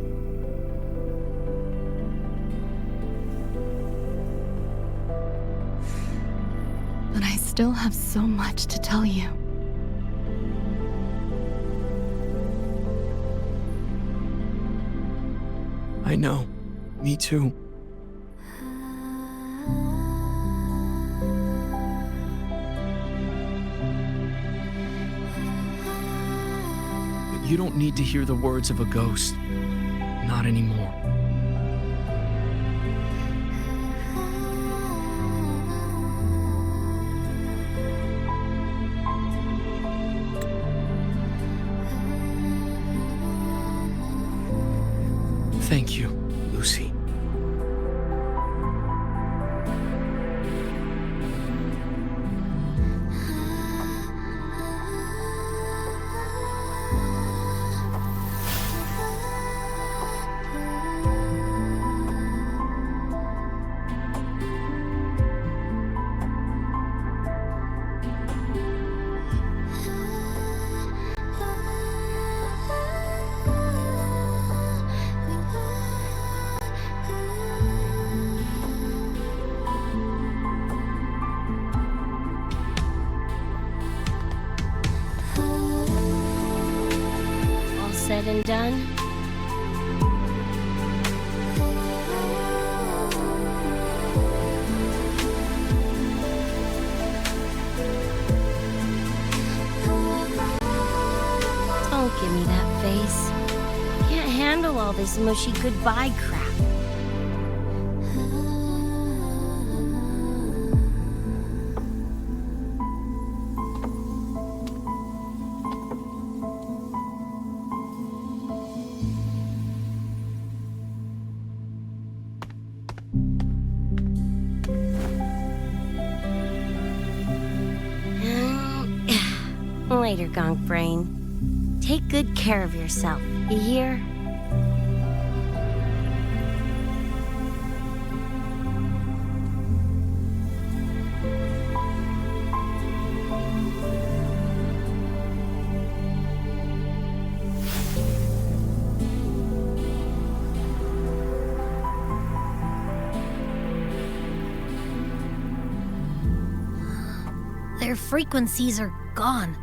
But I still have so much to tell you. I know. Me too. You don't need to hear the words of a ghost. Not anymore. Thank you, Lucy. Said and done. Don't give me that face. Can't handle all this mushy goodbye crap. Later, Gonk Brain. Take good care of yourself, you hear? Their frequencies are gone.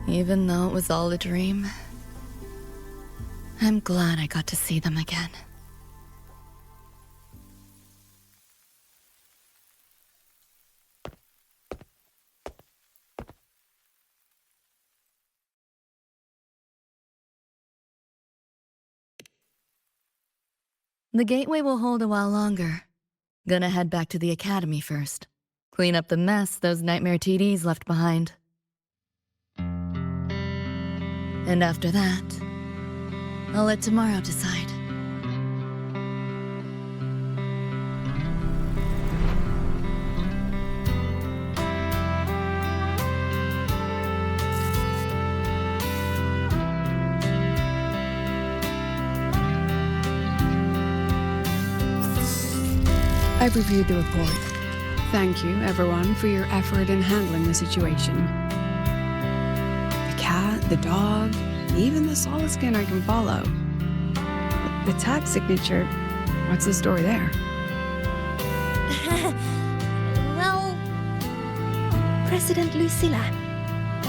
Even though it was all a dream, I'm glad I got to see them again. The gateway will hold a while longer. Gonna head back to the academy first. Clean up the mess those nightmare TDs left behind. And after that, I'll let tomorrow decide. I've reviewed the report. Thank you, everyone, for your effort in handling the situation. The cat, the dog, even the solid skin I can follow. The tag signature, what's the story there? Well, President Lucilla,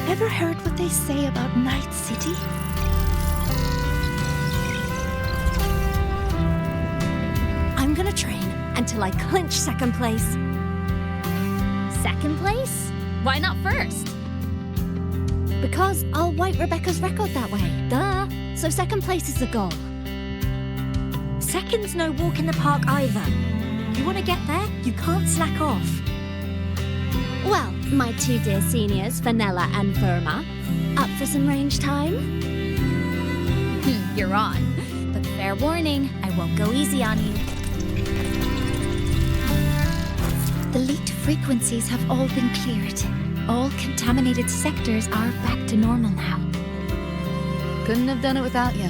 ever heard what they say about Night City? I'm gonna train until I clinch second place. Second place? Why not first? Because I'll wipe Rebecca's record that way. Duh. So second place is the goal. Second's no walk in the park either. You want to get there, you can't slack off. Well, my two dear seniors, Fenella and Verma, up for some range time? You're on. But fair warning, I won't go easy on you. The leaked frequencies have all been cleared. All contaminated sectors are back to normal now. Couldn't have done it without you.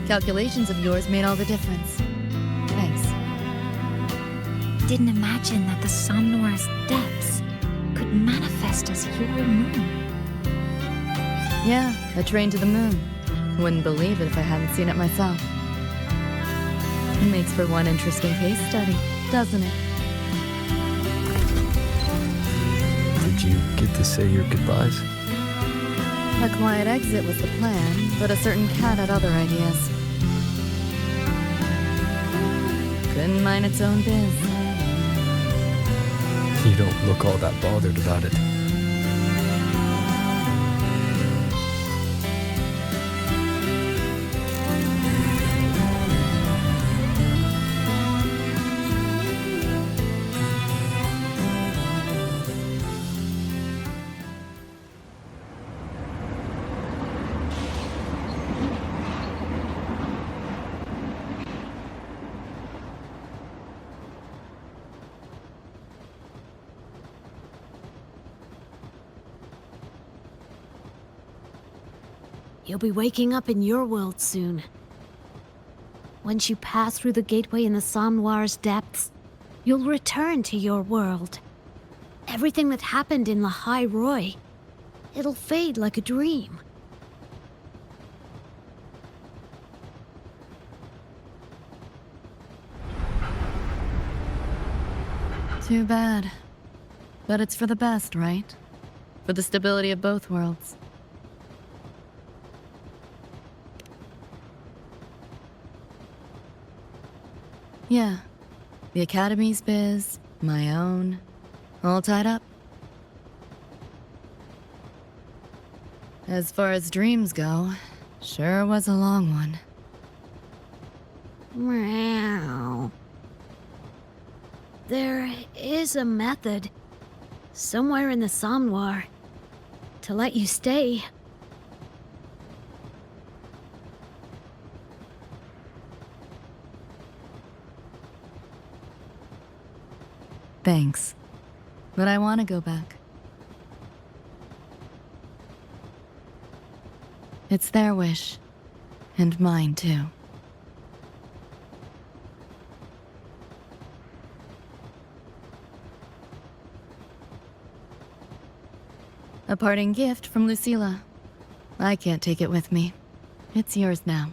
Calculations of yours made all the difference. Thanks. Didn't imagine that the Somnora's depths could manifest as your moon. Yeah, a train to the moon. Wouldn't believe it if I hadn't seen it myself. It makes for one interesting case study, doesn't it? Did you get to say your goodbyes? A quiet exit was the plan, but a certain cat had other ideas. Couldn't mind its own biz. You don't look all that bothered about it. You'll be waking up in your world soon. Once you pass through the gateway in the Somnoir's depths, you'll return to your world. Everything that happened in Lahai-Roi, it'll fade like a dream. Too bad. But it's for the best, right? For the stability of both worlds. Yeah. The Academy's biz, my own, all tied up. As far as dreams go, sure was a long one. Meow. There is a method, somewhere in the Somnoir, to let you stay. Thanks. But I want to go back. It's their wish. And mine, too. A parting gift from Lucilla. I can't take it with me. It's yours now.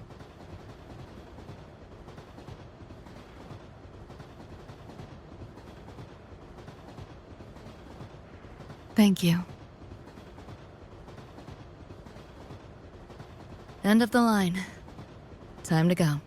Thank you. End of the line. Time to go.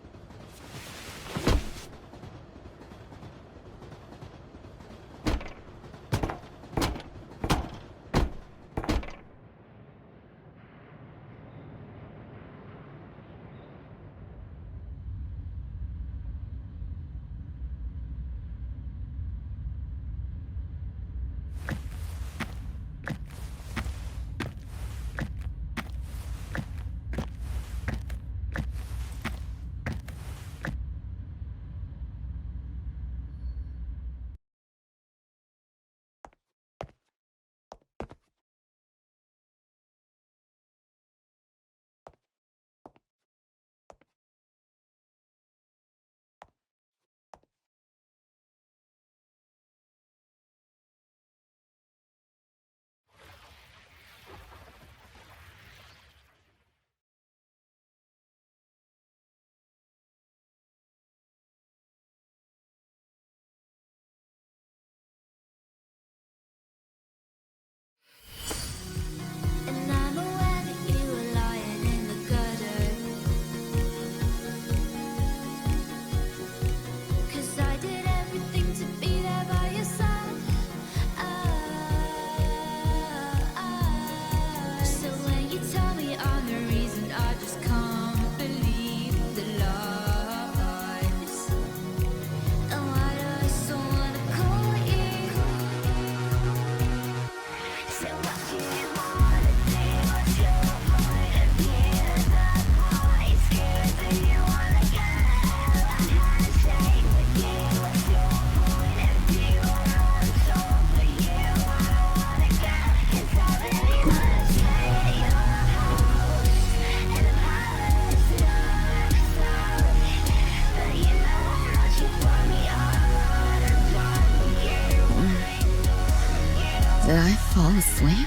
Did I fall asleep?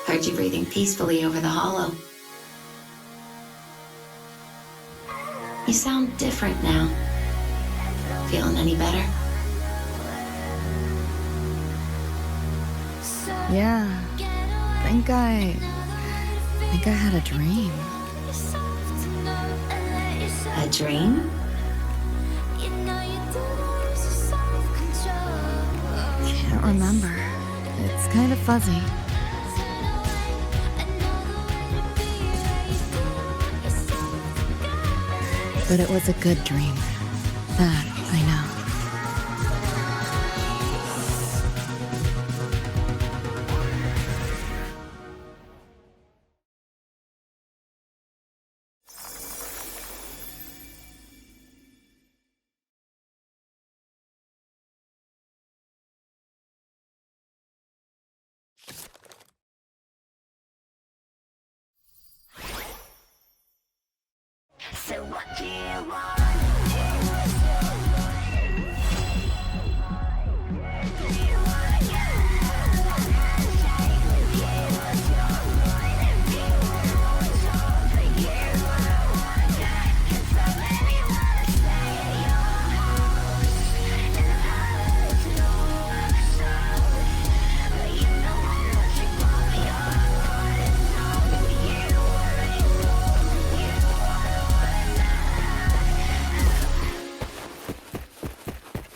Heard you breathing peacefully over the hollow. You sound different now. Feeling any better? Yeah. I think I had a dream. A dream? Can't remember. It's kind of fuzzy. But it was a good dream. That I know. So what do you want?